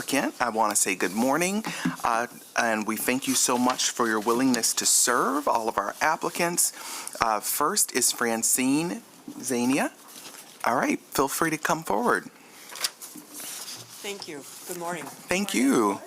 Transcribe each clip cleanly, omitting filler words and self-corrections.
applicant, I want to say good morning, and we thank you so much for your willingness to serve, all of our applicants. First is Francine Zia. All right, feel free to come forward. Thank you. Good morning. Thank you.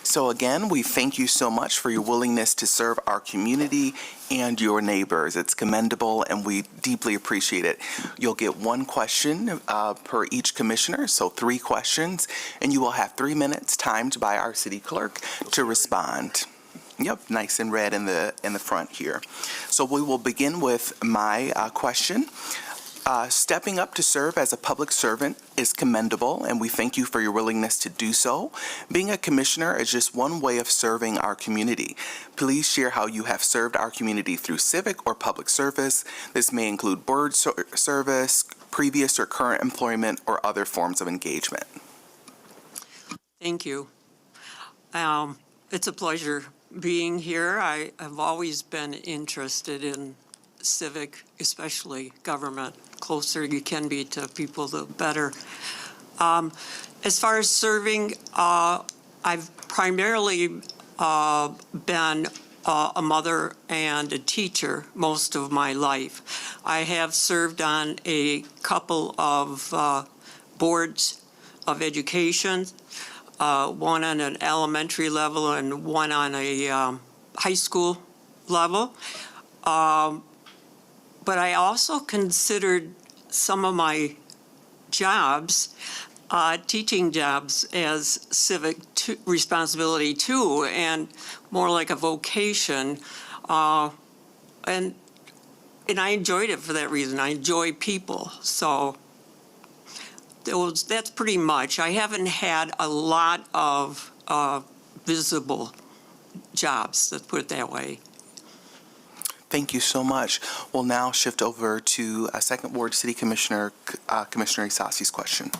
So again, we thank you so much for your willingness to serve our community and your neighbors. It's commendable, and we deeply appreciate it. You'll get one question per each commissioner, so 3 questions, and you will have 3 minutes timed by our city clerk to respond. Yep, nice and red in the front here. So we will begin with my question. Stepping up to serve as a public servant is commendable, and we thank you for your willingness to do so. Being a commissioner is just one way of serving our community. Please share how you have served our community through civic or public service. This may include board service, previous or current employment, or other forms of engagement. Thank you. It's a pleasure being here. I have always been interested in civic, especially government. Closer you can be to people, the better. As far as serving, I've primarily been a mother and a teacher most of my life. I have served on a couple of boards of education, one on an elementary level and one on a high school level. But I also considered some of my jobs, teaching jobs, as civic responsibility too, and more like a vocation. And I enjoyed it for that reason. I enjoy people. So that's pretty much. I haven't had a lot of visible jobs, let's put it that way. Thank you so much. We'll now shift over to a Second Ward City Commissioner, Commissioner Isasi's question.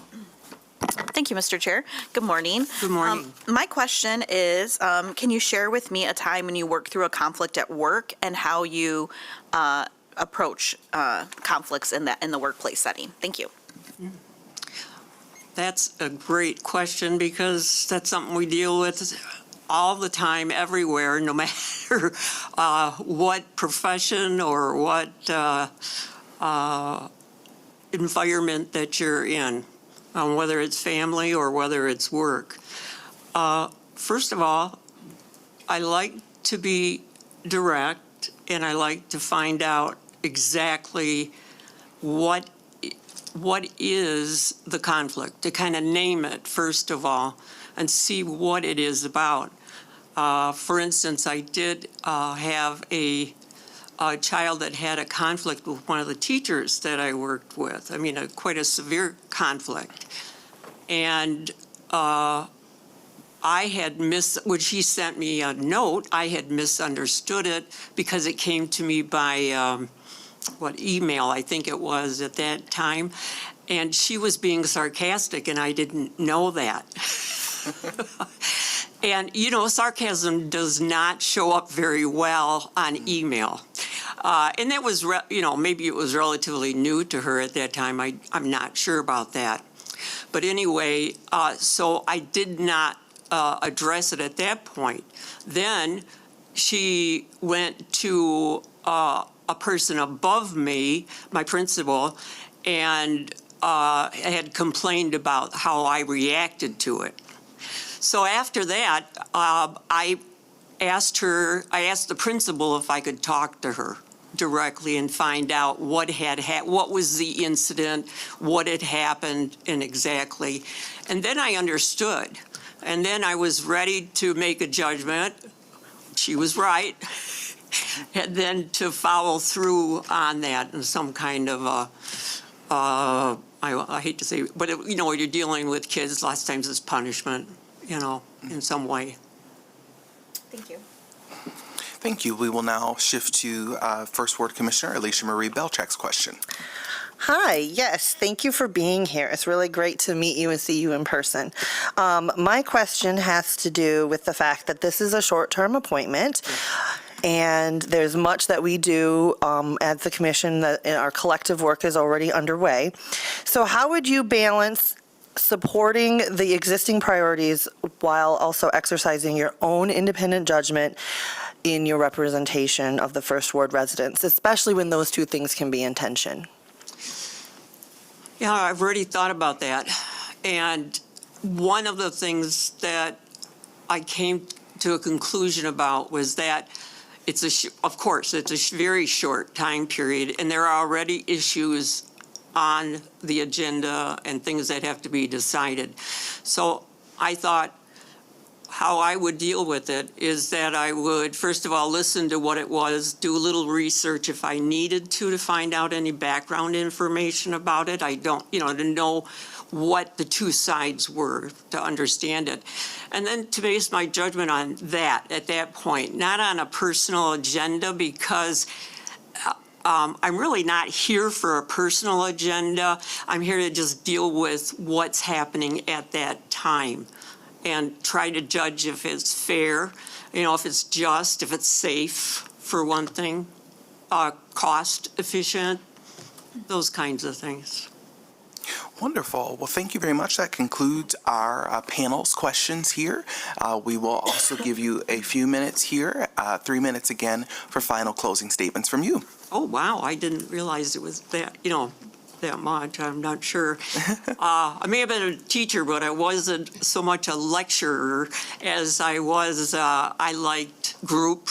Thank you, Mr. Chair. Good morning. Good morning. My question is, can you share with me a time when you worked through a conflict at work and how you approach conflicts in the workplace setting? Thank you. That's a great question, because that's something we deal with all the time, everywhere, no matter what profession or what environment that you're in, whether it's family or whether it's work. First of all, I like to be direct, and I like to find out exactly what is the conflict, to kind of name it, first of all, and see what it is about. For instance, I did have a child that had a conflict with one of the teachers that I worked with. I mean, quite a severe conflict. And I had when she sent me a note, I had misunderstood it because it came to me by, email, I think it was at that time. And she was being sarcastic, and I didn't know that. And, sarcasm does not show up very well on email. And that was, maybe it was relatively new to her at that time. I'm not sure about that. But anyway, so I did not address it at that point. Then she went to a person above me, my principal, and had complained about how I reacted to it. So after that, I asked the principal if I could talk to her directly and find out what was the incident, what had happened, and exactly. And then I understood. And then I was ready to make a judgment. She was right. And then to follow through on that in some kind of I hate to say, but when you're dealing with kids, lots of times it's punishment, in some way. Thank you. Thank you. We will now shift to First Ward Commissioner Alicia Marie Belchak's question. Hi, yes, thank you for being here. It's really great to meet you and see you in person. My question has to do with the fact that this is a short-term appointment. And there's much that we do at the commission that our collective work is already underway. So how would you balance supporting the existing priorities while also exercising your own independent judgment in your representation of the First Ward residents, especially when those two things can be in tension? Yeah, I've already thought about that. And one of the things that I came to a conclusion about was that of course, it's a very short time period, and there are already issues on the agenda and things that have to be decided. So I thought how I would deal with it is that I would, first of all, listen to what it was, do a little research if I needed to find out any background information about it. I don't, to know what the two sides were, to understand it. And then to base my judgment on that at that point, not on a personal agenda, because I'm really not here for a personal agenda. I'm here to just deal with what's happening at that time and try to judge if it's fair, if it's just, if it's safe, for one thing, cost efficient, those kinds of things. Wonderful. Well, thank you very much. That concludes our panel's questions here. We will also give you a few minutes here, 3 minutes again, for final closing statements from you. Oh, wow. I didn't realize it was that, that much. I'm not sure. I may have been a teacher, but I wasn't so much a lecturer as I was, I liked group,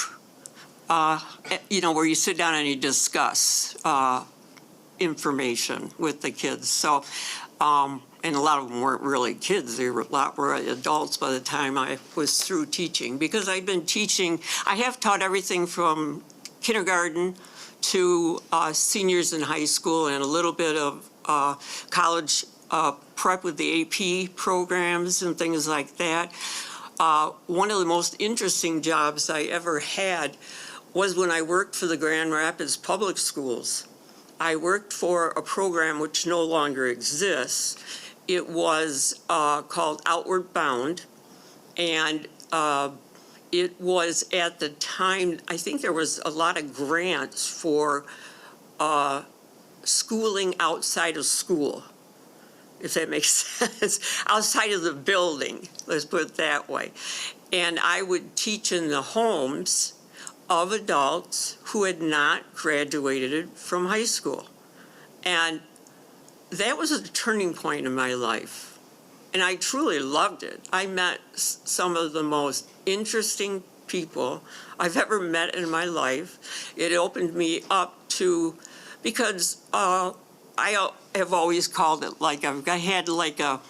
where you sit down and you discuss information with the kids. So, and a lot of them weren't really kids. They were a lot were adults by the time I was through teaching, because I'd been teaching. I have taught everything from kindergarten to seniors in high school and a little bit of college prep with the AP programs and things like that. One of the most interesting jobs I ever had was when I worked for the Grand Rapids Public Schools. I worked for a program which no longer exists. It was called Outward Bound, and it was at the time, I think there was a lot of grants for schooling outside of school, if that makes sense, outside of the building, let's put it that way. And I would teach in the homes of adults who had not graduated from high school. And that was a turning point in my life. And I truly loved it. I met some of the most interesting people I've ever met in my life. It opened me up to, because I have always called it like I've had like a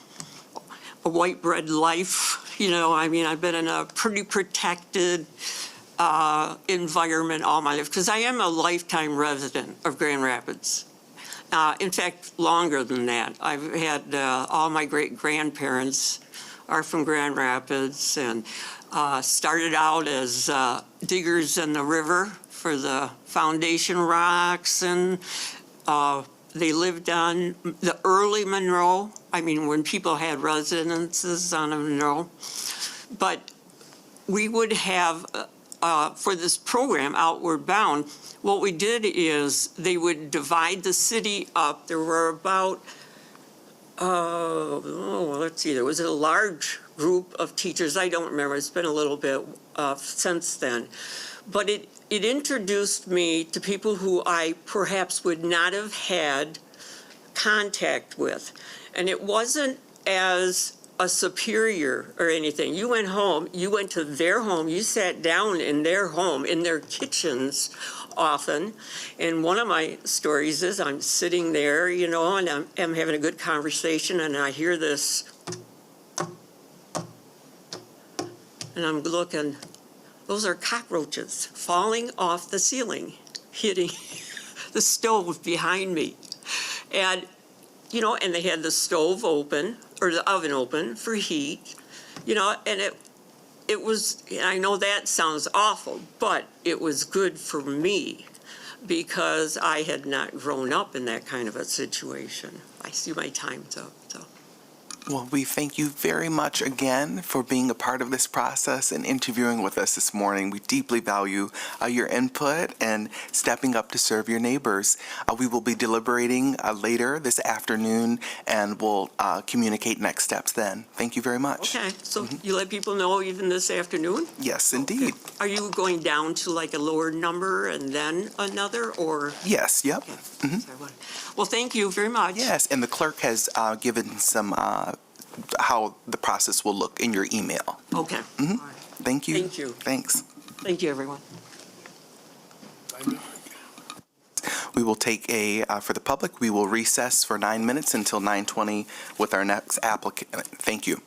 white bread life. I've been in a pretty protected environment all my life, because I am a lifetime resident of Grand Rapids. In fact, longer than that. I've had all my great-grandparents are from Grand Rapids, and started out as diggers in the river for the foundation rocks, and they lived on the early Monroe. When people had residences on Monroe. But we would have, for this program, Outward Bound, what we did is they would divide the city up. There were about, there was a large group of teachers. I don't remember. It's been a little bit since then. But it introduced me to people who I perhaps would not have had contact with. And it wasn't as a superior or anything. You went home, you went to their home, you sat down in their home, in their kitchens often. And one of my stories is I'm sitting there, and I'm having a good conversation, and I hear this, and I'm looking, those are cockroaches falling off the ceiling, hitting the stove behind me. And, and they had the stove open, or the oven open for heat, and it was, I know that sounds awful, but it was good for me because I had not grown up in that kind of a situation. I see my time's up, so. Well, we thank you very much again for being a part of this process and interviewing with us this morning. We deeply value your input and stepping up to serve your neighbors. We will be deliberating later this afternoon, and we'll communicate next steps then. Thank you very much. Okay, so you let people know even this afternoon? Yes, indeed. Are you going down to like a lower number and then another, or? Yes, yep. Okay. Well, thank you very much. Yes, and the clerk has given some how the process will look in your email. Okay. All right. Thank you. Thank you. Thanks. Thank you, everyone. We will take for the public, we will recess for 9 minutes until 9:20 with our next applicant. Thank you.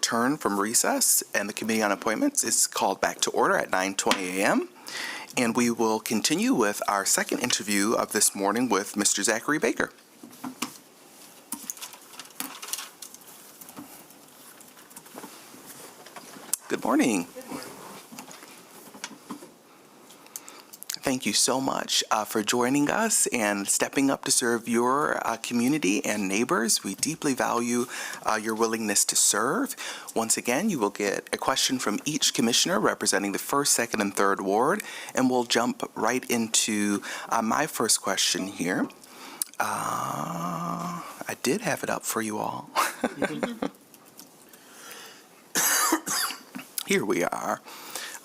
return from recess, and the Committee on Appointments is called back to order at 9:20 a.m. And we will continue with our second interview of this morning with Mr. Zachary Baker. Good morning. Thank you so much for joining us and stepping up to serve your community and neighbors. We deeply value your willingness to serve. Once again, you will get a question from each commissioner representing the 1st, 2nd, and 3rd Ward, and we'll jump right into my first question here. I did have it up for you all. Here we are.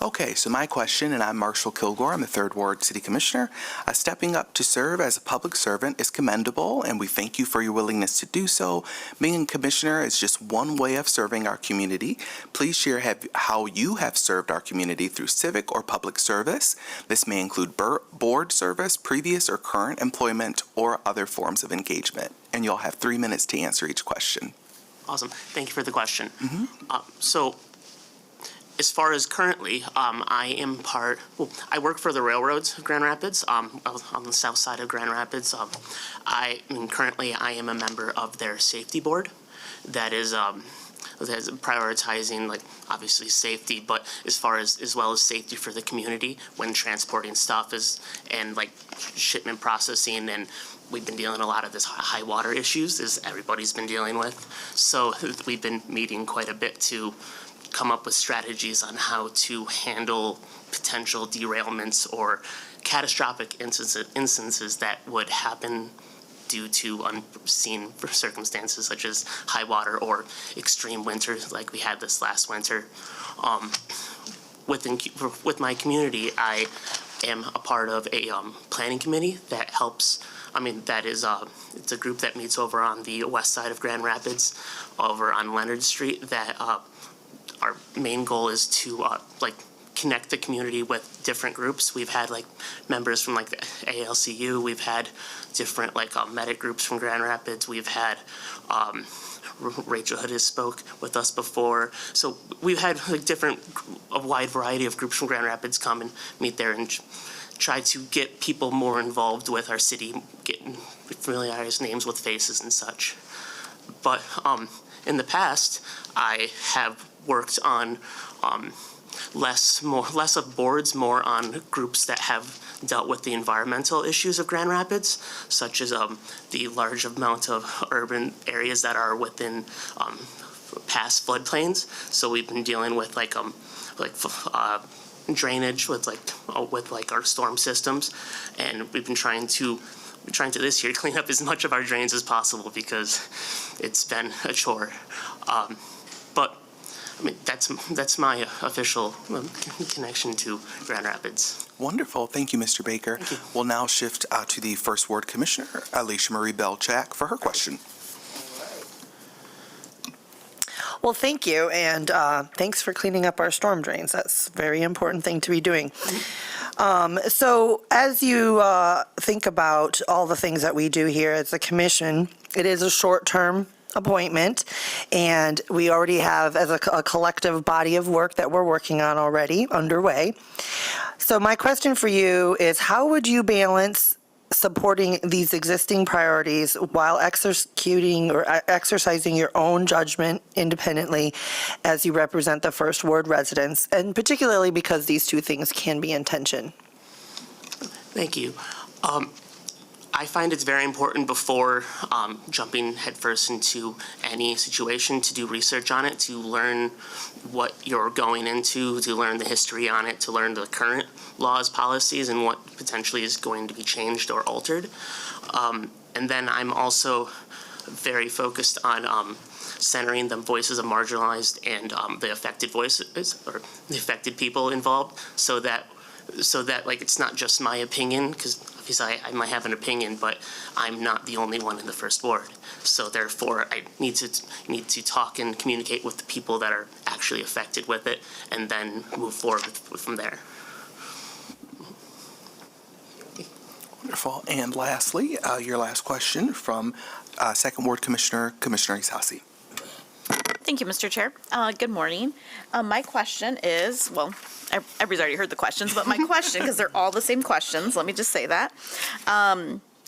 Okay, so my question, and I'm Marshall Kilgore, I'm the 3rd Ward City Commissioner. Stepping up to serve as a public servant is commendable, and we thank you for your willingness to do so. Being a commissioner is just one way of serving our community. Please share how you have served our community through civic or public service. This may include board service, previous or current employment, or other forms of engagement. And you'll have 3 minutes to answer each question. Awesome. Thank you for the question. As far as currently, I work for the railroads of Grand Rapids, on the south side of Grand Rapids. Currently I am a member of their safety board that is prioritizing, like, obviously safety, but as well as safety for the community when transporting stuff and like shipment processing, and we've been dealing a lot of this high water issues as everybody's been dealing with. So we've been meeting quite a bit to come up with strategies on how to handle potential derailments or catastrophic instances that would happen due to unforeseen circumstances such as high water or extreme winters like we had this last winter. With my community, I am a part of a planning committee that helps. It's a group that meets over on the west side of Grand Rapids, over on Leonard Street, that our main goal is to connect the community with different groups. We've had members from the ALCU. We've had different medic groups from Grand Rapids. We've had Rachel Hood has spoke with us before. So we've had a wide variety of groups from Grand Rapids come and meet there and try to get people more involved with our city, getting familiarize names with faces and such. But in the past, I have worked on less of boards, more on groups that have dealt with the environmental issues of Grand Rapids, such as the large amount of urban areas that are within past floodplains. So we've been dealing with drainage with our storm systems, and we've been trying to this year clean up as much of our drains as possible because it's been a chore. But that's my official connection to Grand Rapids. Wonderful. Thank you, Mr. Baker. Thank you. We'll now shift to the 1st Ward Commissioner, Alicia Marie Belchak, for her question. Well, thank you, and thanks for cleaning up our storm drains. That's a very important thing to be doing. So as you think about all the things that we do here as a commission, it is a short-term appointment, and we already have as a collective body of work that we're working on already underway. So my question for you is, how would you balance supporting these existing priorities while executing or exercising your own judgment independently as you represent the 1st Ward residents, and particularly because these two things can be in tension? Thank you. I find it's very important before jumping headfirst into any situation to do research on it, to learn what you're going into, to learn the history on it, to learn the current laws, policies, and what potentially is going to be changed or altered. And then I'm also very focused on centering the voices of marginalized and the affected voices or the affected people involved, so that it's not just my opinion, because I might have an opinion, but I'm not the only one in the 1st Ward. So therefore, I need to talk and communicate with the people that are actually affected with it, and then move forward from there. Wonderful. And lastly, your last question from 2nd Ward Commissioner Isasi. Thank you, Mr. Chair. Good morning. My question is, well, everybody's already heard the questions, but my question, because they're all the same questions, let me just say that,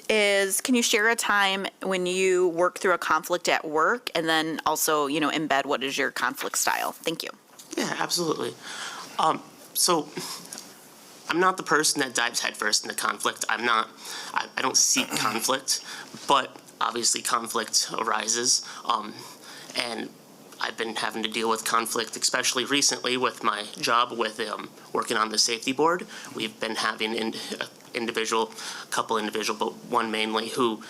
is can you share a time when you work through a conflict at work and then also, embed what is your conflict style? Thank you. Yeah, absolutely. So I'm not the person that dives headfirst into conflict. I don't seek conflict, but obviously conflict arises. And I've been having to deal with conflict, especially recently with my job with working on the safety board. We've been having couple individual, but one mainly, who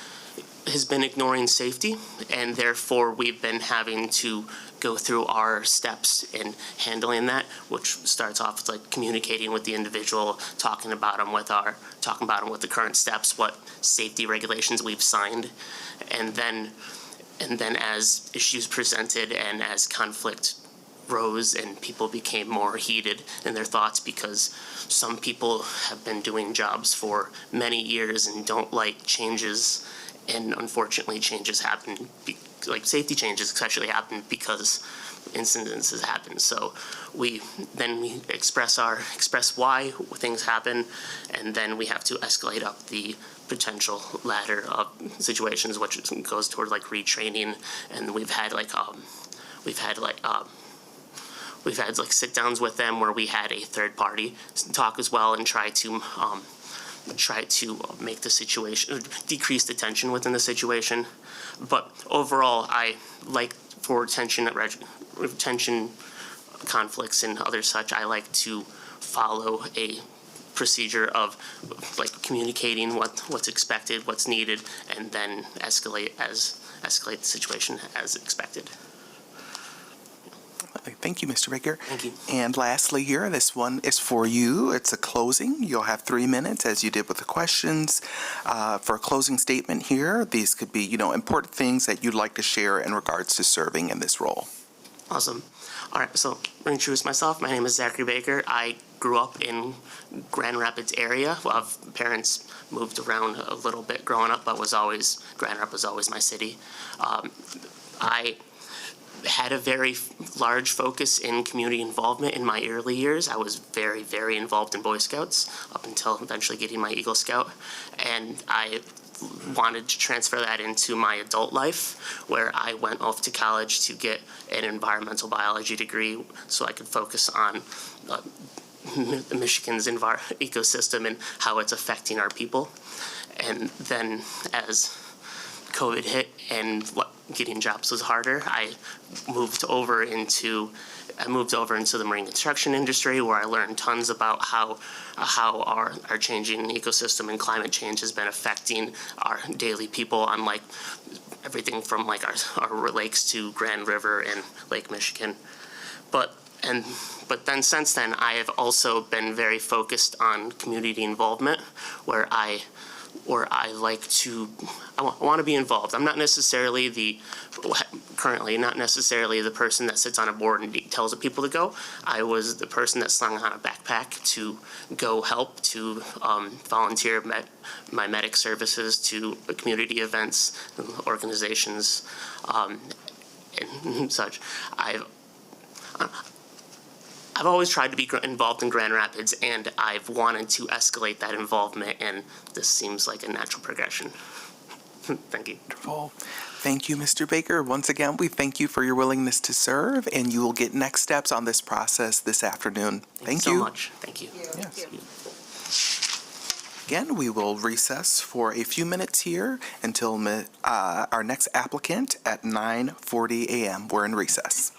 has been ignoring safety, and therefore we've been having to go through our steps in handling that, which starts off with like communicating with the individual, talking about them with the current steps, what safety regulations we've signed, and then as issues presented and as conflict rose and people became more heated in their thoughts, because some people have been doing jobs for many years and don't like changes, and unfortunately changes happen, like safety changes especially happen because incidences happen. So we express why things happen, and then we have to escalate up the potential ladder of situations, which goes toward like retraining. And we've had sit downs with them where we had a third party talk as well and try to make the situation, decrease the tension within the situation. But overall, I like for tension conflicts and other such, I like to follow a procedure of like communicating what's expected, what's needed, and then escalate the situation as expected. Thank you, Mr. Baker. Thank you. And lastly here, this one is for you. It's a closing. You'll have 3 minutes, as you did with the questions. For a closing statement here, these could be, important things that you'd like to share in regards to serving in this role. Awesome. All right, so introduce myself. My name is Zachary Baker. I grew up in Grand Rapids area. Well, parents moved around a little bit growing up, but Grand Rapids was always my city. I had a very large focus in community involvement in my early years. I was very, very involved in Boy Scouts up until eventually getting my Eagle Scout. And I wanted to transfer that into my adult life, where I went off to college to get an environmental biology degree so I could focus on Michigan's ecosystem and how it's affecting our people. And then as COVID hit and getting jobs was harder, I moved over into the marine construction industry, where I learned tons about how our changing ecosystem and climate change has been affecting our daily people on like everything from like our lakes to Grand River and Lake Michigan. But then since then, I have also been very focused on community involvement, where I want to be involved. I'm currently not necessarily the person that sits on a board and tells the people to go. I was the person that slung on a backpack to go help, to volunteer my medic services to community events, organizations, and such. I've always tried to be involved in Grand Rapids, and I've wanted to escalate that involvement, and this seems like a natural progression. Thank you. Wonderful. Thank you, Mr. Baker. Once again, we thank you for your willingness to serve, and you will get next steps on this process this afternoon. Thank you so much. Thank you. Yes. Again, we will recess for a few minutes here until our next applicant at 9:40 a.m. We're in recess.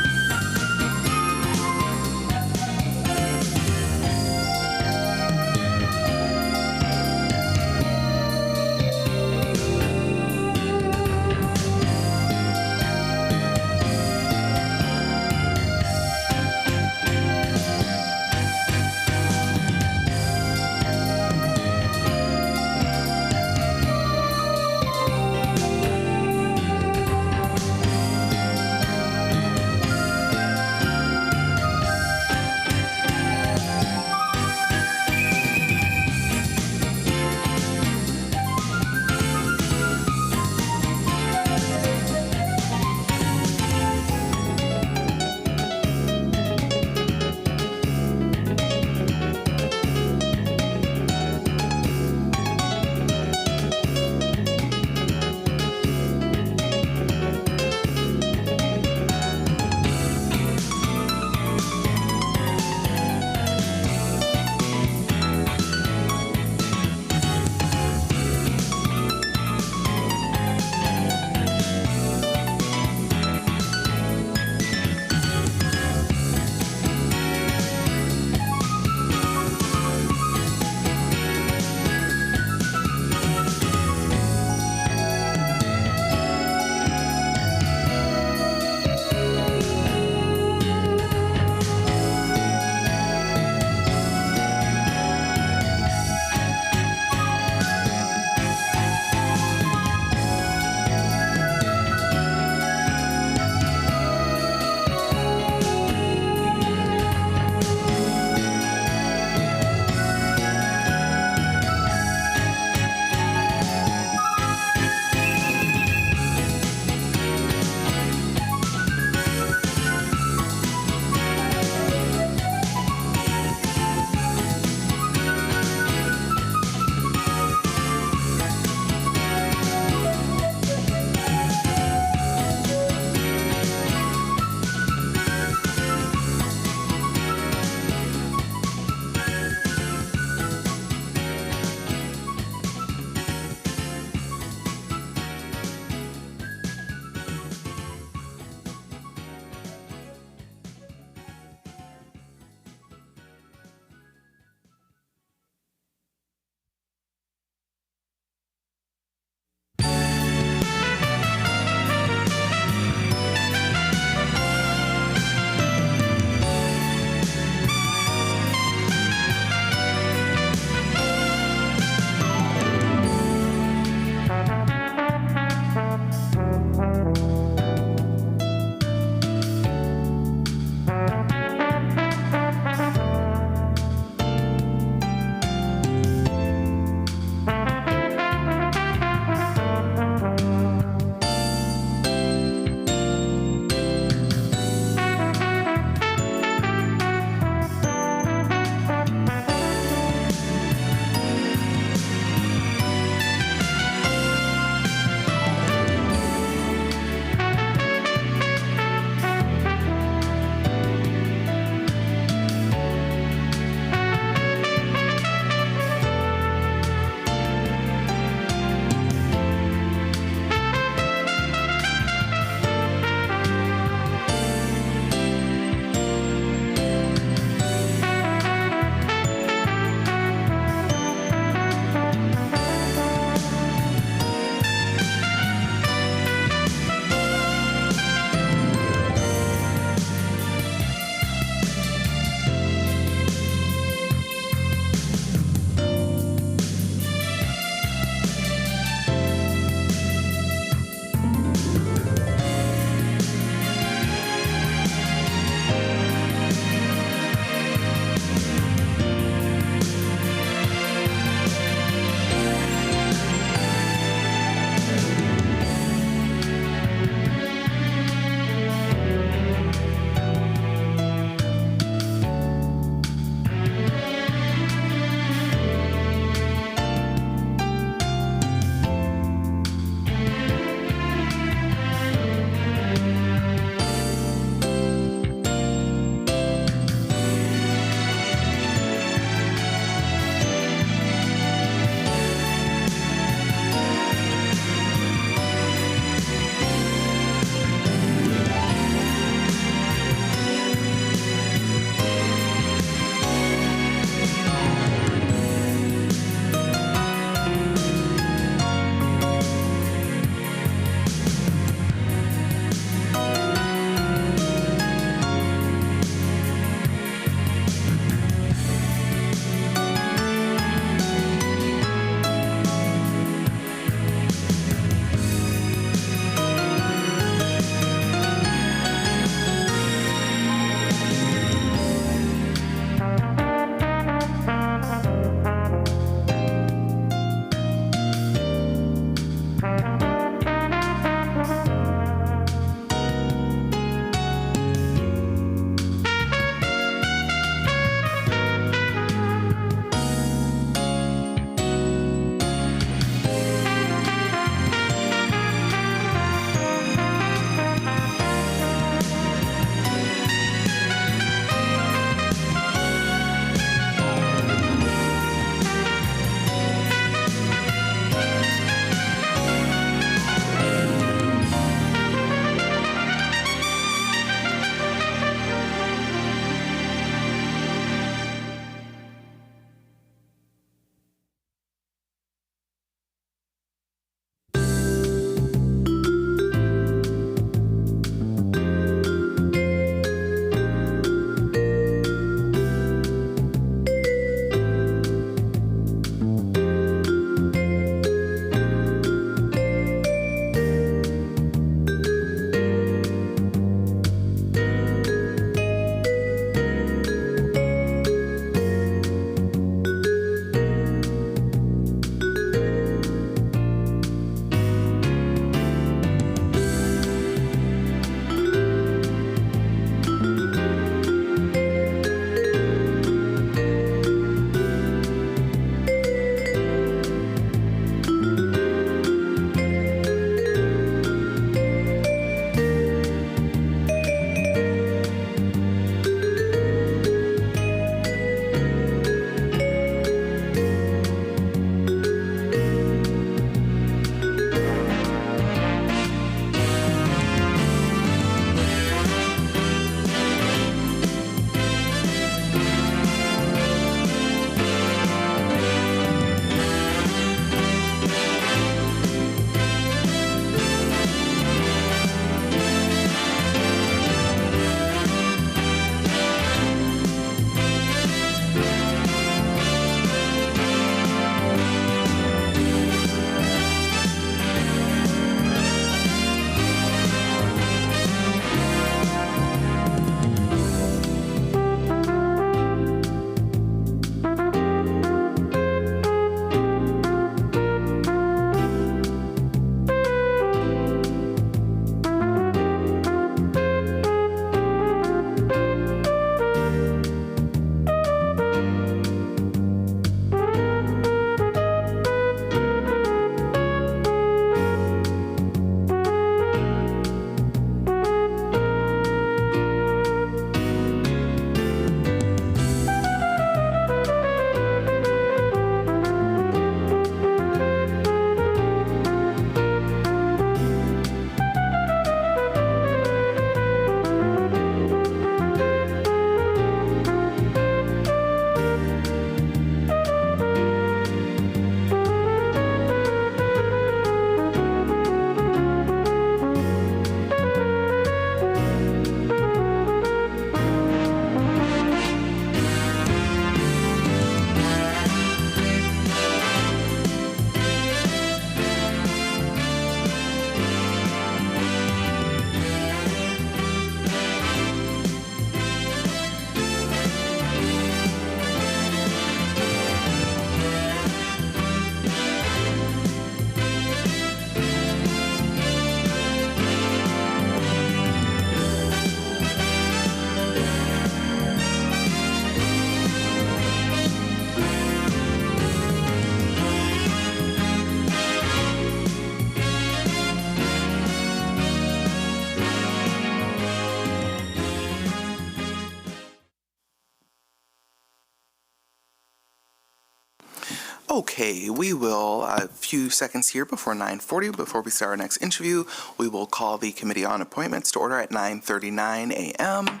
Okay, we will, a few seconds here before 9:40, before we start our next interview, we will call the Committee on Appointments to order at 9:39 a.m.,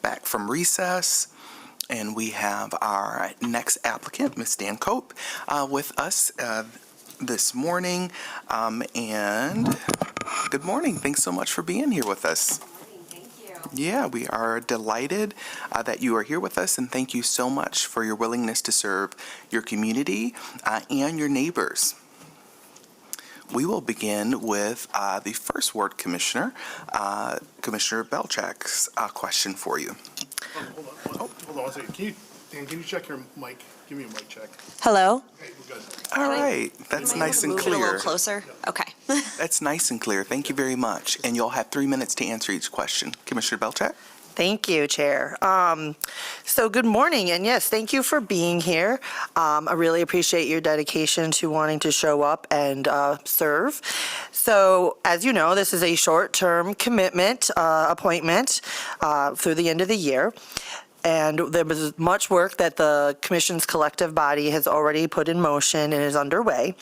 back from recess. And we have our next applicant, Ms. Dan Cope, with us this morning. And good morning. Thanks so much for being here with us. Yeah, we are delighted that you are here with us, and thank you so much for your willingness to serve your community and your neighbors. We will begin with the first ward commissioner, Commissioner Belchak's question for you. Hold on one second. Can you check your mic? Give me a mic check. Hello? Okay, we're good. All right, that's nice and Move it a little clear. closer? Okay. That's nice and clear. Thank you very much. And you'll have 3 minutes to answer each question. Commissioner Belchak? Thank you, Chair. So good morning, and yes, thank you for being here. I really appreciate your dedication to wanting to show up and serve. So as you know, this is a short-term commitment appointment through the end of the year. And there was much work that the Commission's collective body has already put in motion and is underway.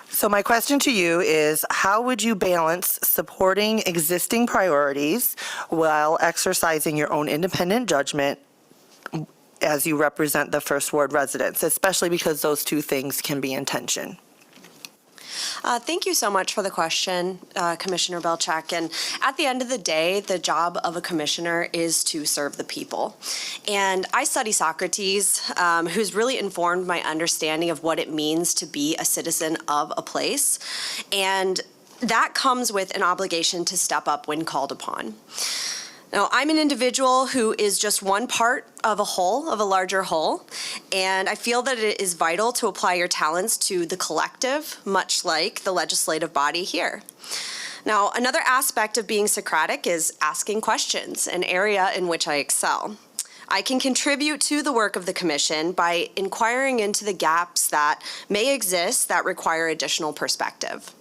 So my question to you is, how would you balance supporting existing priorities while exercising your own independent judgment as you represent the First Ward residents, especially because those two things can be in tension? Thank you so much for the question, Commissioner Belchak. And at the end of the day, the job of a commissioner is to serve the people. And I study Socrates, who's really informed my understanding of what it means to be a citizen of a place. And that comes with an obligation to step up when called upon. Now, I'm an individual who is just one part of a whole, of a larger whole, and I feel that it is vital to apply your talents to the collective, much like the legislative body here. Now, another aspect of being Socratic is asking questions, an area in which I excel. I can contribute to the work of the Commission by inquiring into the gaps that may exist that require additional perspective.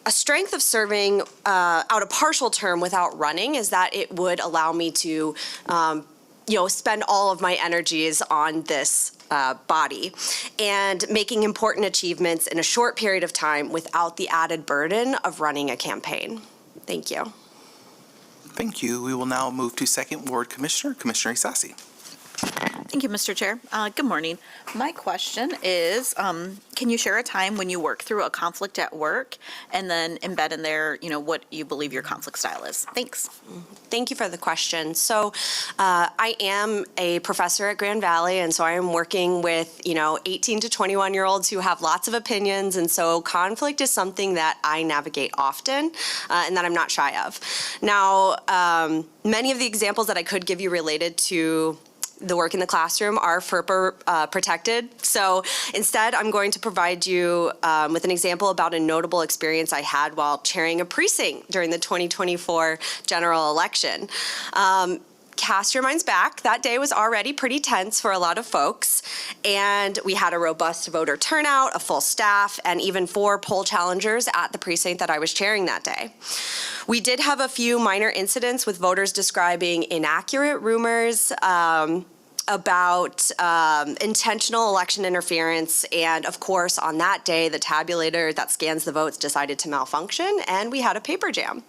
A strength of serving out a partial term without running is that it would allow me to, spend all of my energies on this body and making important achievements in a short period of time without the added burden of running a campaign. Thank you. Thank you. We will now move to Second Ward Commissioner, Commissioner Isasi. Thank you, Mr. Chair. Good morning. My question is, can you share a time when you work through a conflict at work and then embed in there, what you believe your conflict style is? Thanks. Thank you for the question. So I am a professor at Grand Valley, and so I am working with, 18 to 21-year-olds who have lots of opinions, and so conflict is something that I navigate often and that I'm not shy of. Now, many of the examples that I could give you related to the work in the classroom are FERPA protected. So instead, I'm going to provide you with an example about a notable experience I had while chairing a precinct during the 2024 general election. Cast your minds back. That day was already pretty tense for a lot of folks, and we had a robust voter turnout, a full staff, and even 4 poll challengers at the precinct that I was chairing that day. We did have a few minor incidents with voters describing inaccurate rumors about intentional election interference, and of course, on that day, the tabulator that scans the votes decided to malfunction, and we had a paper jam.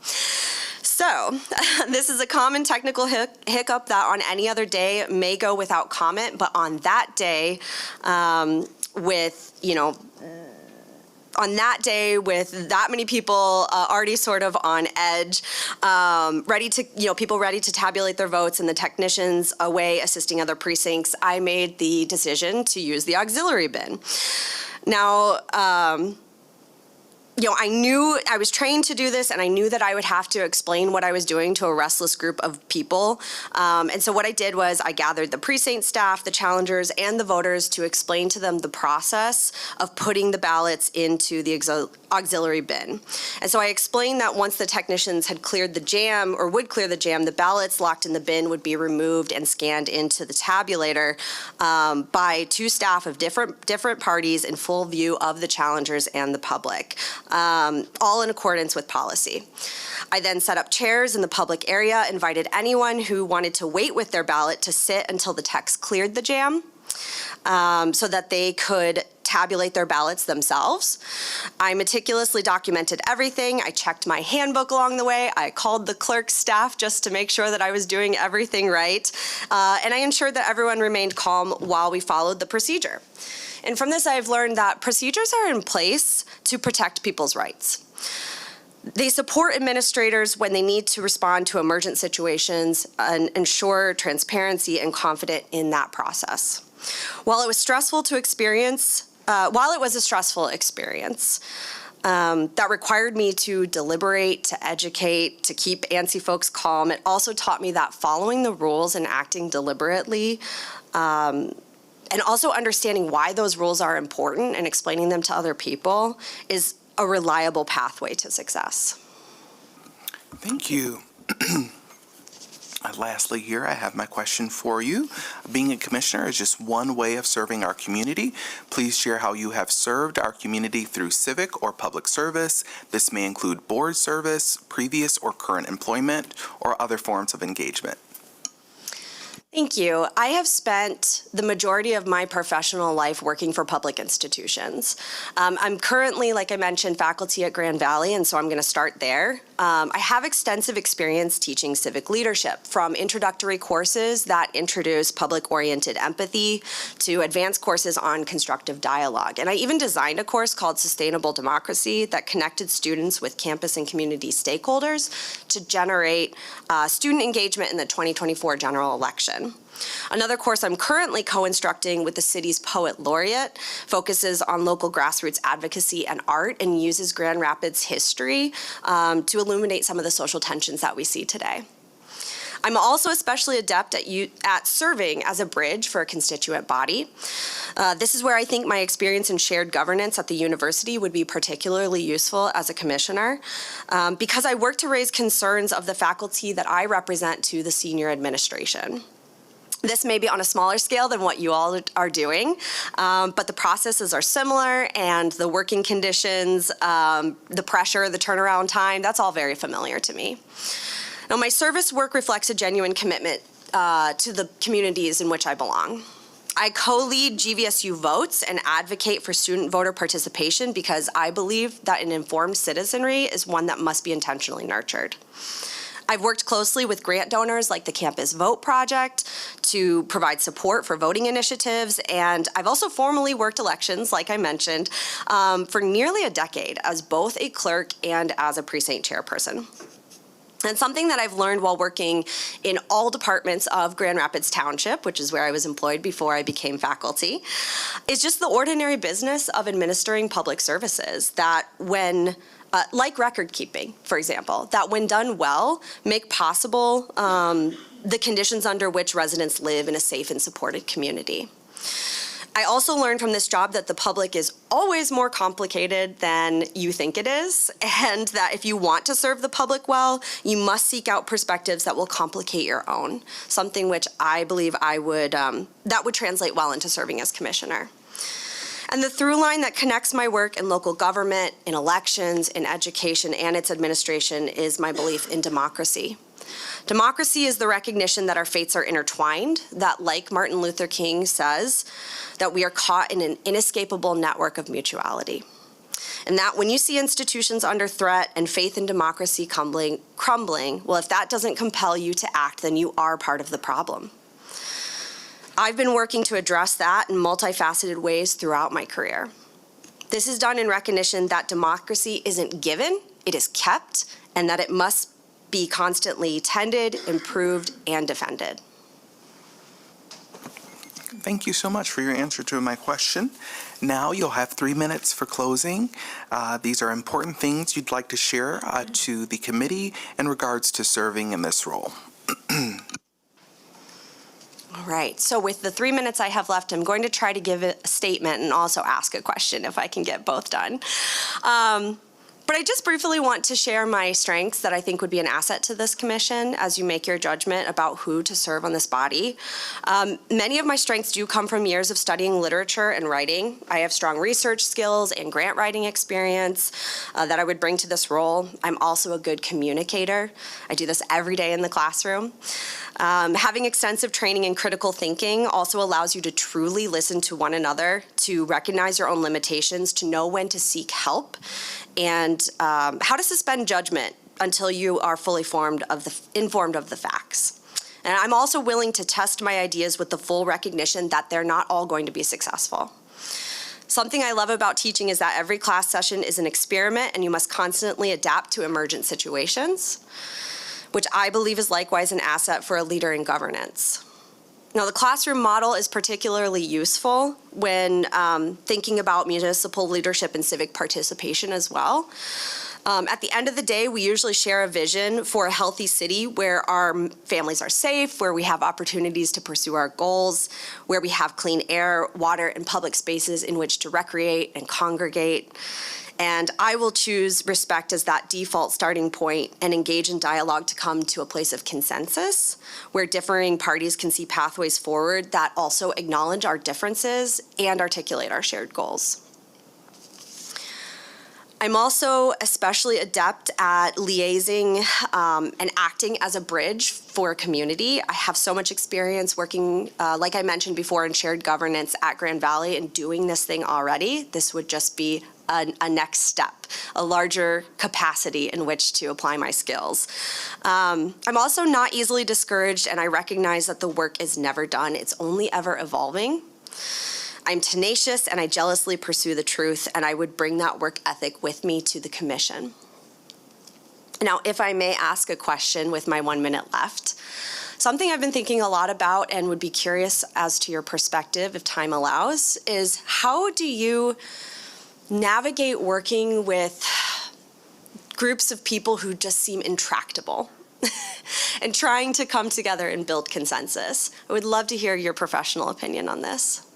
So this is a common technical hiccup that on any other day may go without comment, but on that day, with that many people already sort of on edge, people ready to tabulate their votes and the technicians away assisting other precincts, I made the decision to use the auxiliary bin. Now, I knew I was trained to do this, and I knew that I would have to explain what I was doing to a restless group of people. And so what I did was I gathered the precinct staff, the challengers, and the voters to explain to them the process of putting the ballots into the auxiliary bin. And so I explained that once the technicians had cleared the jam, or would clear the jam, the ballots locked in the bin would be removed and scanned into the tabulator by 2 staff of different parties in full view of the challengers and the public. All in accordance with policy. I then set up chairs in the public area, invited anyone who wanted to wait with their ballot to sit until the techs cleared the jam, so that they could tabulate their ballots themselves. I meticulously documented everything. I checked my handbook along the way. I called the clerk's staff just to make sure that I was doing everything right. And I ensured that everyone remained calm while we followed the procedure. And from this, I've learned that procedures are in place to protect people's rights. They support administrators when they need to respond to emergent situations and ensure transparency and confidence in that process. While it was a stressful experience that required me to deliberate, to educate, to keep antsy folks calm, it also taught me that following the rules and acting deliberately, and also understanding why those rules are important and explaining them to other people is a reliable pathway to success. Thank you. Lastly here, I have my question for you. Being a commissioner is just one way of serving our community. Please share how you have served our community through civic or public service. This may include board service, previous or current employment, or other forms of engagement. Thank you. I have spent the majority of my professional life working for public institutions. I'm currently, like I mentioned, faculty at Grand Valley, and so I'm going to start there. I have extensive experience teaching civic leadership, from introductory courses that introduce public-oriented empathy to advanced courses on constructive dialogue. And I even designed a course called Sustainable Democracy that connected students with campus and community stakeholders to generate student engagement in the 2024 general election. Another course I'm currently co-instructing with the city's poet laureate focuses on local grassroots advocacy and art and uses Grand Rapids history to illuminate some of the social tensions that we see today. I'm also especially adept at serving as a bridge for a constituent body. This is where I think my experience in shared governance at the university would be particularly useful as a commissioner, because I work to raise concerns of the faculty that I represent to the senior administration. This may be on a smaller scale than what you all are doing, but the processes are similar, and the working conditions, the pressure, the turnaround time, that's all very familiar to me. Now, my service work reflects a genuine commitment to the communities in which I belong. I co-lead GVSU votes and advocate for student voter participation because I believe that an informed citizenry is one that must be intentionally nurtured. I've worked closely with grant donors like the Campus Vote Project to provide support for voting initiatives, and I've also formally worked elections, like I mentioned, for nearly a decade as both a clerk and as a precinct chairperson. And something that I've learned while working in all departments of Grand Rapids Township, which is where I was employed before I became faculty, is just the ordinary business of administering public services that when like record keeping, for example, that when done well, make possible the conditions under which residents live in a safe and supported community. I also learned from this job that the public is always more complicated than you think it is, and that if you want to serve the public well, you must seek out perspectives that will complicate your own, something which I believe that would translate well into serving as commissioner. And the through line that connects my work in local government, in elections, in education, and its administration is my belief in democracy. Democracy is the recognition that our fates are intertwined, that, like Martin Luther King says, that we are caught in an inescapable network of mutuality. And that when you see institutions under threat and faith in democracy crumbling, well, if that doesn't compel you to act, then you are part of the problem. I've been working to address that in multifaceted ways throughout my career. This is done in recognition that democracy isn't given, it is kept, and that it must be constantly tended, improved, and defended. Thank you so much for your answer to my question. Now you'll have 3 minutes for closing. These are important things you'd like to share to the committee in regards to serving in this role. All right, so with the 3 minutes I have left, I'm going to try to give a statement and also ask a question if I can get both done. But I just briefly want to share my strengths that I think would be an asset to this commission as you make your judgment about who to serve on this body. Many of my strengths do come from years of studying literature and writing. I have strong research skills and grant writing experience that I would bring to this role. I'm also a good communicator. I do this every day in the classroom. Having extensive training in critical thinking also allows you to truly listen to one another, to recognize your own limitations, to know when to seek help, and how to suspend judgment until you are fully informed of the facts. And I'm also willing to test my ideas with the full recognition that they're not all going to be successful. Something I love about teaching is that every class session is an experiment and you must constantly adapt to emergent situations, which I believe is likewise an asset for a leader in governance. Now, the classroom model is particularly useful when thinking about municipal leadership and civic participation as well. At the end of the day, we usually share a vision for a healthy city where our families are safe, where we have opportunities to pursue our goals, where we have clean air, water, and public spaces in which to recreate and congregate. And I will choose respect as that default starting point and engage in dialogue to come to a place of consensus, where differing parties can see pathways forward that also acknowledge our differences and articulate our shared goals. I'm also especially adept at liaising and acting as a bridge for a community. I have so much experience working, like I mentioned before, in shared governance at Grand Valley and doing this thing already. This would just be a next step, a larger capacity in which to apply my skills. I'm also not easily discouraged, and I recognize that the work is never done. It's only ever evolving. I'm tenacious and I jealously pursue the truth, and I would bring that work ethic with me to the commission. Now, if I may ask a question with my 1 minute left, something I've been thinking a lot about and would be curious as to your perspective, if time allows, is how do you navigate working with groups of people who just seem intractable and trying to come together and build consensus? I would love to hear your professional opinion on this.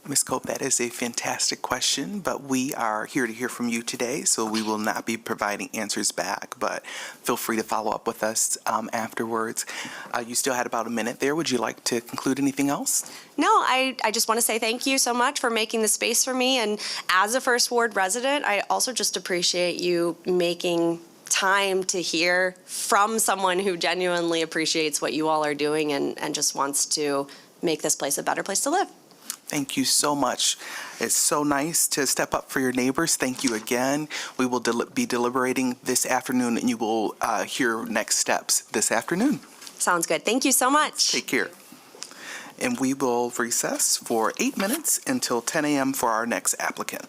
Ms. Cope, that is a fantastic question, but we are here to hear from you today, so we will not be providing answers back, but feel free to follow up with us afterwards. You still had about a minute there. Would you like to conclude anything else? No, I just want to say thank you so much for making the space for me. And as a First Ward resident, I also just appreciate you making time to hear from someone who genuinely appreciates what you all are doing and just wants to make this place a better place to live. Thank you so much. It's so nice to step up for your neighbors. Thank you again. We will be deliberating this afternoon, and you will hear next steps this afternoon. Sounds good. Thank you so much. Take care. And we will recess for 8 minutes until 10 a.m. for our next applicant.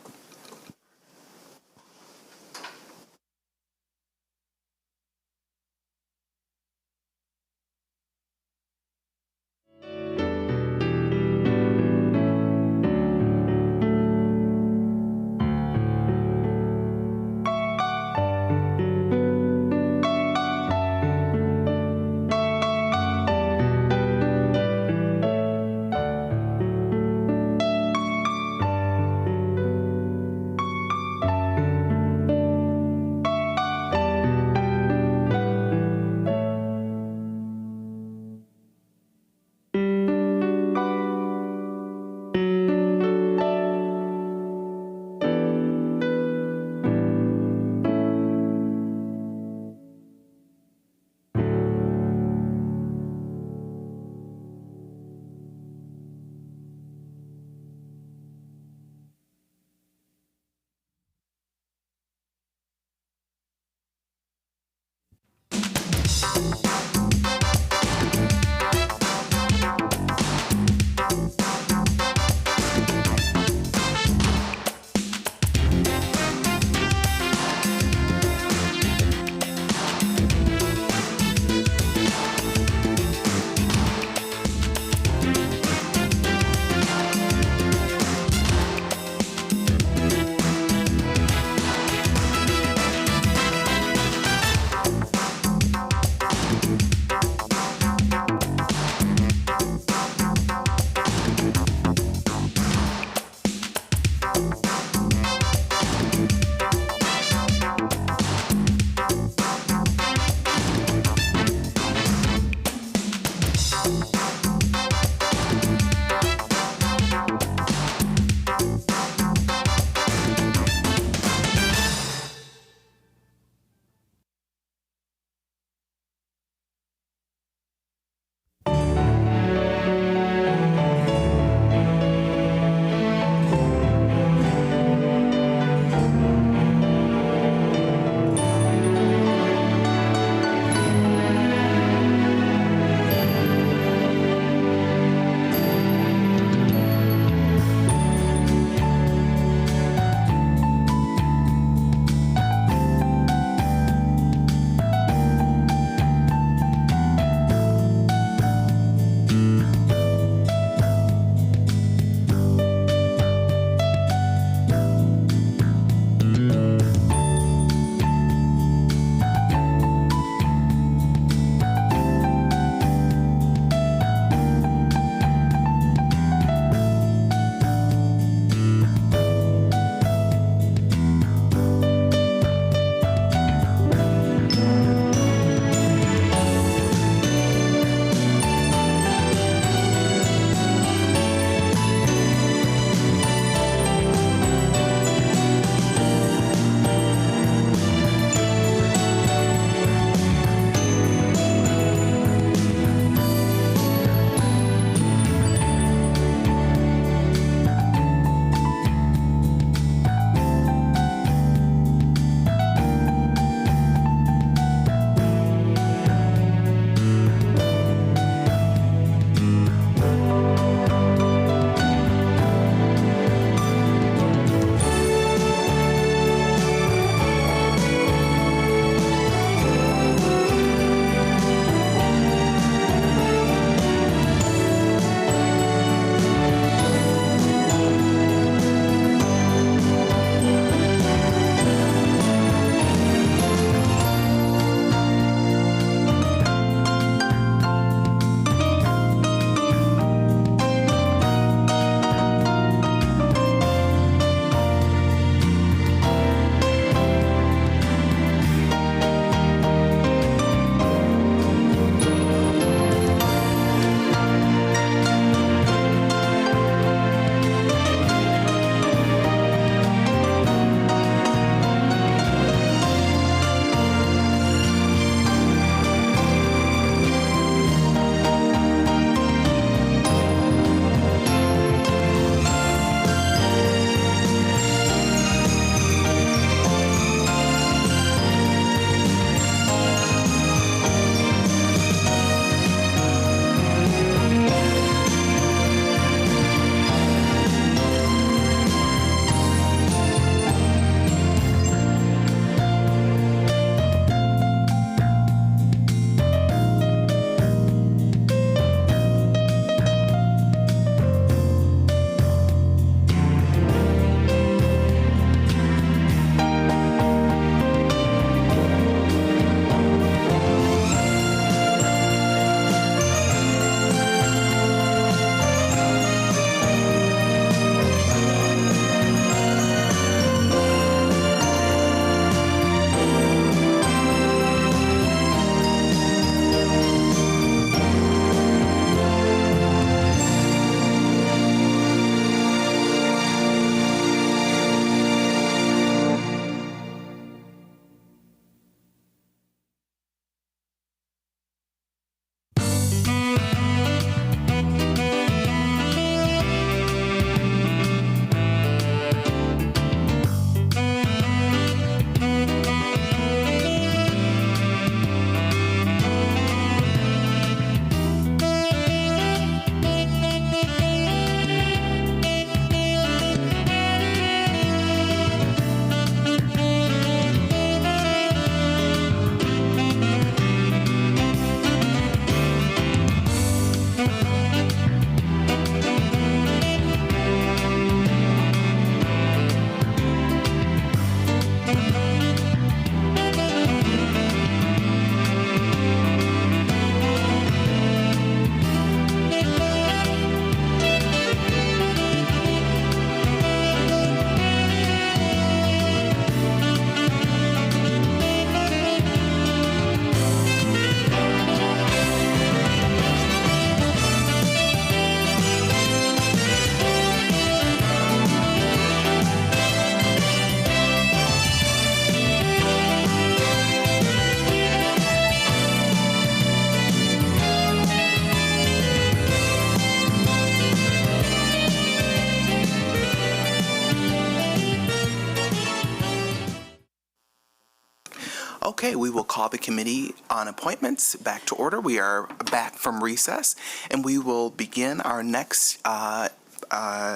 Okay, we will call the Committee on Appointments back to order. We are back from recess, and we will begin our next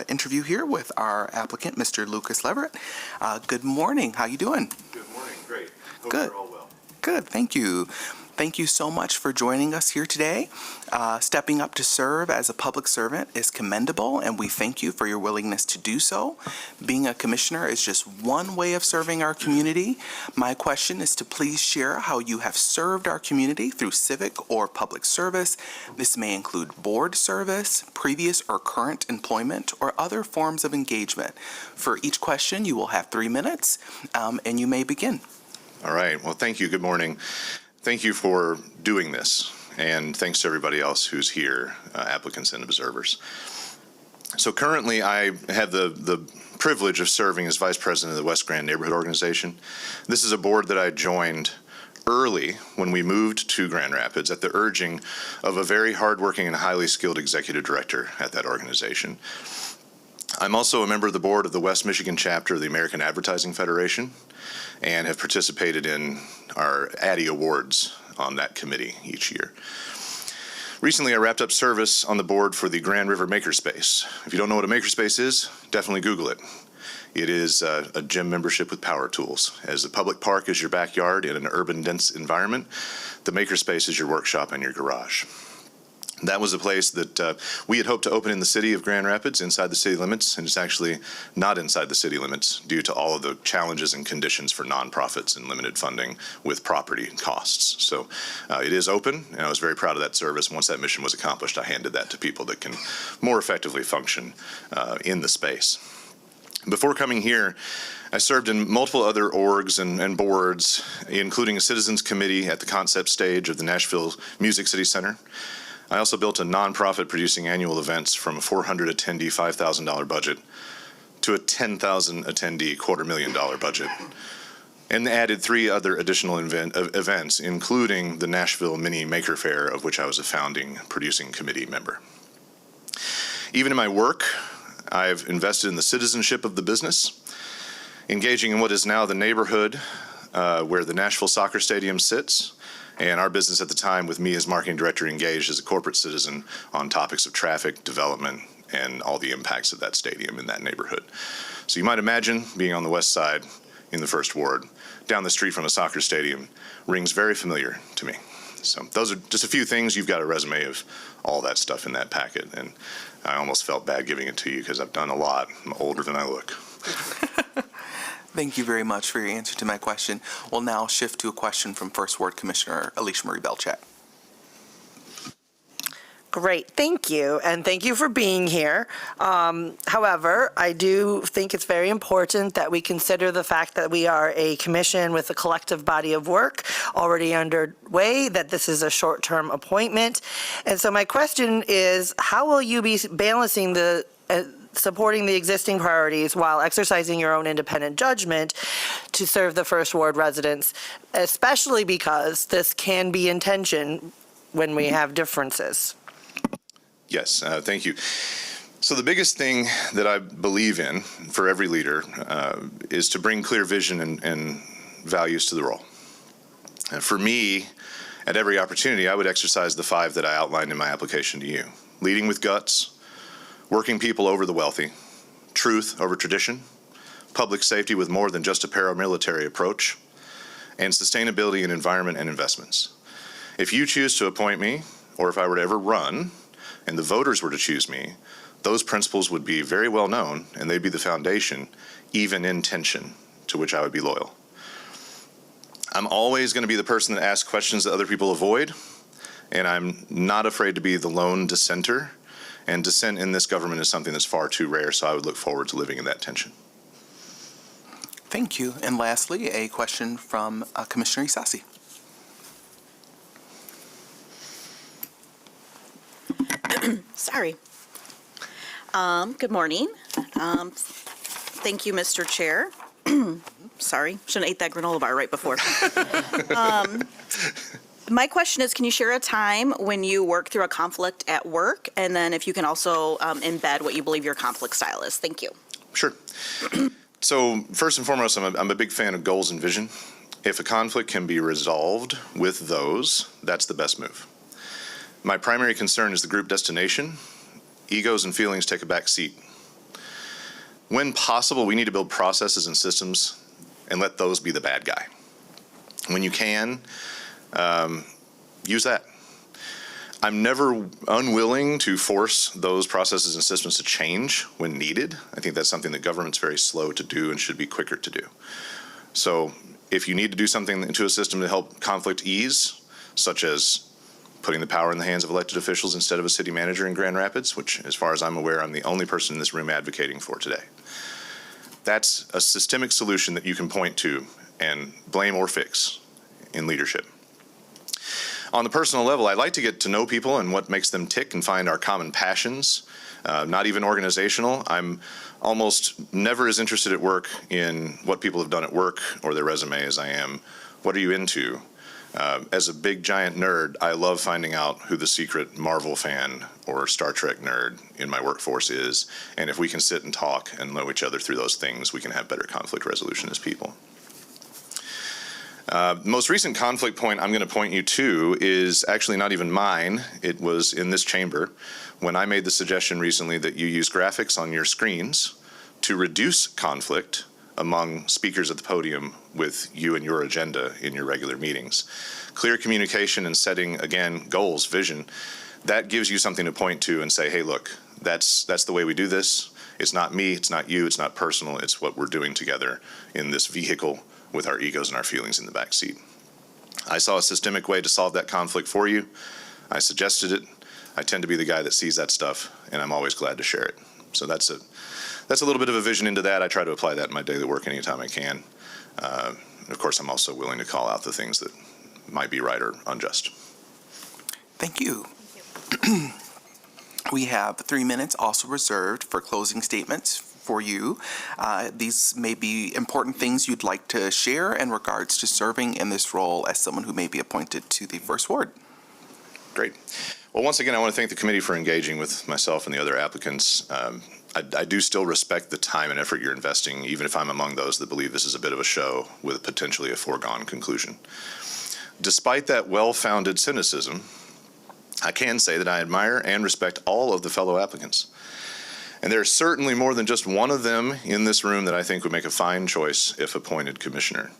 interview here with our applicant, Mr. Lucas Leverett. Good morning. How you doing? Good morning. Great. Hope Good. you're all well. Good. Thank you. Thank you so much for joining us here today. Stepping up to serve as a public servant is commendable, and we thank you for your willingness to do so. Being a commissioner is just one way of serving our community. My question is to please share how you have served our community through civic or public service. This may include board service, previous or current employment, or other forms of engagement. For each question, you will have 3 minutes, and you may begin. All right. Well, thank you. Good morning. Thank you for doing this, and thanks to everybody else who's here, applicants and observers. So currently, I have the privilege of serving as Vice President of the West Grand Neighborhood Organization. This is a board that I joined early when we moved to Grand Rapids at the urging of a very hardworking and highly skilled executive director at that organization. I'm also a member of the board of the West Michigan chapter of the American Advertising Federation and have participated in our Addy Awards on that committee each year. Recently, I wrapped up service on the board for the Grand River Makerspace. If you don't know what a makerspace is, definitely Google it. It is a gym membership with power tools. As the public park is your backyard in an urban dense environment, the makerspace is your workshop and your garage. That was a place that we had hoped to open in the city of Grand Rapids, inside the city limits, and it's actually not inside the city limits due to all of the challenges and conditions for nonprofits and limited funding with property costs. So it is open, and I was very proud of that service. Once that mission was accomplished, I handed that to people that can more effectively function in the space. Before coming here, I served in multiple other orgs and boards, including a citizens committee at the concept stage of the Nashville Music City Center. I also built a nonprofit producing annual events from a 400 attendee, $5,000 budget to a 10,000 attendee, $250,000 budget, and added 3 other additional events, including the Nashville Mini Maker Fair, of which I was a founding producing committee member. Even in my work, I've invested in the citizenship of the business, engaging in what is now the neighborhood where the Nashville Soccer Stadium sits, and our business at the time, with me as marketing director, engaged as a corporate citizen on topics of traffic, development, and all the impacts of that stadium in that neighborhood. So you might imagine being on the west side in the First Ward, down the street from a soccer stadium, rings very familiar to me. So those are just a few things. You've got a resume of all that stuff in that packet, and I almost felt bad giving it to you because I've done a lot. I'm older than I look. Thank you very much for your answer to my question. We'll now shift to a question from First Ward Commissioner Alicia Marie Belchak. Great, thank you, and thank you for being here. However, I do think it's very important that we consider the fact that we are a commission with a collective body of work already underway, that this is a short-term appointment. And so my question is, how will you be balancing the supporting the existing priorities while exercising your own independent judgment to serve the First Ward residents, especially because this can be in tension when we have differences? Yes, thank you. So the biggest thing that I believe in for every leader is to bring clear vision and values to the role. And for me, at every opportunity, I would exercise the 5 that I outlined in my application to you. Leading with guts, working people over the wealthy, truth over tradition, public safety with more than just a paramilitary approach, and sustainability in environment and investments. If you choose to appoint me, or if I were to ever run, and the voters were to choose me, those principles would be very well known, and they'd be the foundation, even in tension, to which I would be loyal. I'm always going to be the person that asks questions that other people avoid, and I'm not afraid to be the lone dissenter. And dissent in this government is something that's far too rare, so I would look forward to living in that tension. Thank you. And lastly, a question from Commissioner Isasi. Sorry. Good morning. Thank you, Mr. Chair. Sorry, shouldn't have ate that granola bar right before. My question is, can you share a time when you work through a conflict at work? And then if you can also embed what you believe your conflict style is. Thank you. Sure. So first and foremost, I'm a big fan of goals and vision. If a conflict can be resolved with those, that's the best move. My primary concern is the group destination. Egos and feelings take a back seat. When possible, we need to build processes and systems and let those be the bad guy. When you can, use that. I'm never unwilling to force those processes and systems to change when needed. I think that's something that government's very slow to do and should be quicker to do. So if you need to do something into a system to help conflict ease, such as putting the power in the hands of elected officials instead of a city manager in Grand Rapids, which, as far as I'm aware, I'm the only person in this room advocating for today. That's a systemic solution that you can point to and blame or fix in leadership. On the personal level, I like to get to know people and what makes them tick and find our common passions, not even organizational. I'm almost never as interested at work in what people have done at work or their resume as I am, what are you into? As a big giant nerd, I love finding out who the secret Marvel fan or Star Trek nerd in my workforce is. And if we can sit and talk and know each other through those things, we can have better conflict resolution as people. The most recent conflict point I'm going to point you to is actually not even mine. It was in this chamber when I made the suggestion recently that you use graphics on your screens to reduce conflict among speakers at the podium with you and your agenda in your regular meetings. Clear communication and setting, again, goals, vision, that gives you something to point to and say, hey, look, that's the way we do this. It's not me, it's not you, it's not personal, it's what we're doing together in this vehicle with our egos and our feelings in the back seat. I saw a systemic way to solve that conflict for you. I suggested it. I tend to be the guy that sees that stuff, and I'm always glad to share it. So that's a little bit of a vision into that. I try to apply that in my daily work anytime I can. Of course, I'm also willing to call out the things that might be right or unjust. Thank you. We have 3 minutes also reserved for closing statements for you. These may be important things you'd like to share in regards to serving in this role as someone who may be appointed to the First Ward. Great. Well, once again, I want to thank the committee for engaging with myself and the other applicants. I do still respect the time and effort you're investing, even if I'm among those that believe this is a bit of a show with potentially a foregone conclusion. Despite that well-founded cynicism, I can say that I admire and respect all of the fellow applicants. And there's certainly more than just one of them in this room that I think would make a fine choice if appointed commissioner.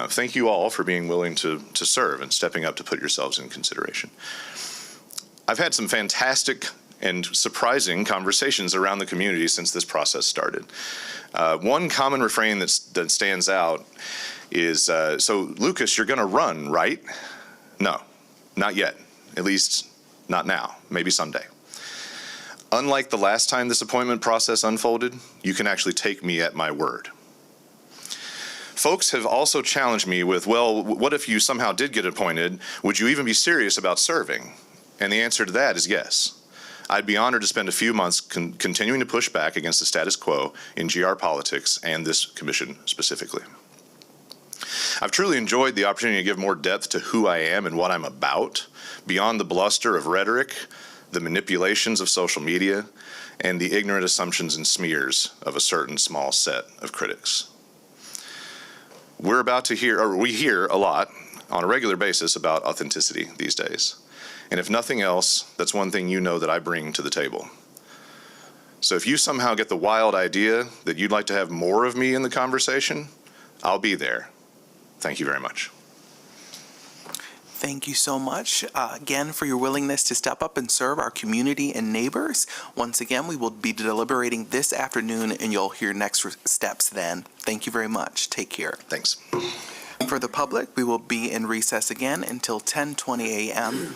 Thank you all for being willing to serve and stepping up to put yourselves in consideration. I've had some fantastic and surprising conversations around the community since this process started. One common refrain that stands out is, so Lucas, you're gonna run, right? No, not yet, at least not now, maybe someday. Unlike the last time this appointment process unfolded, you can actually take me at my word. Folks have also challenged me with, well, what if you somehow did get appointed? Would you even be serious about serving? And the answer to that is yes. I'd be honored to spend a few months continuing to push back against the status quo in GR politics and this commission specifically. I've truly enjoyed the opportunity to give more depth to who I am and what I'm about, beyond the bluster of rhetoric, the manipulations of social media, and the ignorant assumptions and smears of a certain small set of critics. We hear a lot on a regular basis about authenticity these days. And if nothing else, that's one thing you know that I bring to the table. So if you somehow get the wild idea that you'd like to have more of me in the conversation, I'll be there. Thank you very much. Thank you so much again for your willingness to step up and serve our community and neighbors. Once again, we will be deliberating this afternoon and you'll hear next steps then. Thank you very much. Take care. Thanks. For the public, we will be in recess again until 10:20 a.m.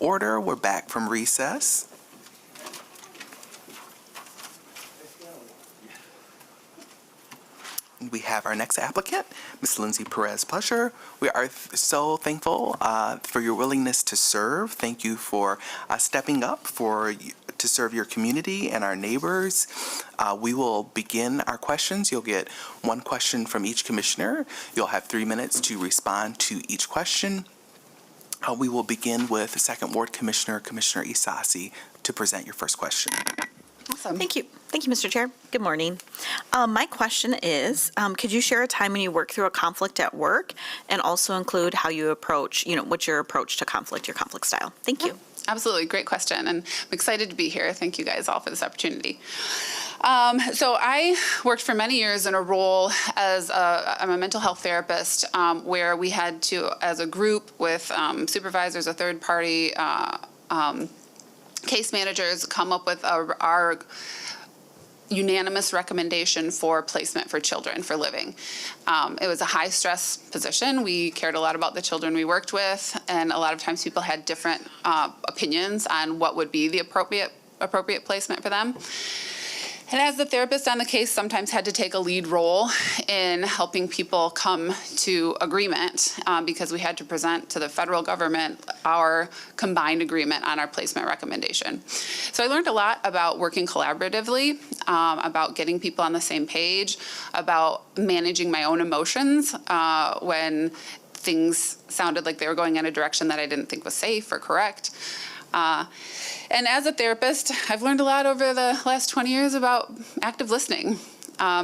order. We're back from recess. We have our next applicant, Ms. Lindsay Perez. We are so thankful for your willingness to serve. Thank you for stepping up to serve your community and our neighbors. We will begin our questions. You'll get one question from each commissioner. You'll have 3 minutes to respond to each question. We will begin with the Second Ward Commissioner, Commissioner Isasi, to present your first question. Awesome. Thank you. Thank you, Mr. Chair. Good morning. My question is, could you share a time when you work through a conflict at work and also include how you approach, what's your approach to conflict, your conflict style? Thank you. Absolutely. Great question. And I'm excited to be here. Thank you guys all for this opportunity. So I worked for many years in a role as I'm a mental health therapist, where we had to, as a group with supervisors, a third party, case managers, come up with our unanimous recommendation for placement for children for living. It was a high stress position. We cared a lot about the children we worked with, and a lot of times people had different opinions on what would be the appropriate placement for them. And as the therapist on the case, sometimes had to take a lead role in helping people come to agreement because we had to present to the federal government our combined agreement on our placement recommendation. So I learned a lot about working collaboratively, about getting people on the same page, about managing my own emotions when things sounded like they were going in a direction that I didn't think was safe or correct. And as a therapist, I've learned a lot over the last 20 years about active listening.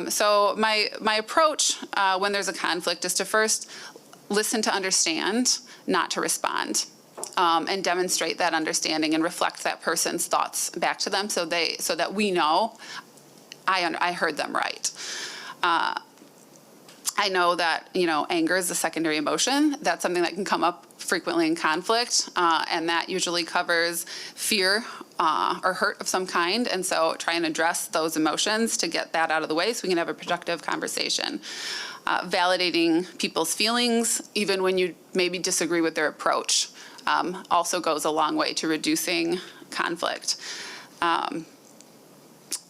So my approach when there's a conflict is to first listen to understand, not to respond, and demonstrate that understanding and reflect that person's thoughts back to them so that we know I heard them right. I know that, anger is a secondary emotion. That's something that can come up frequently in conflict, and that usually covers fear or hurt of some kind. And so try and address those emotions to get that out of the way so we can have a productive conversation. Validating people's feelings, even when you maybe disagree with their approach, also goes a long way to reducing conflict.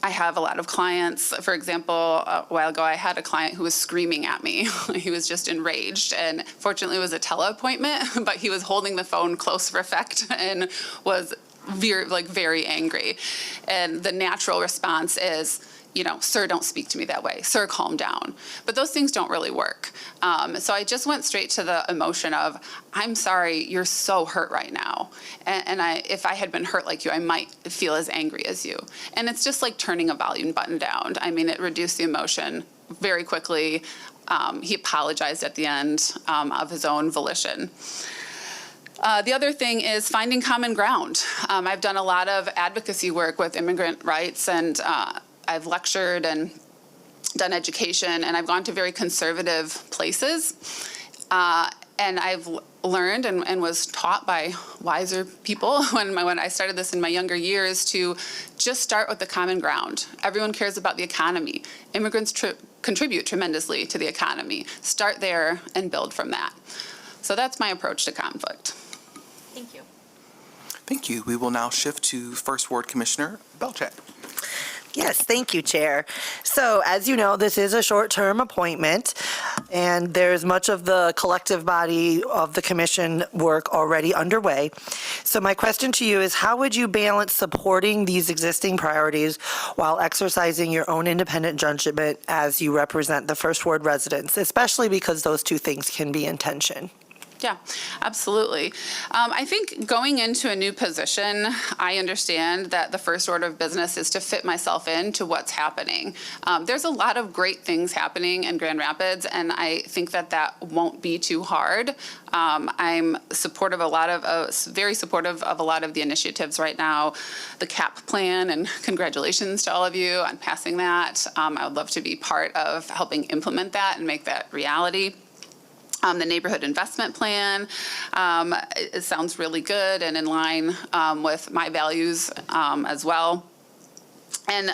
I have a lot of clients. For example, a while ago, I had a client who was screaming at me. He was just enraged, and fortunately it was a teleappointment, but he was holding the phone close for effect and was very angry. And the natural response is, sir, don't speak to me that way. Sir, calm down. But those things don't really work. So I just went straight to the emotion of, I'm sorry, you're so hurt right now. And if I had been hurt like you, I might feel as angry as you. And it's just like turning a volume button down. I mean, it reduced the emotion very quickly. He apologized at the end of his own volition. The other thing is finding common ground. I've done a lot of advocacy work with immigrant rights, and I've lectured and done education, and I've gone to very conservative places. And I've learned and was taught by wiser people when I started this in my younger years to just start with the common ground. Everyone cares about the economy. Immigrants contribute tremendously to the economy. Start there and build from that. So that's my approach to conflict. Thank you. Thank you. We will now shift to First Ward Commissioner Belchak. Yes, thank you, Chair. So, as you know, this is a short-term appointment, and there's much of the collective body of the commission work already underway. So my question to you is, how would you balance supporting these existing priorities while exercising your own independent judgment as you represent the First Ward residents, especially because those two things can be in tension? Yeah, absolutely. I think going into a new position, I understand that the first order of business is to fit myself into what's happening. There's a lot of great things happening in Grand Rapids, and I think that won't be too hard. I'm supportive very supportive of a lot of the initiatives right now. The CAP plan, and congratulations to all of you on passing that. I would love to be part of helping implement that and make that reality. The neighborhood investment plan, it sounds really good and in line with my values as well. And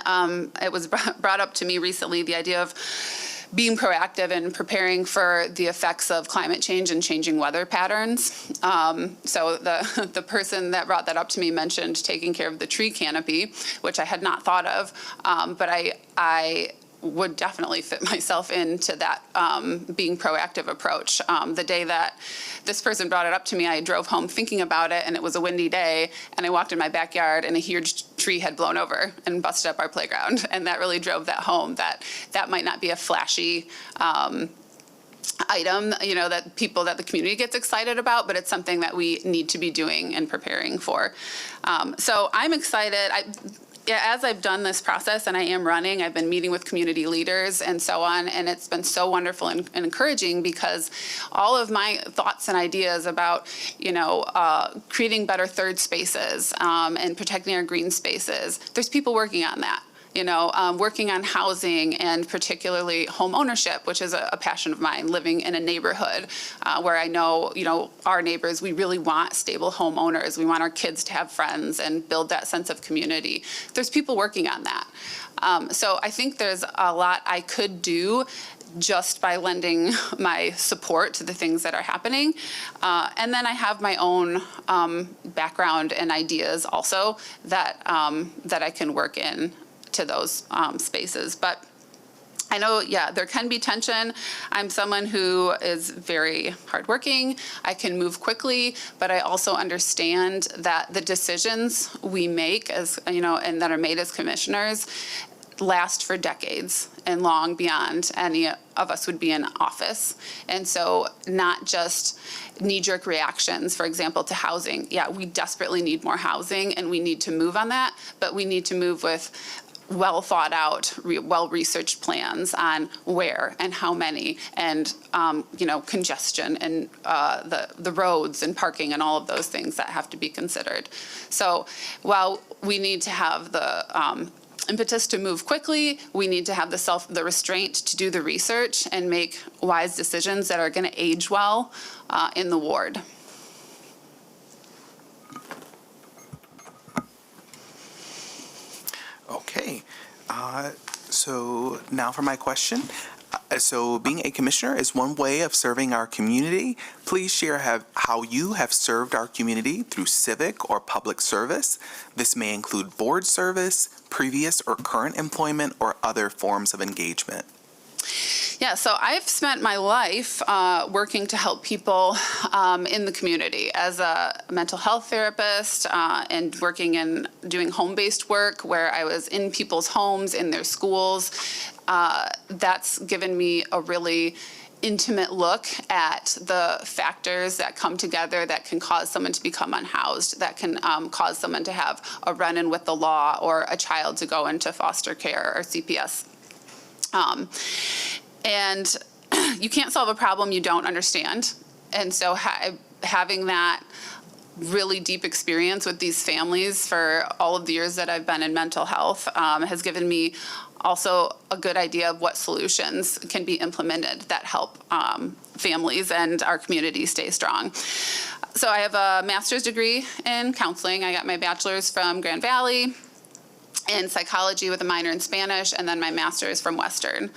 it was brought up to me recently, the idea of being proactive and preparing for the effects of climate change and changing weather patterns. So the person that brought that up to me mentioned taking care of the tree canopy, which I had not thought of, but I would definitely fit myself into that being proactive approach. The day that this person brought it up to me, I drove home thinking about it, and it was a windy day, and I walked in my backyard, and a huge tree had blown over and busted up our playground, and that really drove that home, that might not be a flashy item, that the community gets excited about, but it's something that we need to be doing and preparing for. So I'm excited. As I've done this process and I am running, I've been meeting with community leaders and so on, and it's been so wonderful and encouraging, because all of my thoughts and ideas about, creating better third spaces and protecting our green spaces, there's people working on that. Working on housing and particularly home ownership, which is a passion of mine, living in a neighborhood where I know, our neighbors, we really want stable homeowners. We want our kids to have friends and build that sense of community. There's people working on that. So I think there's a lot I could do just by lending my support to the things that are happening. And then I have my own background and ideas also that I can work in to those spaces. But I know, there can be tension. I'm someone who is very hardworking. I can move quickly, but I also understand that the decisions we make and that are made as commissioners last for decades and long beyond any of us would be in office. And so not just knee-jerk reactions, for example, to housing. We desperately need more housing and we need to move on that, but we need to move with well thought out, well-researched plans on where and how many, and congestion and the roads and parking and all of those things that have to be considered. So while we need to have the impetus to move quickly, we need to have the restraint to do the research and make wise decisions that are going to age well in the ward. Okay, so now for my question. So being a commissioner is one way of serving our community. Please share how you have served our community through civic or public service. This may include board service, previous or current employment, or other forms of engagement. So I've spent my life working to help people in the community as a mental health therapist and working and doing home-based work where I was in people's homes, in their schools. That's given me a really intimate look at the factors that come together that can cause someone to become unhoused, that can cause someone to have a run-in with the law or a child to go into foster care or CPS. And you can't solve a problem you don't understand. And so having that really deep experience with these families for all of the years that I've been in mental health has given me also a good idea of what solutions can be implemented that help families and our community stay strong. So I have a master's degree in counseling. I got my bachelor's from Grand Valley, in psychology with a minor in Spanish, and then my master's from Western.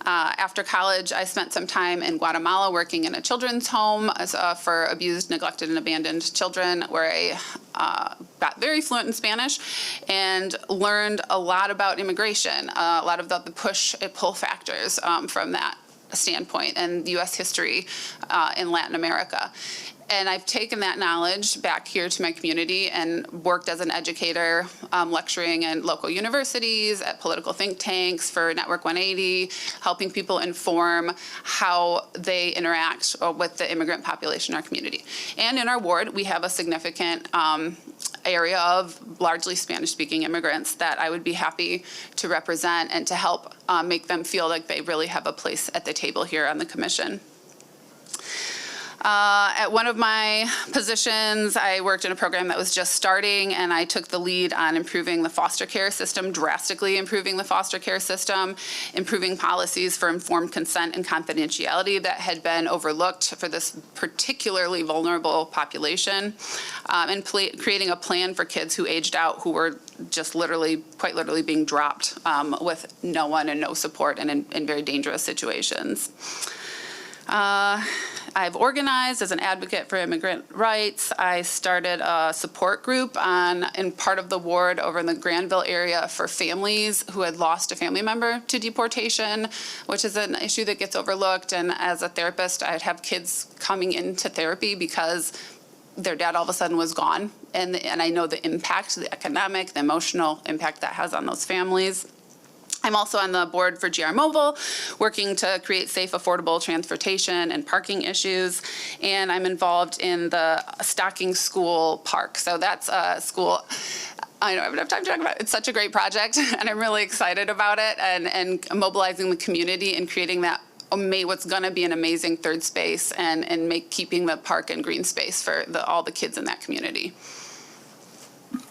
After college, I spent some time in Guatemala working in a children's home for abused, neglected, and abandoned children, where I got very fluent in Spanish and learned a lot about immigration, a lot of the push and pull factors from that standpoint, and U.S. history in Latin America. And I've taken that knowledge back here to my community and worked as an educator, lecturing in local universities, at political think tanks for Network 180, helping people inform how they interact with the immigrant population in our community. And in our ward, we have a significant area of largely Spanish-speaking immigrants that I would be happy to represent and to help make them feel like they really have a place at the table here on the commission. At one of my positions, I worked in a program that was just starting, and I took the lead on improving the foster care system, drastically improving the foster care system, improving policies for informed consent and confidentiality that had been overlooked for this particularly vulnerable population, and creating a plan for kids who aged out, who were just quite literally being dropped with no one and no support and in very dangerous situations. I've organized as an advocate for immigrant rights. I started a support group in part of the ward over in the Granville area for families who had lost a family member to deportation, which is an issue that gets overlooked. And as a therapist, I'd have kids coming into therapy because their dad all of a sudden was gone. And I know the impact, the economic, the emotional impact that has on those families. I'm also on the board for GR Mobile, working to create safe, affordable transportation and parking issues. And I'm involved in the Stocking School Park. So that's a school I don't have enough time to talk about it. It's such a great project, and I'm really excited about it, and mobilizing the community and creating that what's going to be an amazing third space, and keeping the park and green space for all the kids in that community.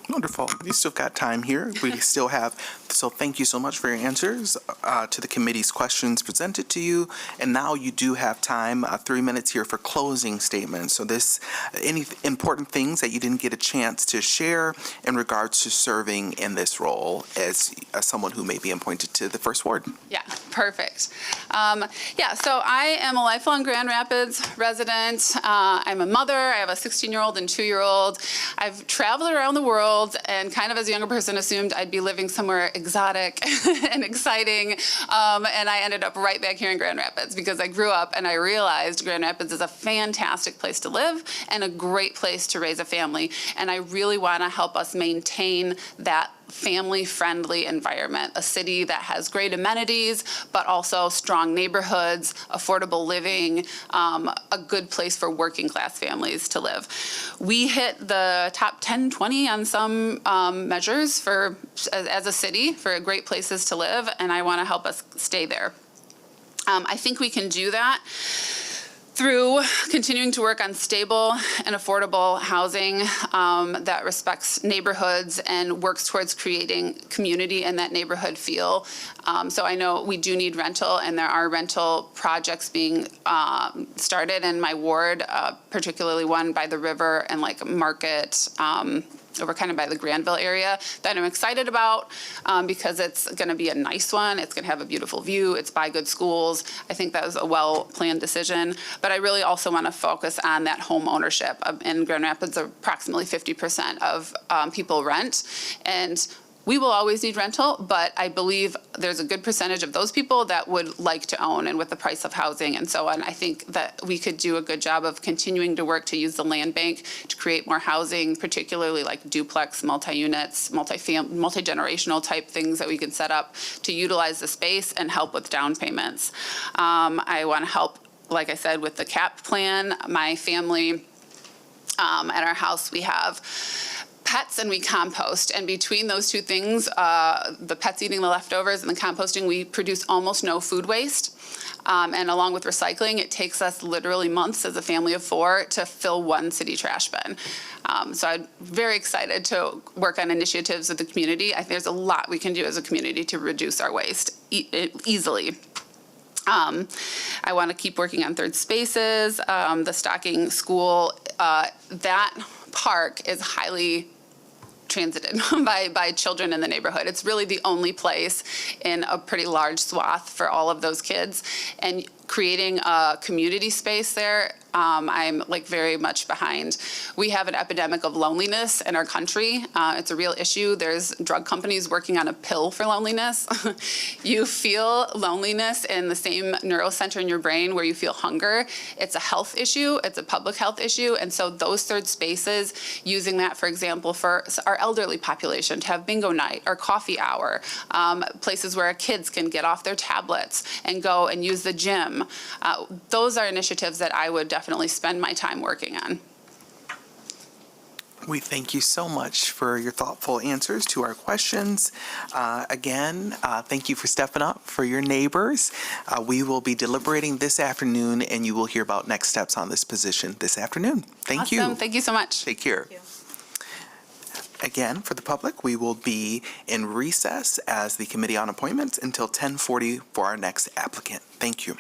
Wonderful. We still got time here. We still have, so thank you so much for your answers to the committee's questions presented to you. And now you do have time, 3 minutes here for closing statements. So any important things that you didn't get a chance to share in regards to serving in this role as someone who may be appointed to the First Ward? Yeah, perfect. So I am a lifelong Grand Rapids resident. I'm a mother. I have a 16-year-old and 2-year-old. I've traveled around the world and kind of as a younger person assumed I'd be living somewhere exotic and exciting. And I ended up right back here in Grand Rapids because I grew up and I realized Grand Rapids is a fantastic place to live and a great place to raise a family. And I really want to help us maintain that family-friendly environment, a city that has great amenities, but also strong neighborhoods, affordable living, a good place for working-class families to live. We hit the top 10, 20 on some measures as a city for great places to live, and I want to help us stay there. I think we can do that through continuing to work on stable and affordable housing that respects neighborhoods and works towards creating community and that neighborhood feel. So I know we do need rental, and there are rental projects being started in my ward, particularly one by the river and like Market, over kind of by the Granville area, that I'm excited about because it's going to be a nice one. It's going to have a beautiful view. It's by good schools. I think that was a well-planned decision. But I really also want to focus on that home ownership. In Grand Rapids, approximately 50% of people rent. And we will always need rental, but I believe there's a good percentage of those people that would like to own, and with the price of housing and so on, I think that we could do a good job of continuing to work to use the land bank to create more housing, particularly like duplex, multi-units, multi-generational type things that we can set up to utilize the space and help with down payments. I want to help, like I said, with the CAP plan. My family, at our house, we have pets and we compost, and between those two things, the pets eating the leftovers and the composting, we produce almost no food waste. And along with recycling, it takes us literally months as a family of 4 to fill one city trash bin. So I'm very excited to work on initiatives with the community. I think there's a lot we can do as a community to reduce our waste easily. I want to keep working on third spaces. The Stocking School, that park is highly transited by children in the neighborhood. It's really the only place in a pretty large swath for all of those kids. And creating a community space there, I'm like very much behind. We have an epidemic of loneliness in our country. It's a real issue. There's drug companies working on a pill for loneliness. You feel loneliness in the same neurocenter in your brain where you feel hunger. It's a health issue. It's a public health issue. And so those third spaces, using that, for example, for our elderly population to have bingo night or coffee hour, places where our kids can get off their tablets and go and use the gym. Those are initiatives that I would definitely spend my time working on. We thank you so much for your thoughtful answers to our questions. Again, thank you for stepping up for your neighbors. We will be deliberating this afternoon, and you will hear about next steps on this position this afternoon. Thank you. Awesome. Thank you so much. Take care. Again, for the public, we will be in recess as the Committee on Appointments until 10:40 for our next applicant. Thank you.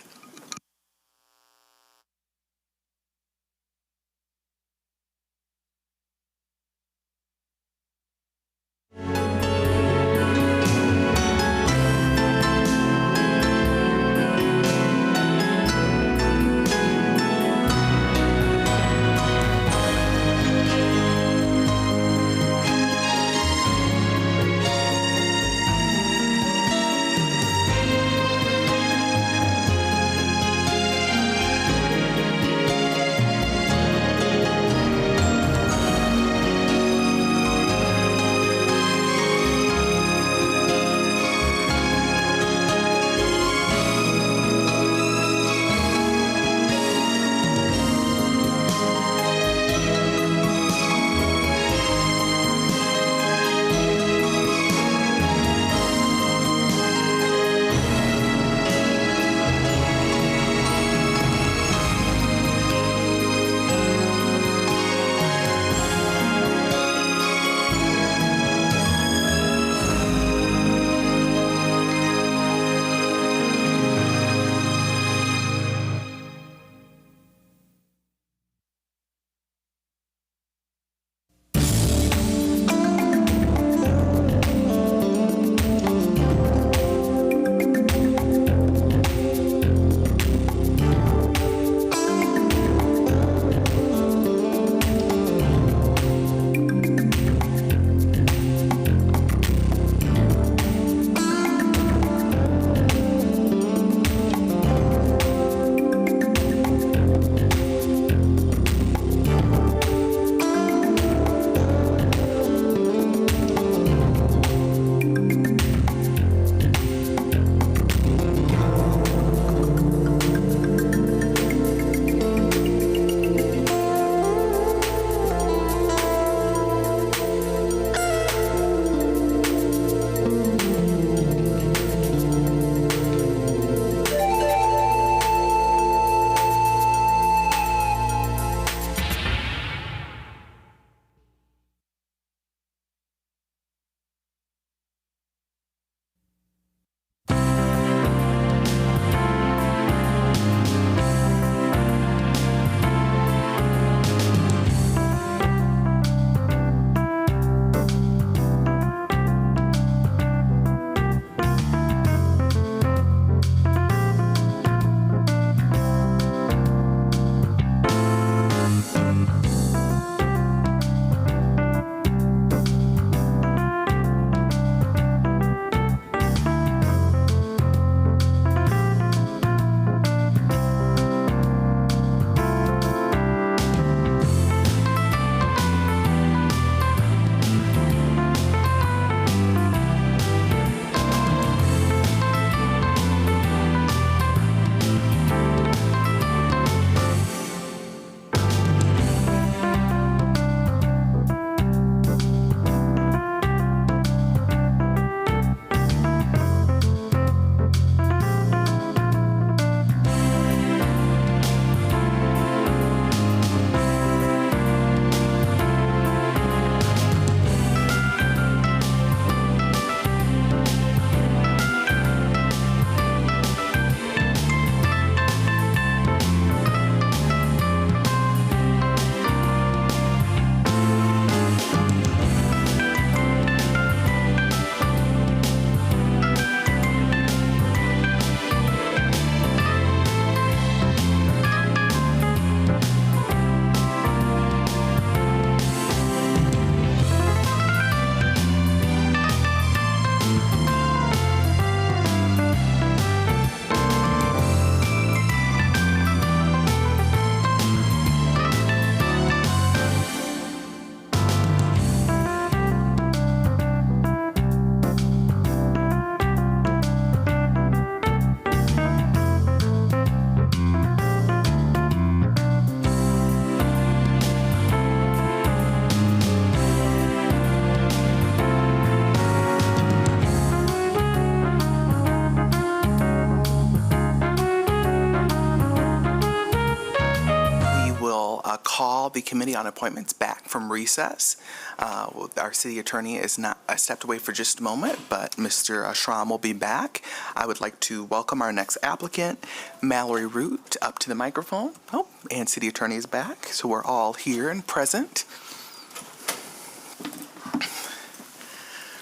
call the Committee on Appointments back from recess. Our city attorney is not stepped away for just a moment, but Mr. Schramm will be back. I would like to welcome our next applicant, Mallerie Root, up to the microphone. Oh, and city attorney is back, so we're all here and present.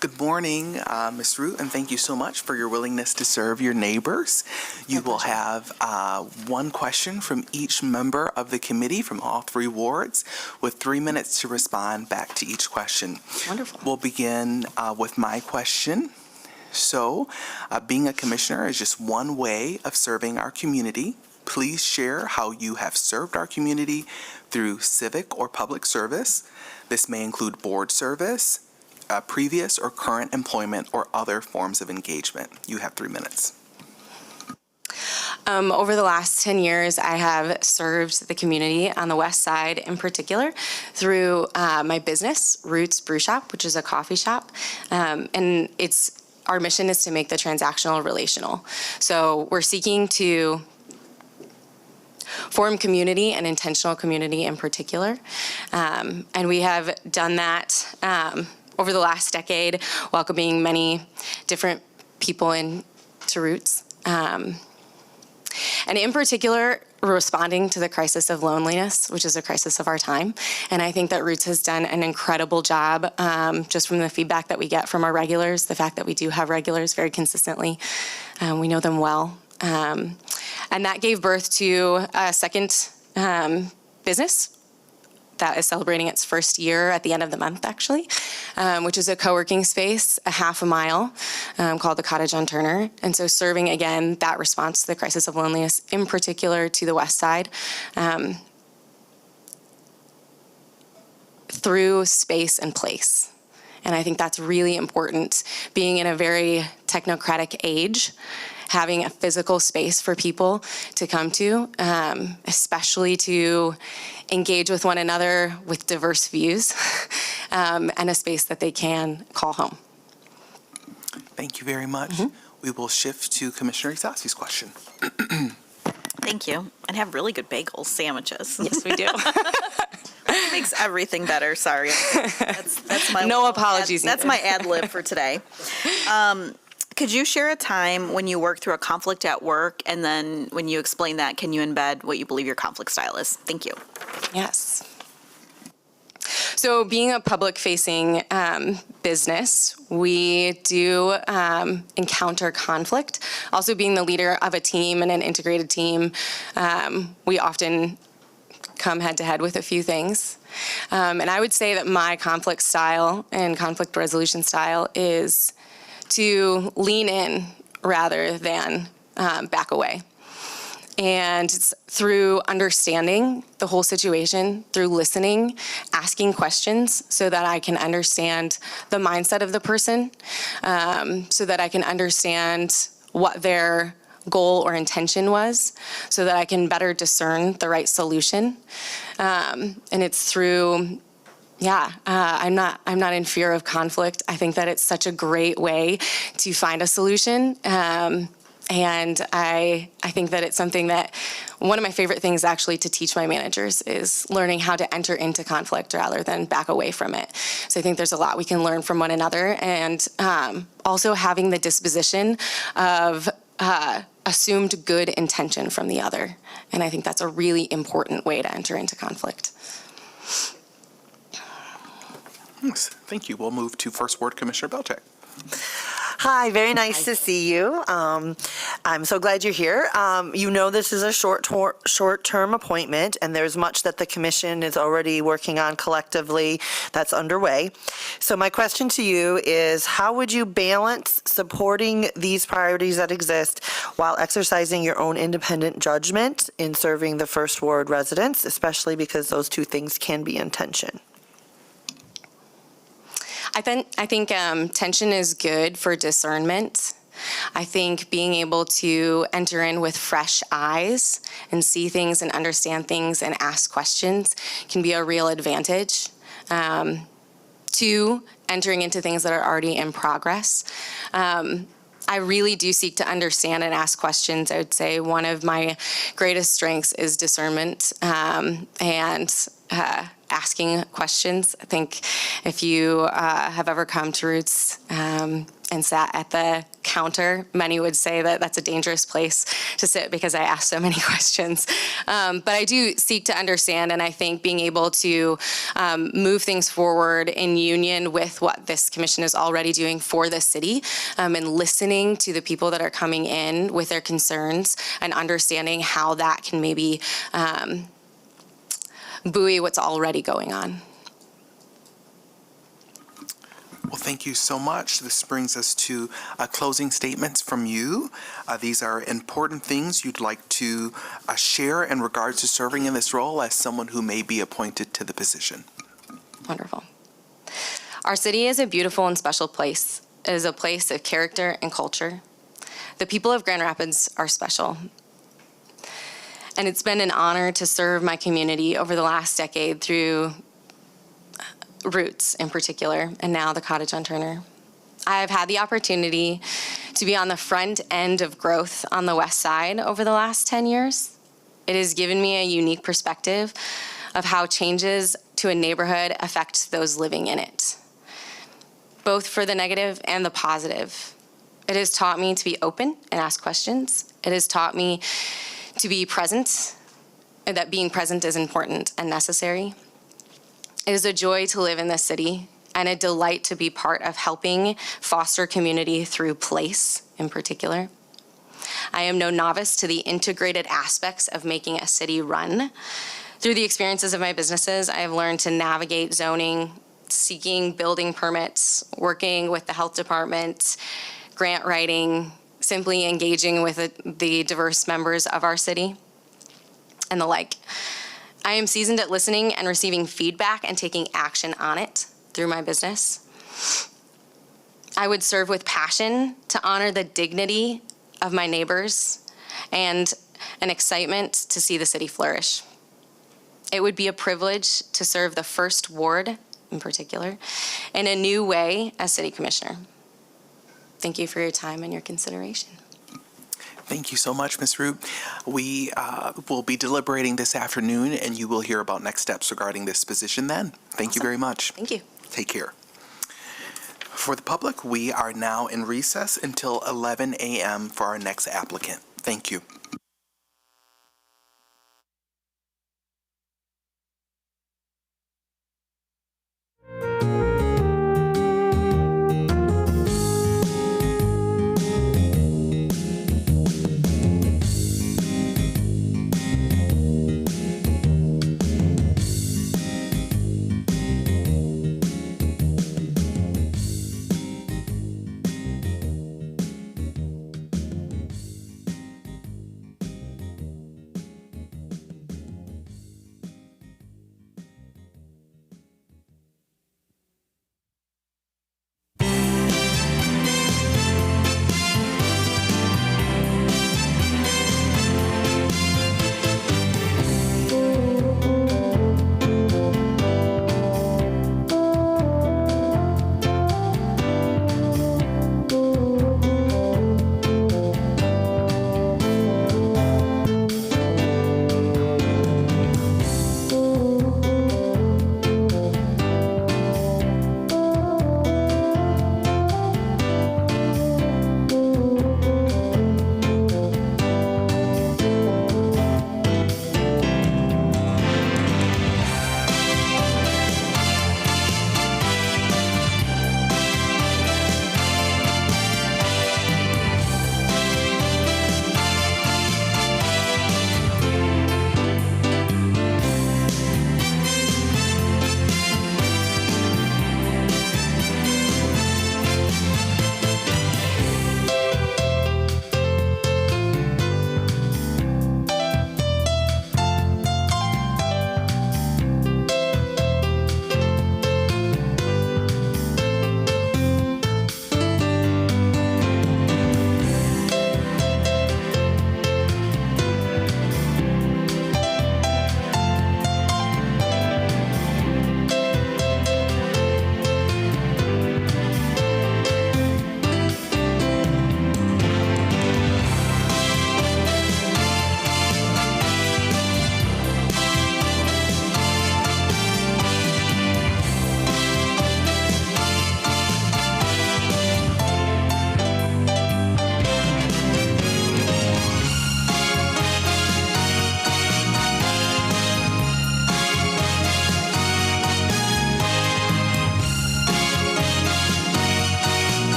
Good morning, Ms. Root, and thank you so much for your willingness to serve your neighbors. You will have one question from each member of the committee from all 3 wards with 3 minutes to respond back to each question. Wonderful. We'll begin with my question. So, being a commissioner is just one way of serving our community. Please share how you have served our community through civic or public service. This may include board service, previous or current employment, or other forms of engagement. You have 3 minutes. Over the last 10 years, I have served the community on the west side in particular through my business, Roots Brew Shop, which is a coffee shop. And our mission is to make the transactional relational. So we're seeking to form community and intentional community in particular. And we have done that over the last decade, welcoming many different people into Roots. And in particular, responding to the crisis of loneliness, which is a crisis of our time. And I think that Roots has done an incredible job, just from the feedback that we get from our regulars, the fact that we do have regulars very consistently. We know them well. And that gave birth to a second business that is celebrating its first year at the end of the month, actually, which is a co-working space a half a mile called the Cottage on Turner. And so serving, again, that response to the crisis of loneliness, in particular to the west side, through space and place. And I think that's really important, being in a very technocratic age, having a physical space for people to come to, especially to engage with one another with diverse views, and a space that they can call home. Thank you very much. We will shift to Commissioner Isasi's question. Thank you. And have really good bagels, sandwiches. Yes, we do. Makes everything better. Sorry. That's my No apologies That's needed. my ad lib for today. Could you share a time when you worked through a conflict at work, and then when you explain that, can you embed what you believe your conflict style is? Thank you. Yes. So being a public-facing business, we do encounter conflict. Also being the leader of a team and an integrated team, we often come head-to-head with a few things. And I would say that my conflict style and conflict resolution style is to lean in rather than back away. And it's through understanding the whole situation, through listening, asking questions so that I can understand the mindset of the person, so that I can understand what their goal or intention was, so that I can better discern the right solution. And it's through I'm not in fear of conflict. I think that it's such a great way to find a solution. And I think that it's something that one of my favorite things actually to teach my managers is learning how to enter into conflict rather than back away from it. So I think there's a lot we can learn from one another, and also having the disposition of assumed good intention from the other. And I think that's a really important way to enter into conflict. Yes, thank you. We'll move to First Ward Commissioner Belcheck. Hi, very nice to see you. I'm so glad you're here. You know this is a short-term appointment, and there's much that the commission is already working on collectively that's underway. So my question to you is, how would you balance supporting these priorities that exist while exercising your own independent judgment in serving the First Ward residents, especially because those two things can be in tension? I think tension is good for discernment. I think being able to enter in with fresh eyes and see things and understand things and ask questions can be a real advantage to entering into things that are already in progress. I really do seek to understand and ask questions. I would say one of my greatest strengths is discernment and asking questions. I think if you have ever come to Roots and sat at the counter, many would say that that's a dangerous place to sit because I ask so many questions. But I do seek to understand, and I think being able to move things forward in union with what this commission is already doing for the city, and listening to the people that are coming in with their concerns and understanding how that can maybe buoy what's already going on. Well, thank you so much. This brings us to closing statements from you. These are important things you'd like to share in regards to serving in this role as someone who may be appointed to the position. Wonderful. Our city is a beautiful and special place. It is a place of character and culture. The people of Grand Rapids are special. And it's been an honor to serve my community over the last decade through Roots in particular, and now the Cottage on Turner. I have had the opportunity to be on the front end of growth on the west side over the last 10 years. It has given me a unique perspective of how changes to a neighborhood affect those living in it, both for the negative and the positive. It has taught me to be open and ask questions. It has taught me to be present, and that being present is important and necessary. It is a joy to live in this city and a delight to be part of helping foster community through place in particular. I am no novice to the integrated aspects of making a city run. Through the experiences of my businesses, I have learned to navigate zoning, seeking building permits, working with the health department, grant writing, simply engaging with the diverse members of our city, and the like. I am seasoned at listening and receiving feedback and taking action on it through my business. I would serve with passion to honor the dignity of my neighbors and an excitement to see the city flourish. It would be a privilege to serve the First Ward in particular in a new way as City Commissioner. Thank you for your time and your consideration. Thank you so much, Ms. Root. We will be deliberating this afternoon, and you will hear about next steps regarding this position then. Thank you very much. Thank you. Take care. For the public, we are now in recess until 11 a.m. for our next applicant. Thank you.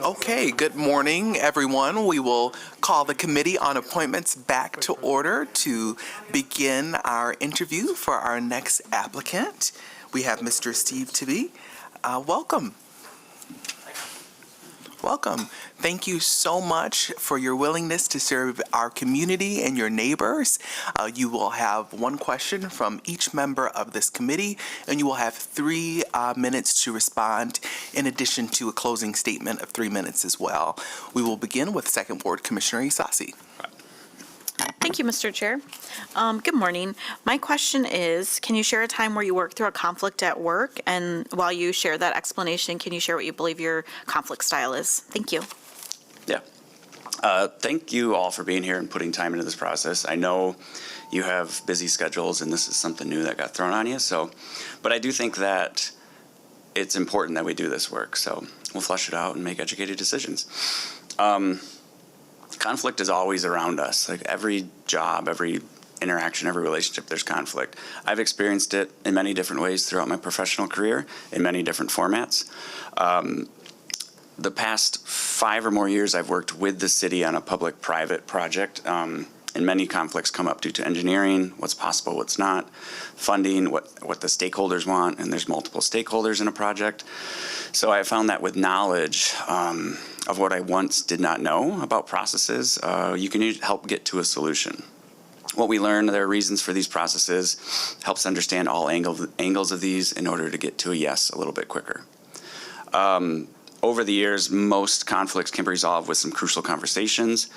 Okay, good morning, everyone. We will call the Committee on Appointments back to order to begin our interview for our next applicant. We have Mr. Steve Tibbe. Welcome. Welcome. Thank you so much for your willingness to serve our community and your neighbors. You will have one question from each member of this committee, and you will have 3 minutes to respond, in addition to a closing statement of 3 minutes as well. We will begin with Second Ward Commissioner Isasi. Thank you, Mr. Chair. Good morning. My question is, can you share a time where you worked through a conflict at work? And while you share that explanation, can you share what you believe your conflict style is? Thank you. Yeah. Thank you all for being here and putting time into this process. I know you have busy schedules and this is something new that got thrown on you. But I do think that it's important that we do this work. So we'll flush it out and make educated decisions. Conflict is always around us. Like every job, every interaction, every relationship, there's conflict. I've experienced it in many different ways throughout my professional career, in many different formats. The past 5 or more years, I've worked with the city on a public-private project, and many conflicts come up due to engineering, what's possible, what's not, funding, what the stakeholders want, and there's multiple stakeholders in a project. So I found that with knowledge of what I once did not know about processes, you can help get to a solution. What we learn, there are reasons for these processes, helps understand all angles of these in order to get to a yes a little bit quicker. Over the years, most conflicts can be resolved with some crucial conversations,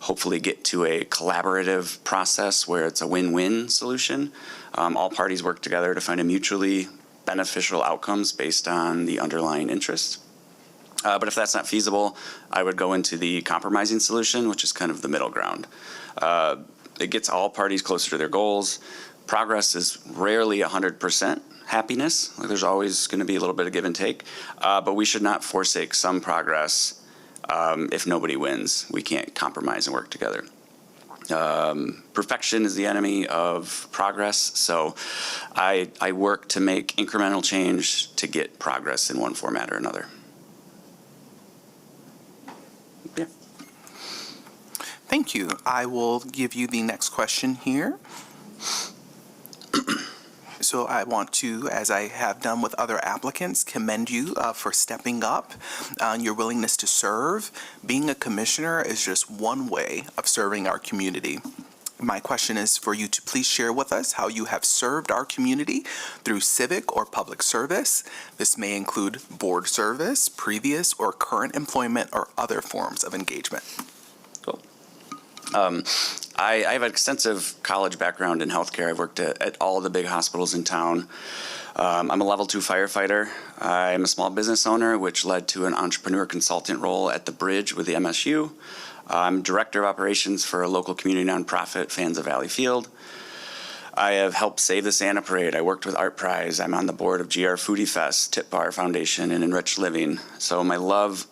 hopefully get to a collaborative process where it's a win-win solution. All parties work together to find a mutually beneficial outcomes based on the underlying interest. But if that's not feasible, I would go into the compromising solution, which is kind of the middle ground. It gets all parties closer to their goals. Progress is rarely 100% happiness. Like there's always going to be a little bit of give and take, but we should not forsake some progress if nobody wins. We can't compromise and work together. Perfection is the enemy of progress, so I work to make incremental change to get progress in one format or another. Yeah. Thank you. I will give you the next question here. So I want to, as I have done with other applicants, commend you for stepping up and your willingness to serve. Being a commissioner is just one way of serving our community. My question is for you to please share with us how you have served our community through civic or public service. This may include board service, previous or current employment, or other forms of engagement. Cool. I have an extensive college background in healthcare. I've worked at all the big hospitals in town. I'm a level 2 firefighter. I'm a small business owner, which led to an entrepreneur consultant role at the Bridge with the MSU. I'm director of operations for a local community nonprofit, Fans of Valley Field. I have helped save the Santa Parade. I worked with Art Prize. I'm on the board of GR Foodie Fest, Tip Bar Foundation, and Enriched Living. So my love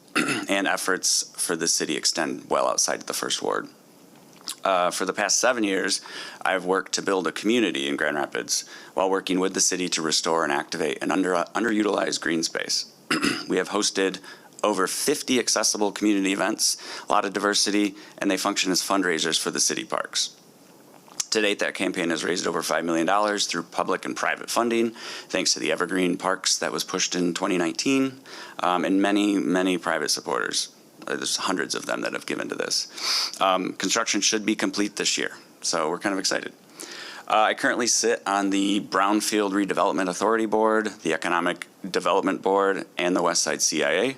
and efforts for the city extend well outside of the First Ward. For the past 7 years, I've worked to build a community in Grand Rapids while working with the city to restore and activate an underutilized green space. We have hosted over 50 accessible community events, a lot of diversity, and they function as fundraisers for the city parks. To date, that campaign has raised over $5 million through public and private funding, thanks to the Evergreen Parks that was pushed in 2019, and many, many private supporters. There's hundreds of them that have given to this. Construction should be complete this year, so we're kind of excited. I currently sit on the Brownfield Redevelopment Authority Board, the Economic Development Board, and the West Side CIA.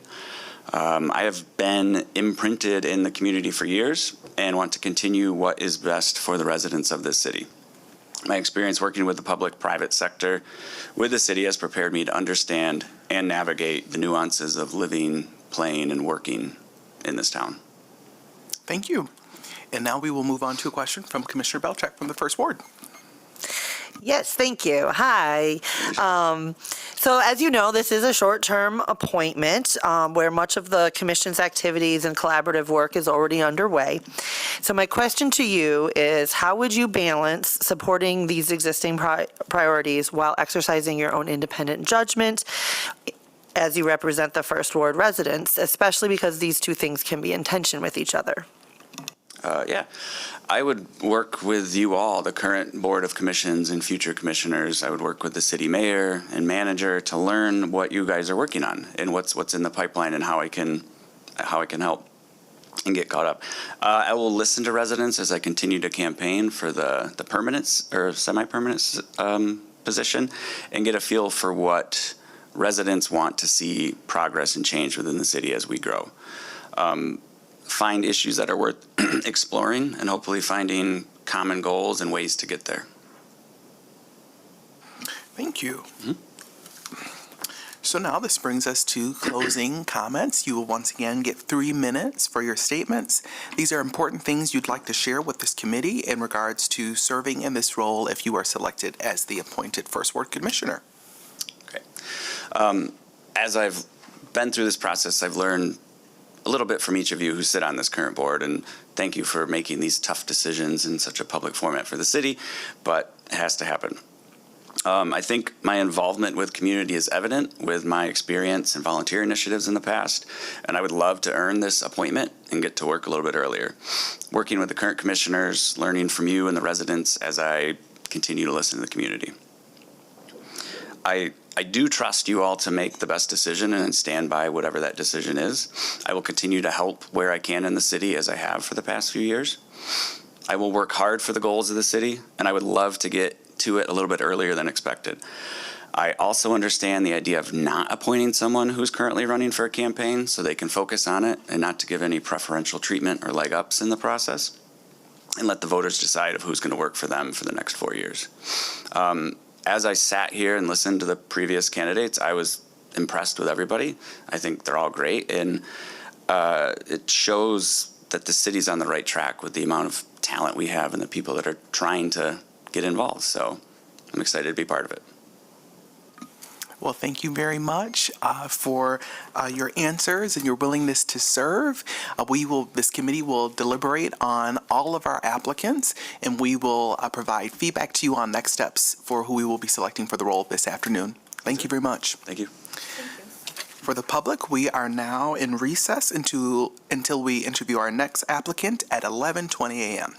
I have been imprinted in the community for years and want to continue what is best for the residents of this city. My experience working with the public-private sector with the city has prepared me to understand and navigate the nuances of living, playing, and working in this town. Thank you. And now we will move on to a question from Commissioner Belcheck from the First Ward. Yes, thank you. Hi. So as you know, this is a short-term appointment where much of the commission's activities and collaborative work is already underway. So my question to you is, how would you balance supporting these existing priorities while exercising your own independent judgment as you represent the First Ward residents, especially because these two things can be in tension with each other? Yeah, I would work with you all, the current Board of Commissions and future commissioners. I would work with the city mayor and manager to learn what you guys are working on and what's in the pipeline and how I can help and get caught up. I will listen to residents as I continue to campaign for the permanent or semi-permanent position and get a feel for what residents want to see progress and change within the city as we grow. Find issues that are worth exploring and hopefully finding common goals and ways to get there. Thank you. So now this brings us to closing comments. You will once again get 3 minutes for your statements. These are important things you'd like to share with this committee in regards to serving in this role if you are selected as the appointed First Ward Commissioner. Okay. As I've been through this process, I've learned a little bit from each of you who sit on this current board, and thank you for making these tough decisions in such a public format for the city, but it has to happen. I think my involvement with community is evident with my experience and volunteer initiatives in the past, and I would love to earn this appointment and get to work a little bit earlier. Working with the current commissioners, learning from you and the residents as I continue to listen to the community. I do trust you all to make the best decision and stand by whatever that decision is. I will continue to help where I can in the city as I have for the past few years. I will work hard for the goals of the city, and I would love to get to it a little bit earlier than expected. I also understand the idea of not appointing someone who's currently running for a campaign so they can focus on it and not to give any preferential treatment or leg ups in the process, and let the voters decide of who's going to work for them for the next 4 years. As I sat here and listened to the previous candidates, I was impressed with everybody. I think they're all great, and it shows that the city's on the right track with the amount of talent we have and the people that are trying to get involved. So I'm excited to be part of it. Well, thank you very much for your answers and your willingness to serve. This committee will deliberate on all of our applicants, and we will provide feedback to you on next steps for who we will be selecting for the role this afternoon. Thank you very much. Thank you. For the public, we are now in recess until we interview our next applicant at 11:20 a.m.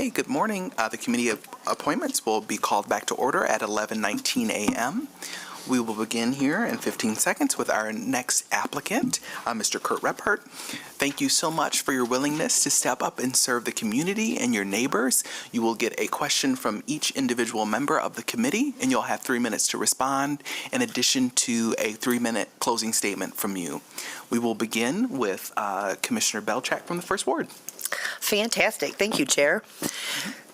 Okay, good morning. The committee of appointments will be called back to order at 11:19 a.m. We will begin here in 15 seconds with our next applicant, Mr. Kurt Repart. Thank you so much for your willingness to step up and serve the community and your neighbors. You will get a question from each individual member of the committee, and you'll have 3 minutes to respond, in addition to a 3-minute closing statement from you. We will begin with Commissioner Belchak from the First Ward. Fantastic. Thank you, Chair.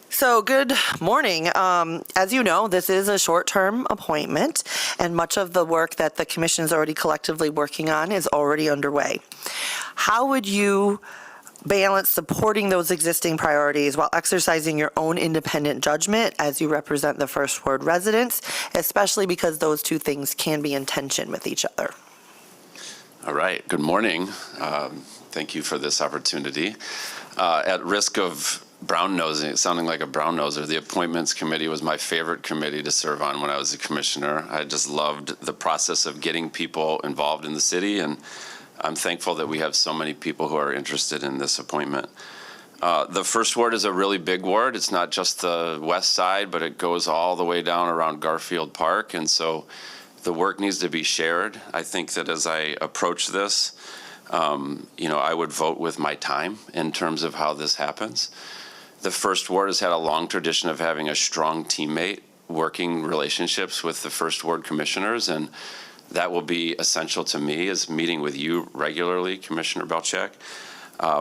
So good morning. As you know, this is a short-term appointment, and much of the work that the commission is already collectively working on is already underway. How would you balance supporting those existing priorities while exercising your own independent judgment as you represent the First Ward residents, especially because those two things can be in tension with each other? All right. Good morning. Thank you for this opportunity. At risk of brown-nosing, sounding like a brown-noser, the Appointments Committee was my favorite committee to serve on when I was a commissioner. I just loved the process of getting people involved in the city, and I'm thankful that we have so many people who are interested in this appointment. The First Ward is a really big ward. It's not just the west side, but it goes all the way down around Garfield Park, and so the work needs to be shared. I think that as I approach this, I would vote with my time in terms of how this happens. The First Ward has had a long tradition of having a strong teammate working relationships with the First Ward commissioners, and that will be essential to me, is meeting with you regularly, Commissioner Belchak,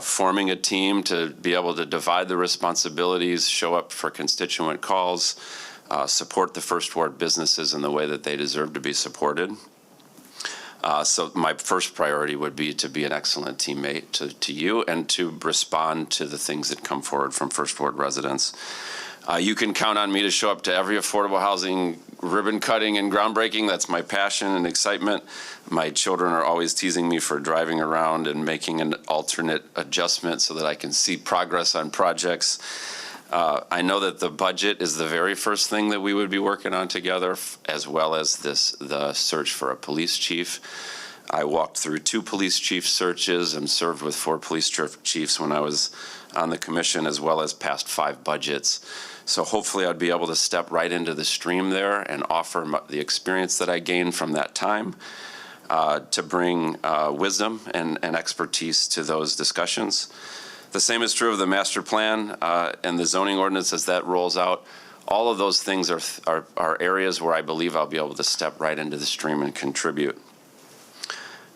forming a team to be able to divide the responsibilities, show up for constituent calls, support the First Ward businesses in the way that they deserve to be supported. So my first priority would be to be an excellent teammate to you and to respond to the things that come forward from First Ward residents. You can count on me to show up to every affordable housing ribbon cutting and groundbreaking. That's my passion and excitement. My children are always teasing me for driving around and making an alternate adjustment so that I can see progress on projects. I know that the budget is the very first thing that we would be working on together, as well as the search for a police chief. I walked through 2 police chief searches and served with 4 police chiefs when I was on the commission, as well as past 5 budgets. So hopefully I'd be able to step right into the stream there and offer the experience that I gained from that time to bring wisdom and expertise to those discussions. The same is true of the master plan and the zoning ordinance as that rolls out. All of those things are areas where I believe I'll be able to step right into the stream and contribute.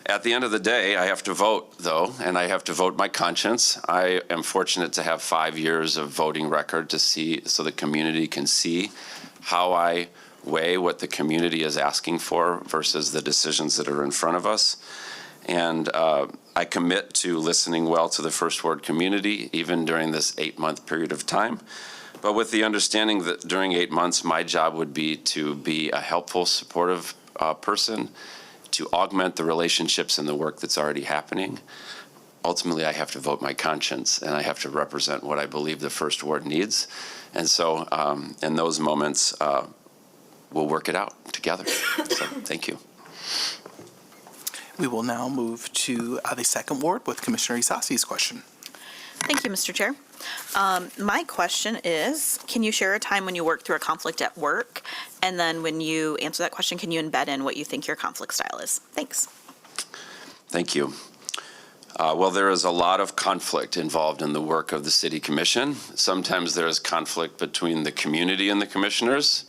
At the end of the day, I have to vote, though, and I have to vote my conscience. I am fortunate to have 5 years of voting record to see, so the community can see how I weigh what the community is asking for versus the decisions that are in front of us. And I commit to listening well to the First Ward community, even during this 8-month period of time. But with the understanding that during 8 months, my job would be to be a helpful, supportive person, to augment the relationships and the work that's already happening. Ultimately, I have to vote my conscience, and I have to represent what I believe the First Ward needs. And so in those moments, we'll work it out together. So thank you. We will now move to the Second Ward with Commissioner Isasi's question. Thank you, Mr. Chair. My question is, can you share a time when you worked through a conflict at work? And then when you answer that question, can you embed in what you think your conflict style is? Thanks. Thank you. Well, there is a lot of conflict involved in the work of the City Commission. Sometimes there is conflict between the community and the commissioners.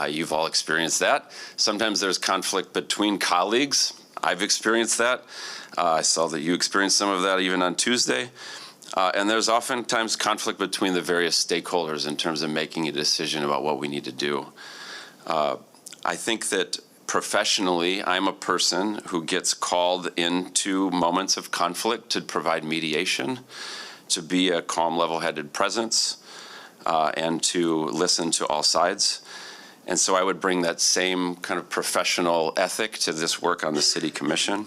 You've all experienced that. Sometimes there's conflict between colleagues. I've experienced that. I saw that you experienced some of that even on Tuesday. And there's oftentimes conflict between the various stakeholders in terms of making a decision about what we need to do. I think that professionally, I'm a person who gets called into moments of conflict to provide mediation, to be a calm, level-headed presence, and to listen to all sides. And so I would bring that same kind of professional ethic to this work on the City Commission.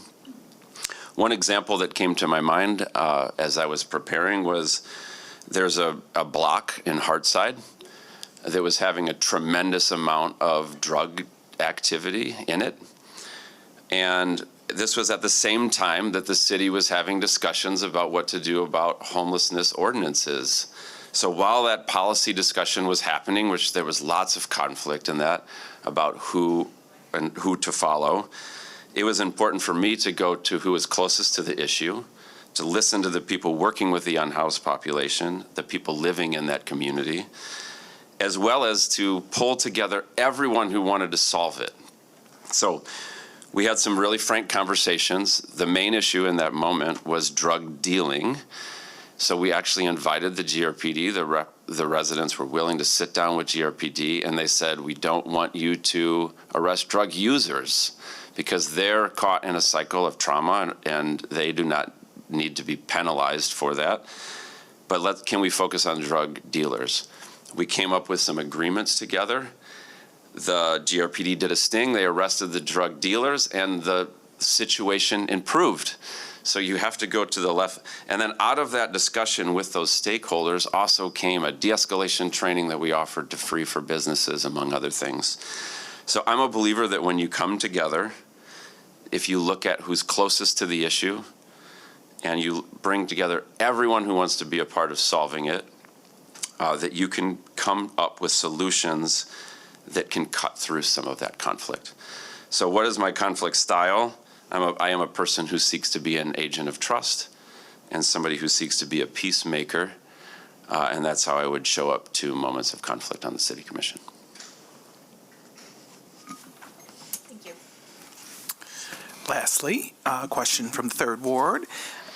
One example that came to my mind as I was preparing was there's a block in Hartside that was having a tremendous amount of drug activity in it. And this was at the same time that the city was having discussions about what to do about homelessness ordinances. So while that policy discussion was happening, which there was lots of conflict in that about who to follow, it was important for me to go to who was closest to the issue, to listen to the people working with the unhoused population, the people living in that community, as well as to pull together everyone who wanted to solve it. So we had some really frank conversations. The main issue in that moment was drug dealing. So we actually invited the GRPD. The residents were willing to sit down with GRPD, and they said, we don't want you to arrest drug users because they're caught in a cycle of trauma and they do not need to be penalized for that. But can we focus on drug dealers? We came up with some agreements together. The GRPD did a sting. They arrested the drug dealers, and the situation improved. So you have to go to the left. And then out of that discussion with those stakeholders also came a de-escalation training that we offered to Free for Businesses, among other things. So I'm a believer that when you come together, if you look at who's closest to the issue, and you bring together everyone who wants to be a part of solving it, that you can come up with solutions that can cut through some of that conflict. So what is my conflict style? I am a person who seeks to be an agent of trust and somebody who seeks to be a peacemaker, and that's how I would show up to moments of conflict on the City Commission. Thank you. Lastly, a question from the 3rd Ward.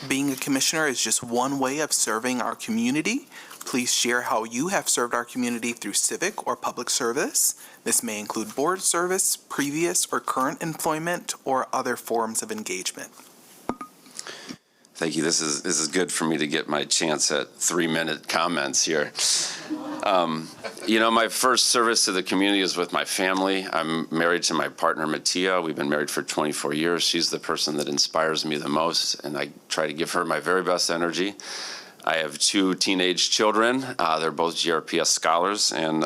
Being a commissioner is just one way of serving our community. Please share how you have served our community through civic or public service. This may include board service, previous or current employment, or other forms of engagement. Thank you. This is good for me to get my chance at 3-minute comments here. My first service to the community is with my family. I'm married to my partner, Mattia. We've been married for 24 years. She's the person that inspires me the most, and I try to give her my very best energy. I have 2 teenage children. They're both GRPS scholars, and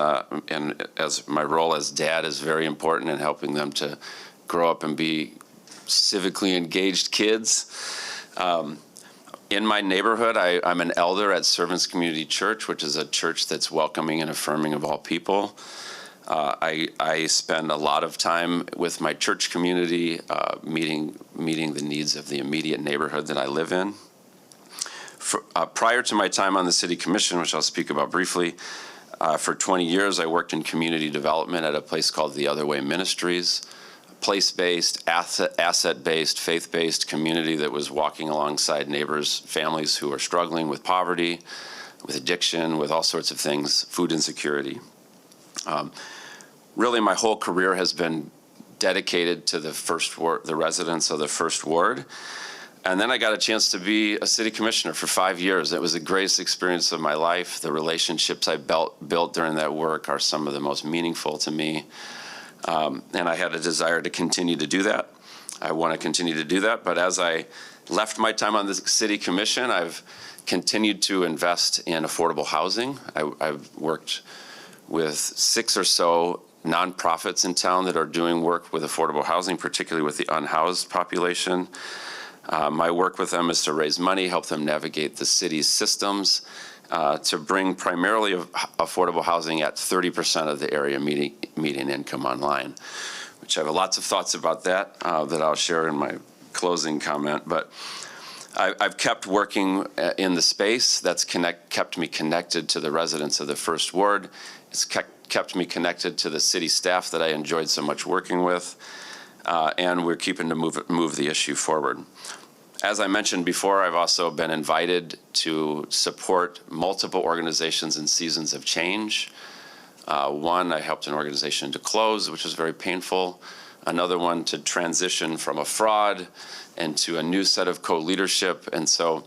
as my role as dad is very important in helping them to grow up and be civically engaged kids. In my neighborhood, I'm an elder at Servants Community Church, which is a church that's welcoming and affirming of all people. I spend a lot of time with my church community, meeting the needs of the immediate neighborhood that I live in. Prior to my time on the City Commission, which I'll speak about briefly, for 20 years I worked in community development at a place called the Other Way Ministries, a place-based, asset-based, faith-based community that was walking alongside neighbors, families who are struggling with poverty, with addiction, with all sorts of things, food insecurity. Really, my whole career has been dedicated to the First Ward, the residents of the First Ward. And then I got a chance to be a city commissioner for 5 years. It was the greatest experience of my life. The relationships I built during that work are some of the most meaningful to me. And I had a desire to continue to do that. I want to continue to do that. But as I left my time on the city commission, I've continued to invest in affordable housing. I've worked with 6 or so nonprofits in town that are doing work with affordable housing, particularly with the unhoused population. My work with them is to raise money, help them navigate the city's systems, to bring primarily affordable housing at 30% of the area median income online, which I have lots of thoughts about that I'll share in my closing comment. But I've kept working in the space. That's kept me connected to the residents of the First Ward. It's kept me connected to the city staff that I enjoyed so much working with. And we're keeping to move the issue forward. As I mentioned before, I've also been invited to support multiple organizations in seasons of change. One, I helped an organization to close, which was very painful. Another one to transition from a fraud into a new set of co-leadership. And so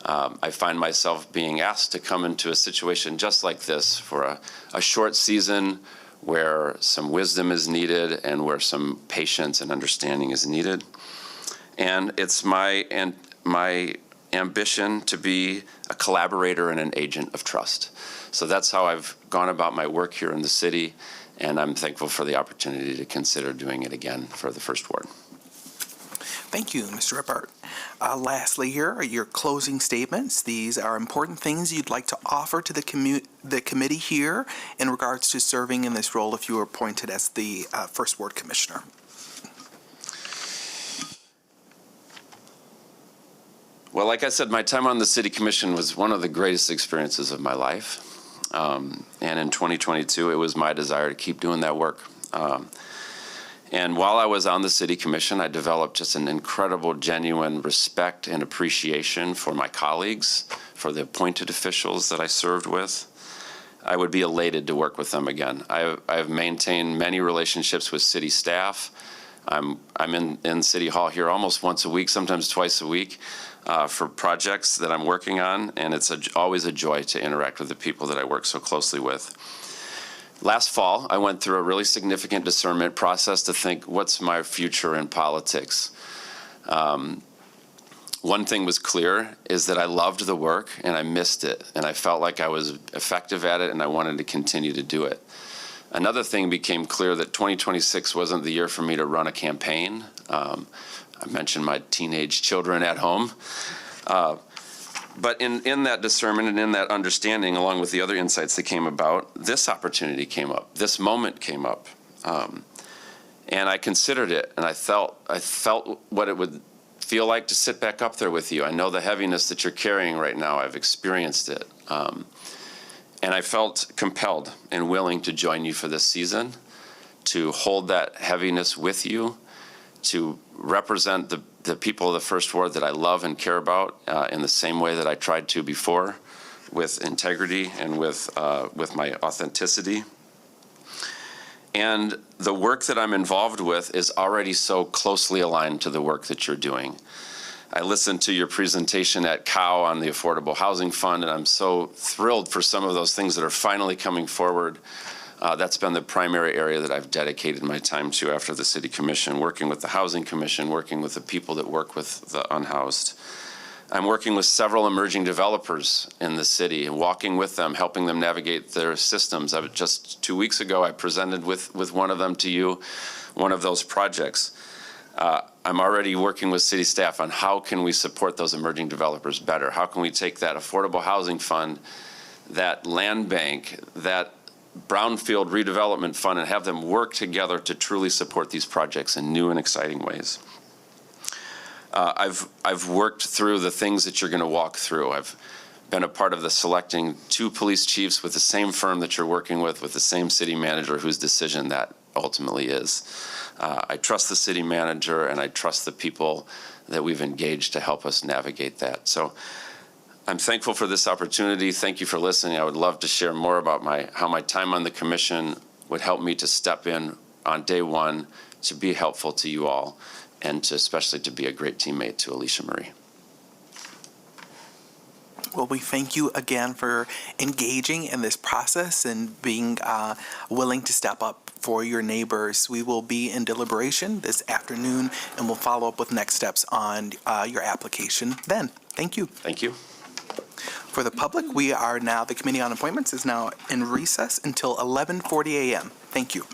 I find myself being asked to come into a situation just like this for a short season where some wisdom is needed and where some patience and understanding is needed. And it's my ambition to be a collaborator and an agent of trust. So that's how I've gone about my work here in the city, and I'm thankful for the opportunity to consider doing it again for the First Ward. Thank you, Mr. Repart. Lastly, here are your closing statements. These are important things you'd like to offer to the committee here in regards to serving in this role if you were appointed as the First Ward Commissioner. Well, like I said, my time on the City Commission was one of the greatest experiences of my life. And in 2022, it was my desire to keep doing that work. And while I was on the City Commission, I developed just an incredible, genuine respect and appreciation for my colleagues, for the appointed officials that I served with. I would be elated to work with them again. I have maintained many relationships with city staff. I'm in City Hall here almost once a week, sometimes twice a week, for projects that I'm working on, and it's always a joy to interact with the people that I work so closely with. Last fall, I went through a really significant discernment process to think, what's my future in politics? One thing was clear, is that I loved the work and I missed it, and I felt like I was effective at it and I wanted to continue to do it. Another thing became clear, that 2026 wasn't the year for me to run a campaign. I mentioned my teenage children at home. But in that discernment and in that understanding, along with the other insights that came about, this opportunity came up, this moment came up. And I considered it, and I felt what it would feel like to sit back up there with you. I know the heaviness that you're carrying right now. I've experienced it. And I felt compelled and willing to join you for this season, to hold that heaviness with you, to represent the people of the First Ward that I love and care about in the same way that I tried to before, with integrity and with my authenticity. And the work that I'm involved with is already so closely aligned to the work that you're doing. I listened to your presentation at COW on the Affordable Housing Fund, and I'm so thrilled for some of those things that are finally coming forward. That's been the primary area that I've dedicated my time to after the City Commission, working with the Housing Commission, working with the people that work with the unhoused. I'm working with several emerging developers in the city and walking with them, helping them navigate their systems. Just 2 weeks ago, I presented with one of them to you, one of those projects. I'm already working with city staff on how can we support those emerging developers better? How can we take that affordable housing fund, that land bank, that brownfield redevelopment fund, and have them work together to truly support these projects in new and exciting ways? I've worked through the things that you're going to walk through. I've been a part of the selecting 2 police chiefs with the same firm that you're working with the same city manager whose decision that ultimately is. I trust the city manager, and I trust the people that we've engaged to help us navigate that. So I'm thankful for this opportunity. Thank you for listening. I would love to share more about how my time on the commission would help me to step in on day one to be helpful to you all, and especially to be a great teammate to Alicia Marie. Well, we thank you again for engaging in this process and being willing to step up for your neighbors. We will be in deliberation this afternoon, and we'll follow up with next steps on your application then. Thank you. Thank you. For the public, the Committee on Appointments is now in recess until 11:40 a.m. Thank you.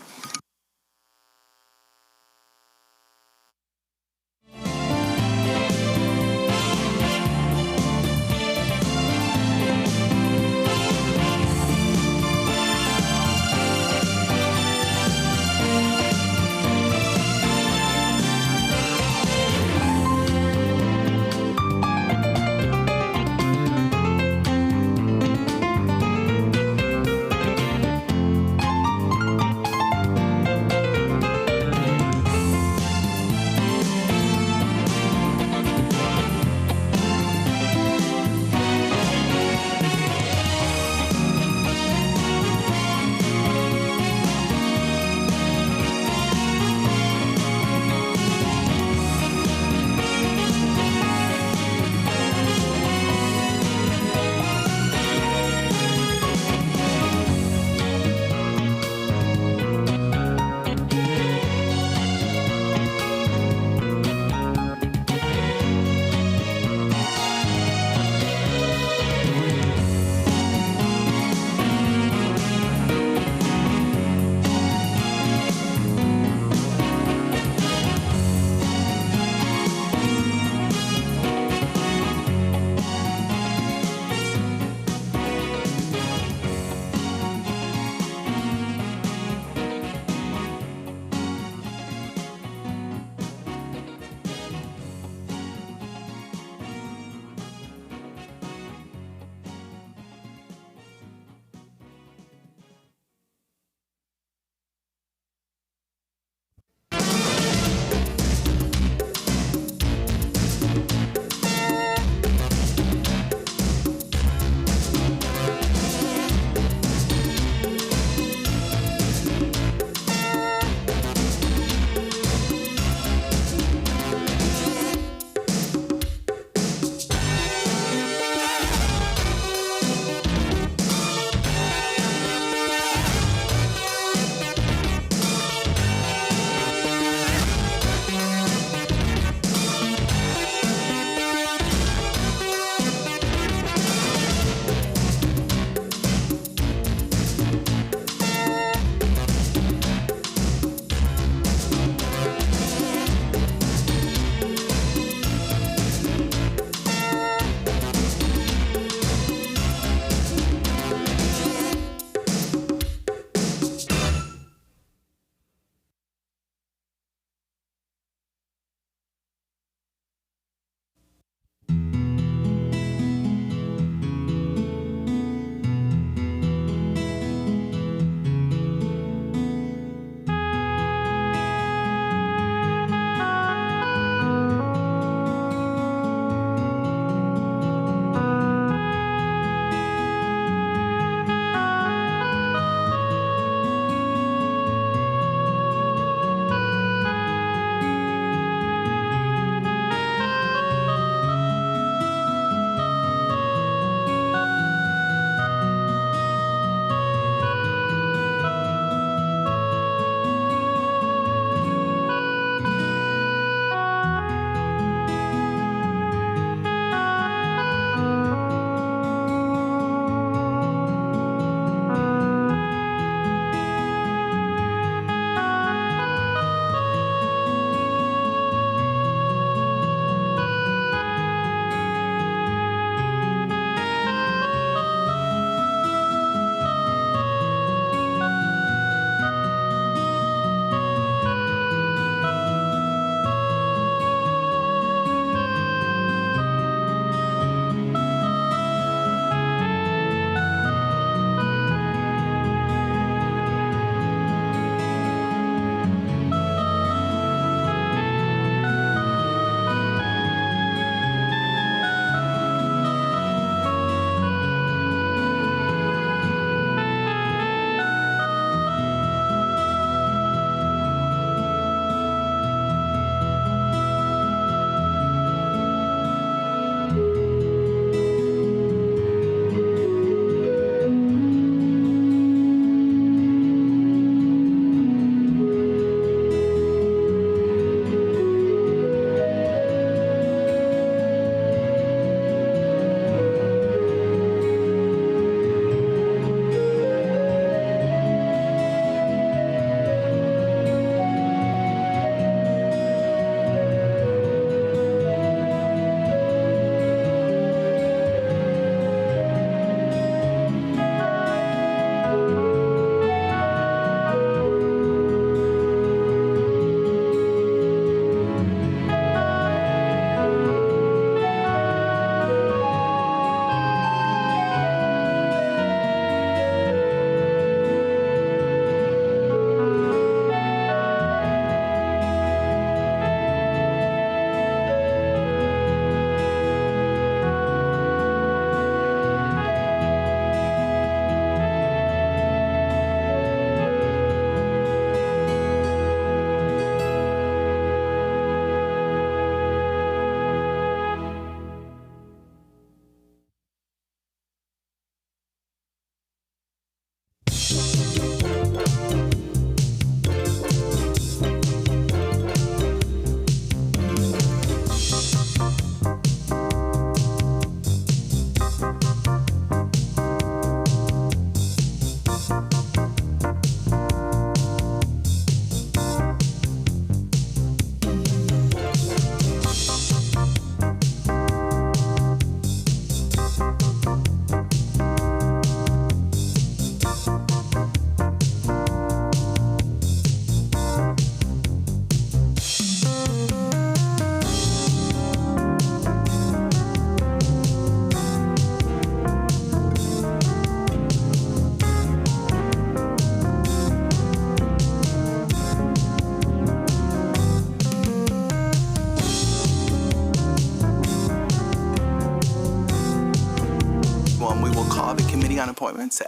will call the Committee on Appointments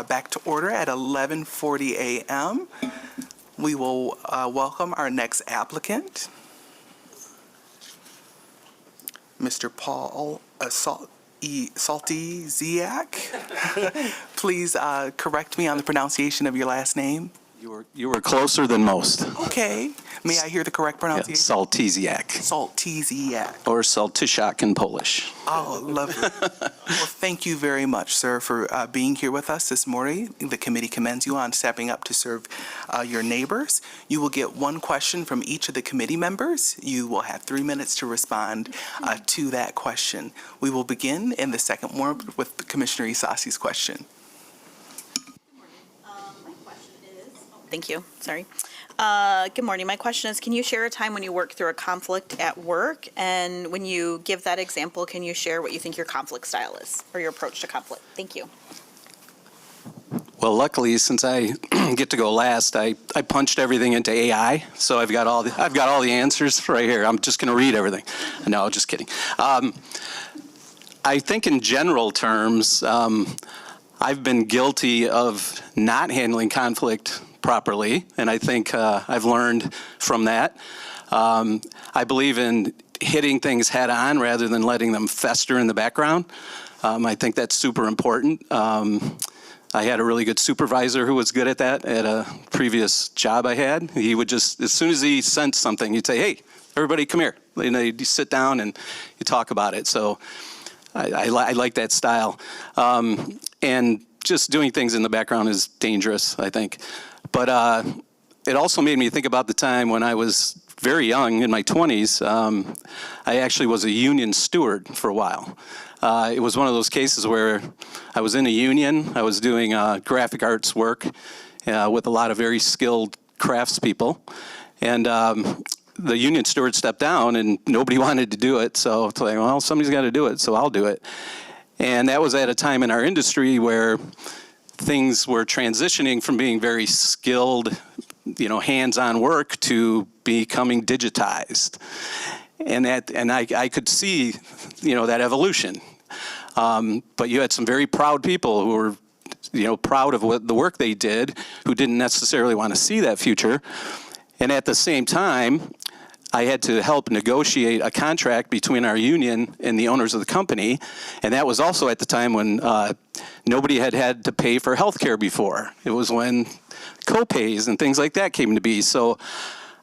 back to order at 11:40 a.m. We will welcome our next applicant, Mr. Paul Saltak Zia. Please correct me on the pronunciation of your last name. You were closer than most. Okay. May I hear the correct pronunciation? Saltiziak. Saltiziak. Or Saltysiak in Polish. Oh, lovely. Well, thank you very much, sir, for being here with us this morning. The committee commends you on stepping up to serve your neighbors. You will get one question from each of the committee members. You will have 3 minutes to respond to that question. We will begin in the second ward with Commissioner Isasi's question. Thank you. Sorry. Good morning. My question is, can you share a time when you worked through a conflict at work? And when you give that example, can you share what you think your conflict style is or your approach to conflict? Thank you. Well, luckily, since I get to go last, I punched everything into AI, so I've got all the answers right here. I'm just going to read everything. No, just kidding. I think in general terms, I've been guilty of not handling conflict properly, and I think I've learned from that. I believe in hitting things head on rather than letting them fester in the background. I think that's super important. I had a really good supervisor who was good at that at a previous job I had. He would just, as soon as he sensed something, he'd say, "Hey, everybody come here." You know, you sit down and you talk about it. So I like that style. And just doing things in the background is dangerous, I think. But it also made me think about the time when I was very young, in my 20s. I actually was a union steward for a while. It was one of those cases where I was in a union. I was doing graphic arts work with a lot of very skilled craftspeople. And the union steward stepped down and nobody wanted to do it. So it's like, well, somebody's got to do it, so I'll do it. And that was at a time in our industry where things were transitioning from being very skilled, hands-on work to becoming digitized. And I could see, that evolution. But you had some very proud people who were, proud of the work they did, who didn't necessarily want to see that future. And at the same time, I had to help negotiate a contract between our union and the owners of the company. And that was also at the time when nobody had to pay for health care before. It was when co-pays and things like that came to be. So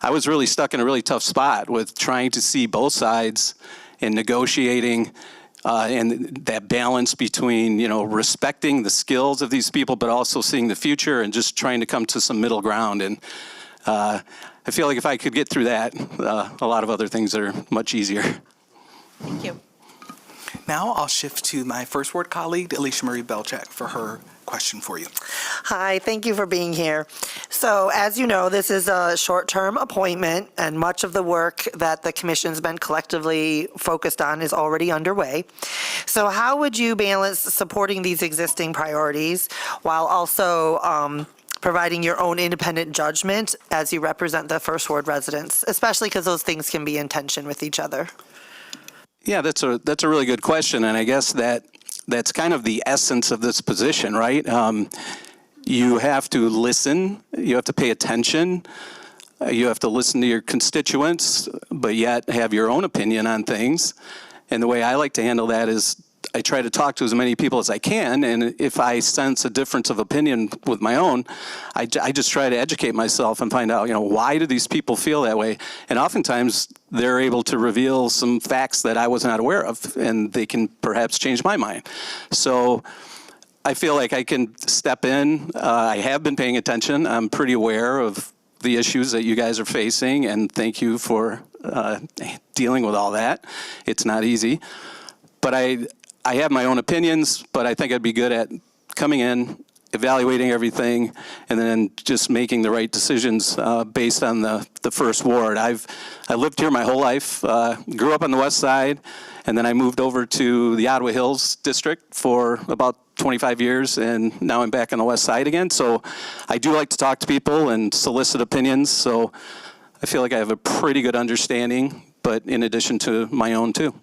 I was really stuck in a really tough spot with trying to see both sides and negotiating and that balance between, respecting the skills of these people, but also seeing the future and just trying to come to some middle ground. And I feel like if I could get through that, a lot of other things are much easier. Thank you. Now I'll shift to my first ward colleague, Alicia Marie Belchak, for her question for you. Hi, thank you for being here. So as you know, this is a short-term appointment, and much of the work that the commission's been collectively focused on is already underway. So how would you balance supporting these existing priorities while also providing your own independent judgment as you represent the First Ward residents, especially because those things can be in tension with each other? Yeah, that's a really good question, and I guess that's kind of the essence of this position, right? You have to listen, you have to pay attention, you have to listen to your constituents, but yet have your own opinion on things. And the way I like to handle that is I try to talk to as many people as I can, and if I sense a difference of opinion with my own, I just try to educate myself and find out, why do these people feel that way? And oftentimes, they're able to reveal some facts that I was not aware of, and they can perhaps change my mind. So I feel like I can step in. I have been paying attention. I'm pretty aware of the issues that you guys are facing, and thank you for dealing with all that. It's not easy. But I have my own opinions, but I think I'd be good at coming in, evaluating everything, and then just making the right decisions based on the First Ward. I lived here my whole life, grew up on the west side, and then I moved over to the Ottawa Hills district for about 25 years, and now I'm back on the west side again. So I do like to talk to people and solicit opinions, so I feel like I have a pretty good understanding, but in addition to my own too.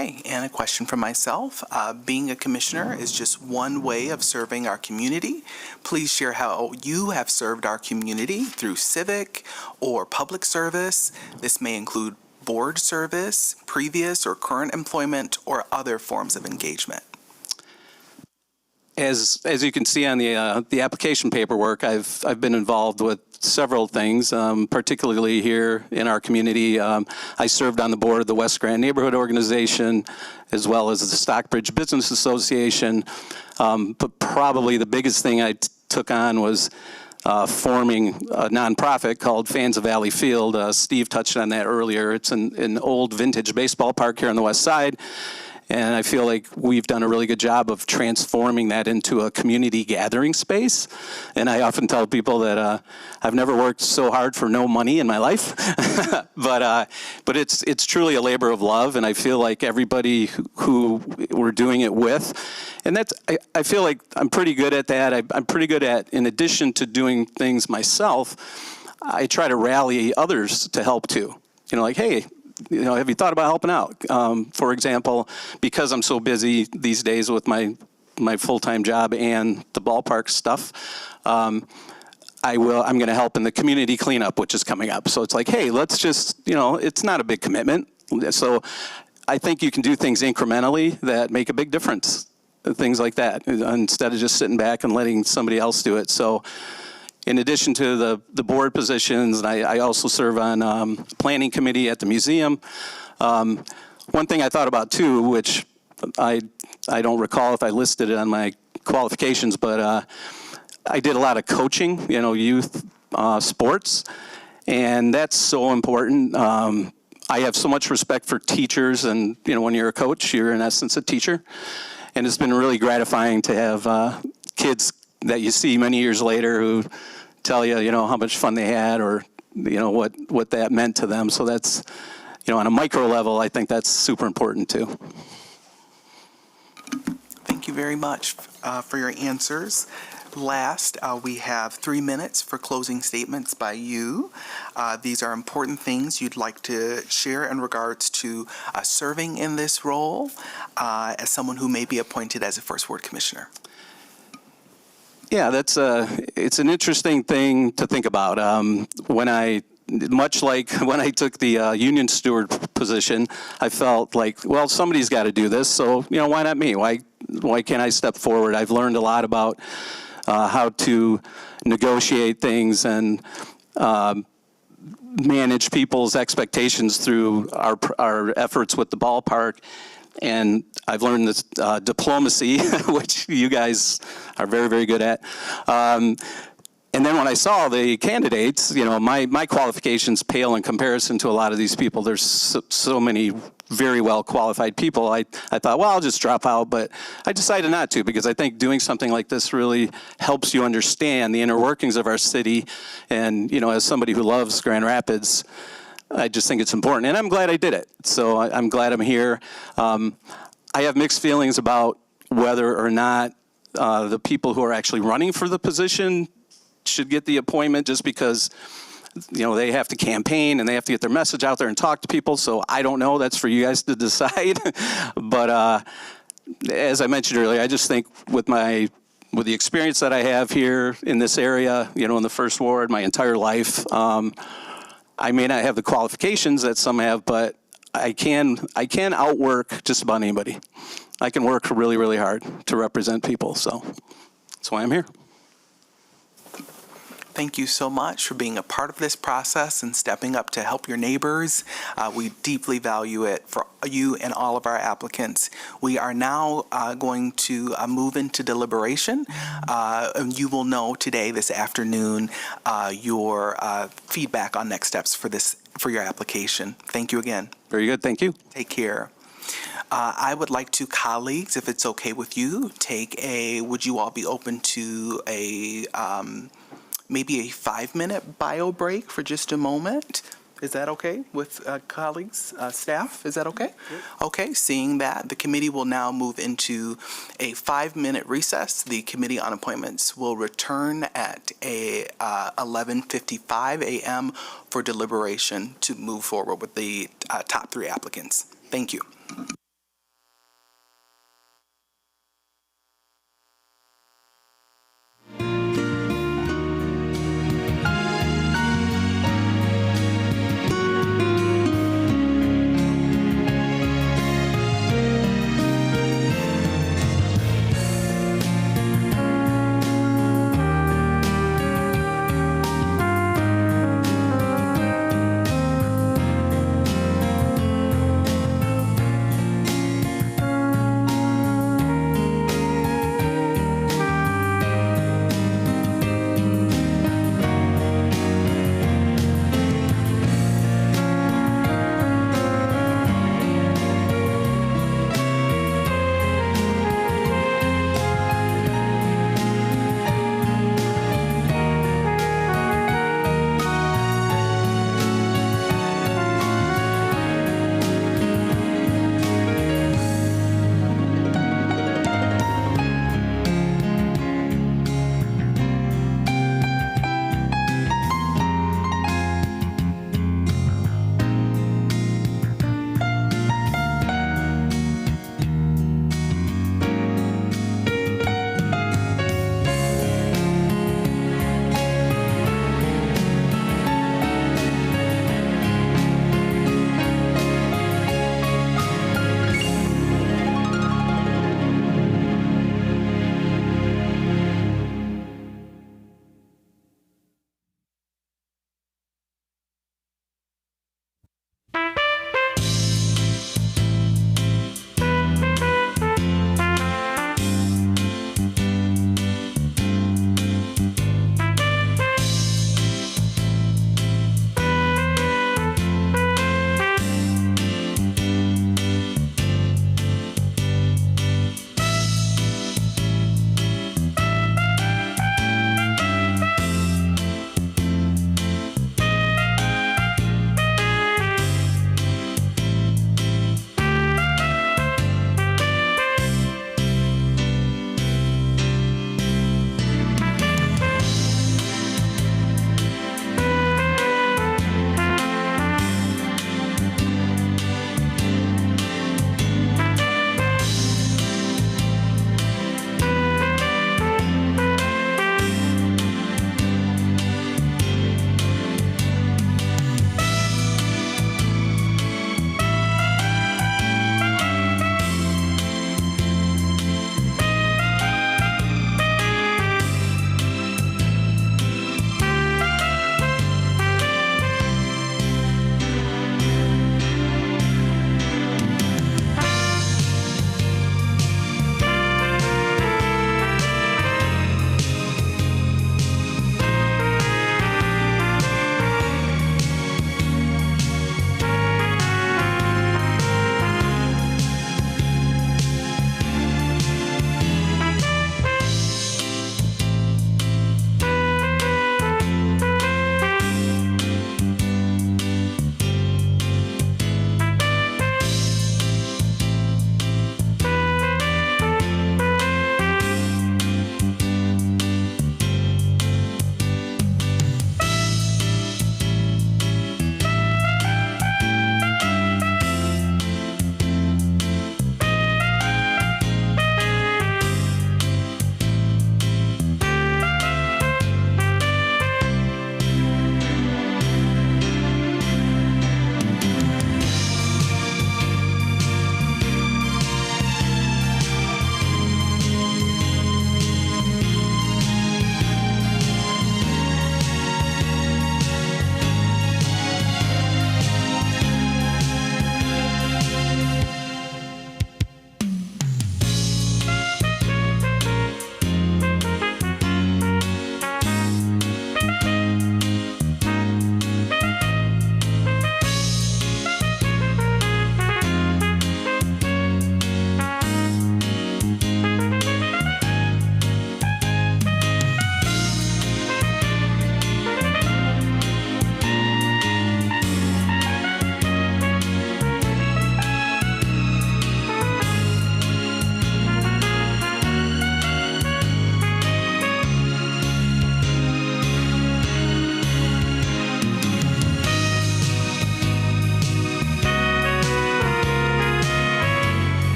Okay, and a question from myself. Being a commissioner is just one way of serving our community. Please share how you have served our community through civic or public service. This may include board service, previous or current employment, or other forms of engagement. As you can see on the application paperwork, I've been involved with several things, particularly here in our community. I served on the board of the West Grand Neighborhood Organization, as well as the Stockbridge Business Association. But probably the biggest thing I took on was forming a nonprofit called Fans of Valley Field. Steve touched on that earlier. It's an old vintage baseball park here on the west side. And I feel like we've done a really good job of transforming that into a community gathering space. And I often tell people that I've never worked so hard for no money in my life. but it's truly a labor of love, and I feel like everybody who we're doing it with, and I feel like I'm pretty good at that. I'm pretty good at, in addition to doing things myself, I try to rally others to help too. Like, hey, have you thought about helping out? For example, because I'm so busy these days with my full-time job and the ballpark stuff, I'm going to help in the community cleanup, which is coming up. So it's like, hey, let's just, it's not a big commitment. So I think you can do things incrementally that make a big difference, things like that, instead of just sitting back and letting somebody else do it. So in addition to the board positions, I also serve on planning committee at the museum. One thing I thought about too, which I don't recall if I listed it on my qualifications, but I did a lot of coaching, youth sports, and that's so important. I have so much respect for teachers, and when you're a coach, you're in essence a teacher, and it's been really gratifying to have kids that you see many years later who tell you, how much fun they had, or what that meant to them. So that's, on a micro level, I think that's super important too. Thank you very much for your answers. Last, we have 3 minutes for closing statements by you. These are important things you'd like to share in regards to serving in this role as someone who may be appointed as a First Ward Commissioner. Yeah, it's an interesting thing to think about. Much like when I took the union steward position, I felt like, well, somebody's got to do this, so why not me? Why can't I step forward? I've learned a lot about how to negotiate things and manage people's expectations through our efforts with the ballpark. And I've learned this diplomacy, which you guys are very, very good at. And then when I saw the candidates, my qualifications pale in comparison to a lot of these people. There's so many very well qualified people. I thought, well, I'll just drop out, but I decided not to, because I think doing something like this really helps you understand the inner workings of our city. And, as somebody who loves Grand Rapids, I just think it's important, and I'm glad I did it. So I'm glad I'm here. I have mixed feelings about whether or not the people who are actually running for the position should get the appointment, just because they have to campaign and they have to get their message out there and talk to people. So I don't know. That's for you guys to decide. But as I mentioned earlier, I just think with the experience that I have here in this area, in the First Ward, my entire life. I may not have the qualifications that some have, but I can outwork just about anybody. I can work really, really hard to represent people, so that's why I'm here. Thank you so much for being a part of this process and stepping up to help your neighbors. We deeply value it for you and all of our applicants. We are now going to move into deliberation. And you will know today, this afternoon, your feedback on next steps for your application. Thank you again. Very good. Thank you. Take care. I would like to, colleagues, if it's okay with you, would you all be open to maybe a 5-minute bio break for just a moment? Is that okay with colleagues, staff? Is that okay? Good. Okay, seeing that, the committee will now move into a 5-minute recess. The Committee on Appointments will return at 11:55 a.m. for deliberation to move forward with the top 3 applicants. Thank you.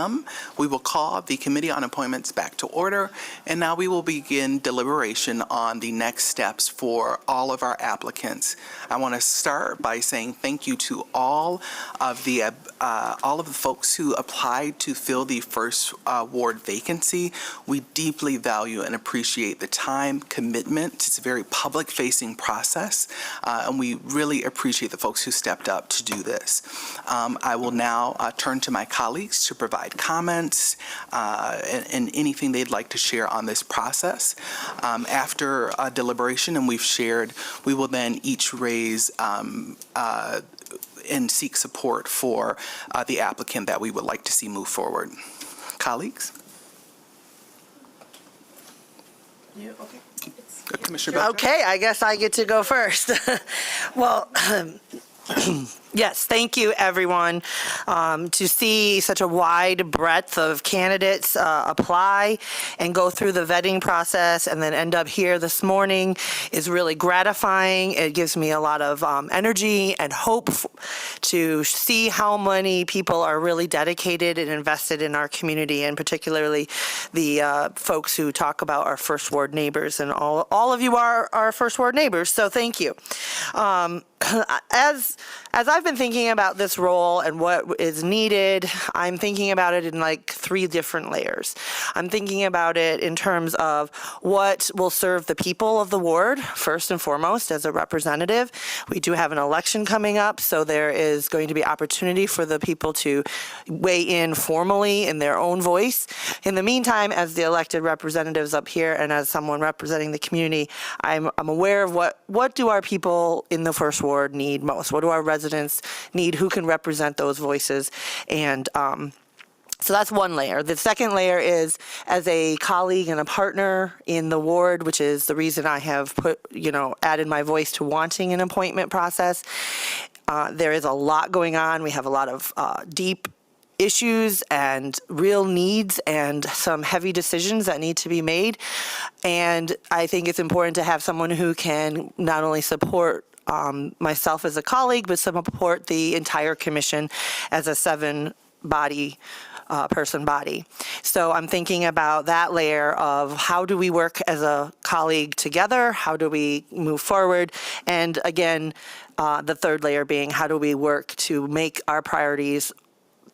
p.m. We will call the Committee on Appointments back to order, and now we will begin deliberation on the next steps for all of our applicants. I want to start by saying thank you to all of the folks who applied to fill the first ward vacancy. We deeply value and appreciate the time, commitment. It's a very public-facing process, and we really appreciate the folks who stepped up to do this. I will now turn to my colleagues to provide comments and anything they'd like to share on this process. After deliberation, and we've shared, we will then each raise and seek support for the applicant that we would like to see move forward. Colleagues? Commissioner Baker? Okay, I guess I get to go first. Well, yes, thank you, everyone. To see such a wide breadth of candidates apply and go through the vetting process and then end up here this morning is really gratifying. It gives me a lot of energy and hope to see how many people are really dedicated and invested in our community, and particularly the folks who talk about our First Ward neighbors, and all of you are our First Ward neighbors, so thank you. As I've been thinking about this role and what is needed, I'm thinking about it in like 3 different layers. I'm thinking about it in terms of what will serve the people of the ward, first and foremost, as a representative. We do have an election coming up, so there is going to be opportunity for the people to weigh in formally in their own voice. In the meantime, as the elected representatives up here and as someone representing the community, I'm aware of what do our people in the First Ward need most? What do our residents need? Who can represent those voices? And so that's one layer. The second layer is as a colleague and a partner in the ward, which is the reason I have added my voice to wanting an appointment process. There is a lot going on. We have a lot of deep issues and real needs and some heavy decisions that need to be made. And I think it's important to have someone who can not only support myself as a colleague, but support the entire commission as a 7-person body. So I'm thinking about that layer of how do we work as a colleague together? How do we move forward? And again, the third layer being how do we work to make our priorities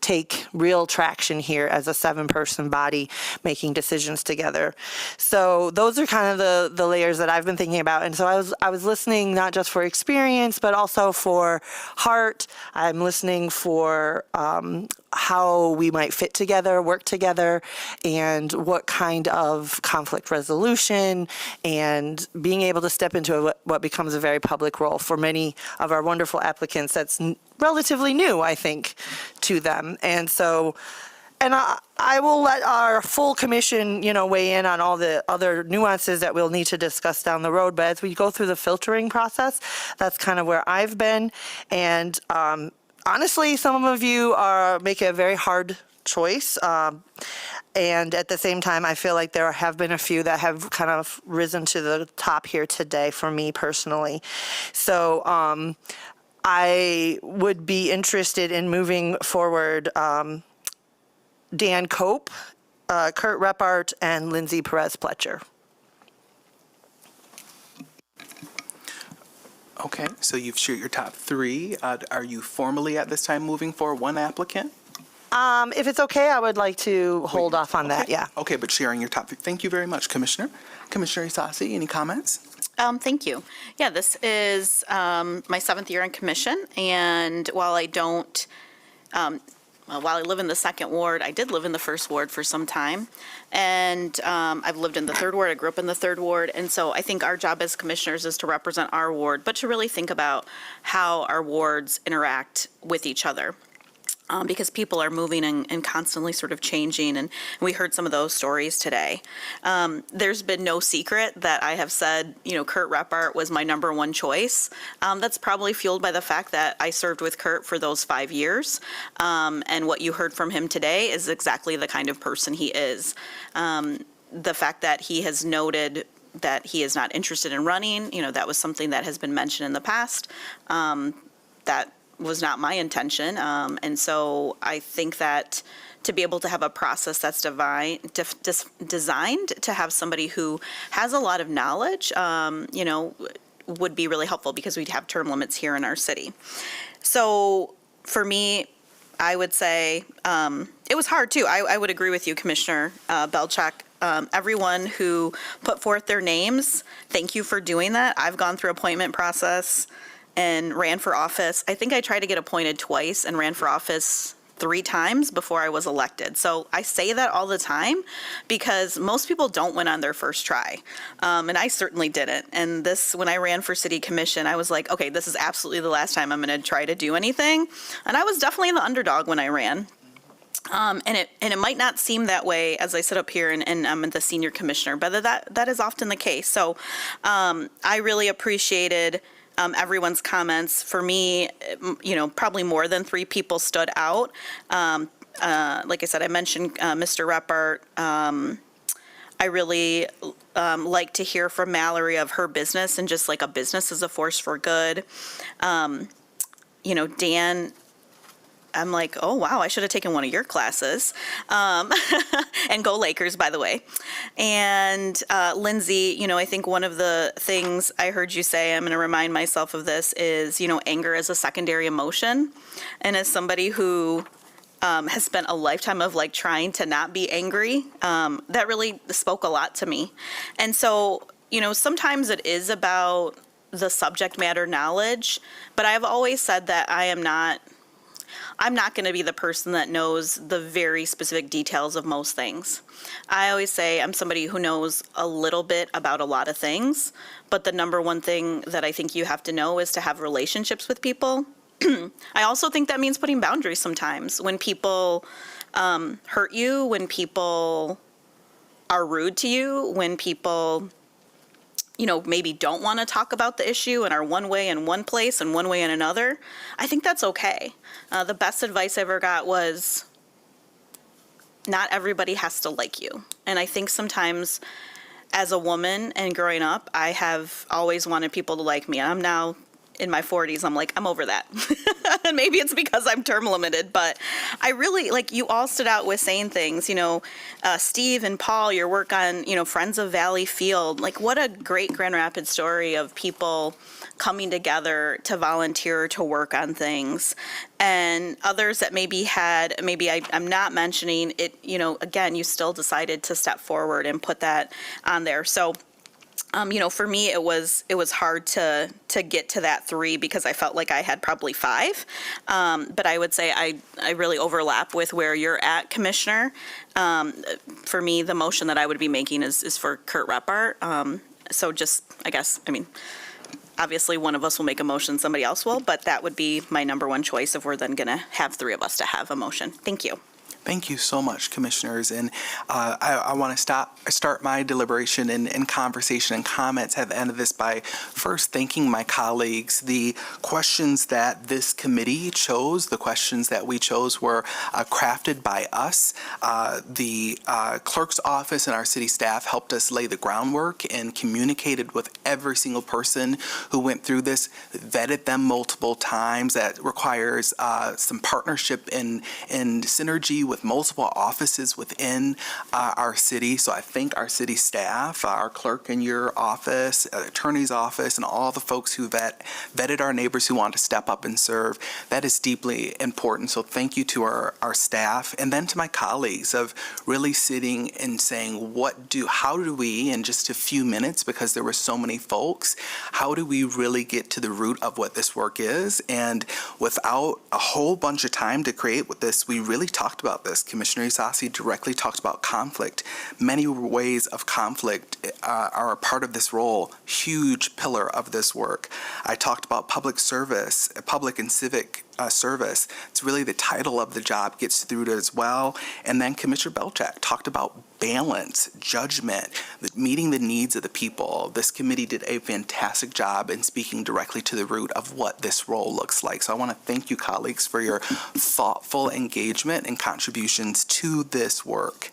take real traction here as a 7-person body making decisions together. So those are kind of the layers that I've been thinking about. And so I was listening not just for experience, but also for heart. I'm listening for how we might fit together, work together, and what kind of conflict resolution and being able to step into what becomes a very public role for many of our wonderful applicants that's relatively new, I think, to them. And so, and I will let our full commission, weigh in on all the other nuances that we'll need to discuss down the road. But as we go through the filtering process, that's kind of where I've been. And honestly, some of you make a very hard choice. And at the same time, I feel like there have been a few that have kind of risen to the top here today for me personally. So I would be interested in moving forward Dan Cope, Kurt Repart, and Lindsay Perez Pletcher. Okay, so you've shared your top 3. Are you formally at this time moving for one applicant? If it's okay, I would like to hold off on that, yeah. Okay, but sharing your top 3. Thank you very much, Commissioner. Commissioner Isasi, any comments? Thank you. Yeah, this is my 7th year in commission, and while I don't, while I live in the 2nd ward, I did live in the 1st ward for some time, and I've lived in the 3rd ward. I grew up in the 3rd ward, and so I think our job as commissioners is to represent our ward, but to really think about how our wards interact with each other. Because people are moving and constantly sort of changing, and we heard some of those stories today. There's been no secret that I have said, Kurt Repart was my number 1 choice. That's probably fueled by the fact that I served with Kurt for those 5 years, and what you heard from him today is exactly the kind of person he is. The fact that he has noted that he is not interested in running, that was something that has been mentioned in the past, that was not my intention. And so I think that to be able to have a process that's designed to have somebody who has a lot of knowledge, would be really helpful because we'd have term limits here in our city. So for me, I would say it was hard too. I would agree with you, Commissioner Belchak. Everyone who put forth their names, thank you for doing that. I've gone through appointment process and ran for office. I think I tried to get appointed twice and ran for office 3 times before I was elected. So I say that all the time because most people don't win on their first try. And I certainly didn't. And when I ran for city commission, I was like, okay, this is absolutely the last time I'm going to try to do anything. And I was definitely the underdog when I ran. And it might not seem that way as I sit up here and I'm the senior commissioner, but that is often the case. So I really appreciated everyone's comments. For me, probably more than 3 people stood out. Like I said, I mentioned Mr. Repart. I really like to hear from Mallerie of her business and just like a business as a force for good. Dan, I'm like, oh, wow, I should have taken one of your classes. And go Lakers, by the way. And Lindsay, I think one of the things I heard you say, I'm going to remind myself of this, is, anger is a secondary emotion. And as somebody who has spent a lifetime of trying to not be angry, that really spoke a lot to me. And so, sometimes it is about the subject matter knowledge, but I've always said that I'm not going to be the person that knows the very specific details of most things. I always say I'm somebody who knows a little bit about a lot of things, but the number one thing that I think you have to know is to have relationships with people. I also think that means putting boundaries sometimes. When people hurt you, when people are rude to you, when people maybe don't want to talk about the issue and are one way in one place and one way in another, I think that's okay. The best advice I ever got was not everybody has to like you. And I think sometimes as a woman and growing up, I have always wanted people to like me. I'm now in my 40s, I'm like, I'm over that. And maybe it's because I'm term limited, but I really, you all stood out with saying things, Steve and Paul, your work on, Friends of Valley Field, what a great Grand Rapids story of people coming together to volunteer to work on things. And others that I'm not mentioning it, again, you still decided to step forward and put that on there. So, for me, it was hard to get to that 3 because I felt like I had probably 5. But I would say I really overlap with where you're at, Commissioner. For me, the motion that I would be making is for Kurt Repart. So obviously one of us will make a motion, somebody else will, but that would be my number one choice if we're then going to have 3 of us to have a motion. Thank you. Thank you so much, Commissioners. And I want to start my deliberation and conversation and comments at the end of this by first thanking my colleagues. The questions that this committee chose, the questions that we chose were crafted by us. The clerk's office and our city staff helped us lay the groundwork and communicated with every single person who went through this, vetted them multiple times. That requires some partnership and synergy with multiple offices within our city. So I thank our city staff, our clerk in your office, attorney's office, and all the folks who vetted our neighbors who want to step up and serve. That is deeply important. So thank you to our staff, and then to my colleagues of really sitting and saying, how do we, in just a few minutes, because there were so many folks, how do we really get to the root of what this work is? And without a whole bunch of time to create with this, we really talked about this. Commissioner Isasi directly talked about conflict. Many ways of conflict are a part of this role, huge pillar of this work. I talked about public service, public and civic service. It's really the title of the job gets through it as well. And then Commissioner Belchak talked about balance, judgment, meeting the needs of the people. This committee did a fantastic job in speaking directly to the root of what this role looks like. So I want to thank you, colleagues, for your thoughtful engagement and contributions to this work.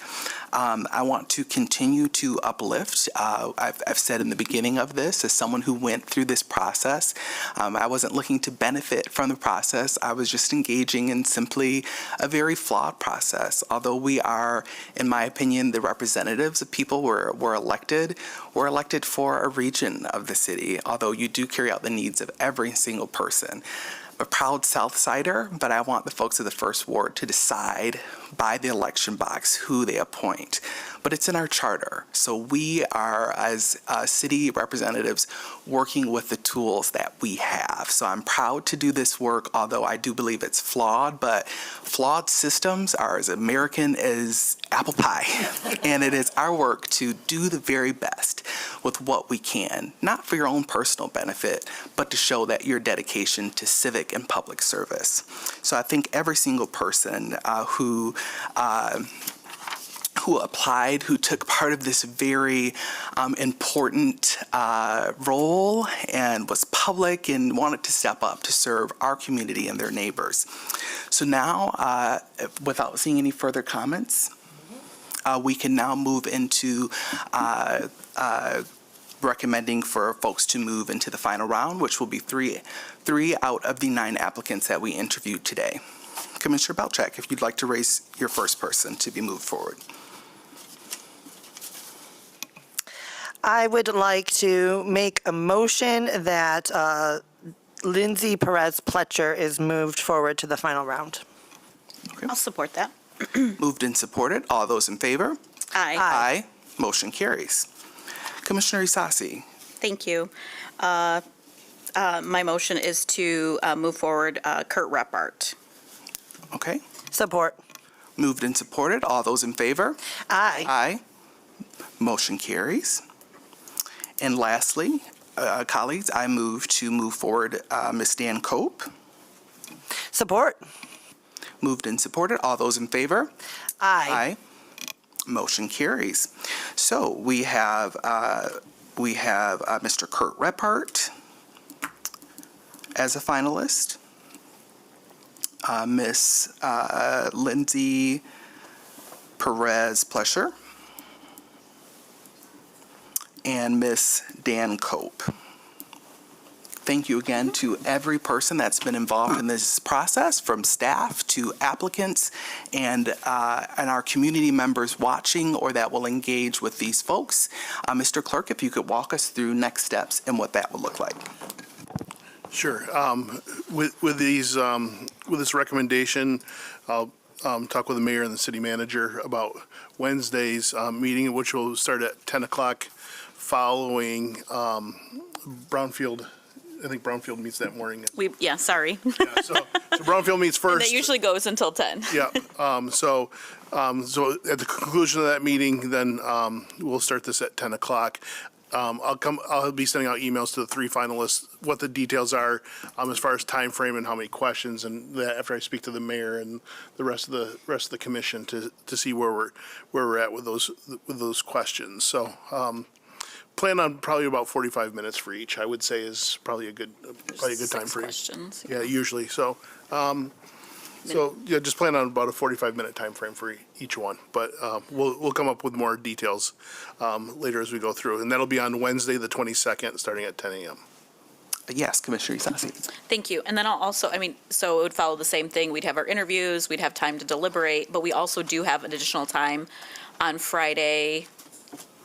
I want to continue to uplift. I've said in the beginning of this, as someone who went through this process, I wasn't looking to benefit from the process. I was just engaging in simply a very flawed process. Although we are, in my opinion, the representatives of people were elected for a region of the city, although you do carry out the needs of every single person. I'm a proud Southsider, but I want the folks of the First Ward to decide by the election box who they appoint. But it's in our charter. So we are, as city representatives, working with the tools that we have. So I'm proud to do this work, although I do believe it's flawed, but flawed systems are as American as apple pie. And it is our work to do the very best with what we can, not for your own personal benefit, but to show that your dedication to civic and public service. So I think every single person who applied, who took part of this very important role and was public and wanted to step up to serve our community and their neighbors. So now, without seeing any further comments, we can now move into recommending for folks to move into the final round, which will be three out of the 9 applicants that we interviewed today. Commissioner Belcheck, if you'd like to raise your first person to be moved forward. I would like to make a motion that Lindsay Perez Pletcher is moved forward to the final round. I'll support that. Moved and supported. All those in favor? Aye. Aye. Motion carries. Commissioner Isasi. Thank you. My motion is to move forward Kurt Repart. Okay. Support. Moved and supported. All those in favor? Aye. Aye. Motion carries. And lastly, colleagues, I move forward Ms. Dan Cope. Support. Moved and supported. All those in favor? Aye. Motion carries. So we have Mr. Kurt Repart as a finalist. Miss Lindsay Perez Pletcher. And Miss Dan Cope. Thank you again to every person that's been involved in this process, from staff to applicants and our community members watching or that will engage with these folks. Mr. Clerk, if you could walk us through next steps and what that would look like. Sure. With this recommendation, I'll talk with the mayor and the city manager about Wednesday's meeting, which will start at 10 o'clock following Brownfield. I think Brownfield meets that morning. Sorry. Yeah, so Brownfield meets first. And that usually goes until 10. Yeah. So at the conclusion of that meeting, then we'll start this at 10 o'clock. I'll be sending out emails to the 3 finalists, what the details are as far as time frame and how many questions, and that after I speak to the mayor and the rest of the commission to see where we're at with those questions. So plan on probably about 45 minutes for each, I would say, is probably a good time frame. Questions. Yeah, usually. So just plan on about a 45-minute time frame for each one. But we'll come up with more details later as we go through. And that'll be on Wednesday, the 22nd, starting at 10 a.m. Yes, Commissioner Isasi. Thank you. And then I'll also, so it would follow the same thing. We'd have our interviews, we'd have time to deliberate, but we also do have an additional time on Friday,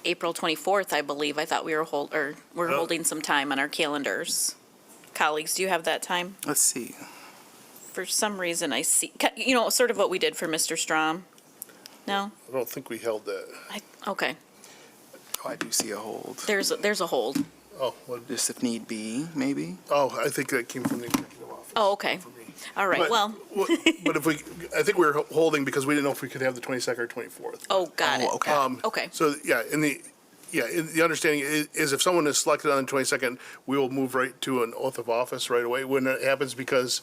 April 24th, I believe. I thought we're holding some time on our calendars. Colleagues, do you have that time? Let's see. For some reason, I see, sort of what we did for Mr. Strom. No? I don't think we held that. Okay. Oh, I do see a hold. There's a hold. Oh, what? Just if need be, maybe. Oh, I think that came from the executive office. Oh, okay. All right, But- well, But I think we were holding because we didn't know if we could have the 22nd or 24th. oh, got it. okay. Okay. So, the understanding is if someone is selected on the 22nd, we will move right to an oath of office right away when it happens, because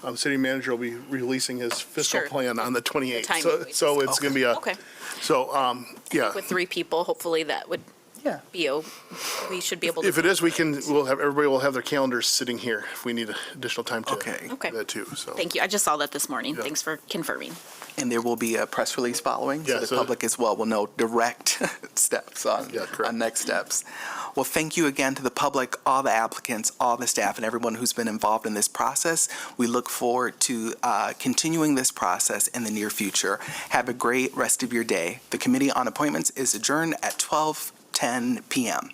the city manager will be releasing his fiscal Sure. plan on the 28th. timing we So it's going to be Okay. so, With 3 people, hopefully that would Yeah. we should be able to. If it is, everybody will have their calendars sitting here if we need additional time to Okay. Okay. do that too, so. Thank you. I just saw that this morning. Yeah. Thanks for confirming. And there will be a press release following, so Yeah, the so- public as well will know direct steps on Yeah, correct. next steps. Well, thank you again to the public, all the applicants, all the staff, and everyone who's been involved in this process. We look forward to continuing this process in the near future. Have a great rest of your day. The Committee on Appointments is adjourned at 12:10 p.m.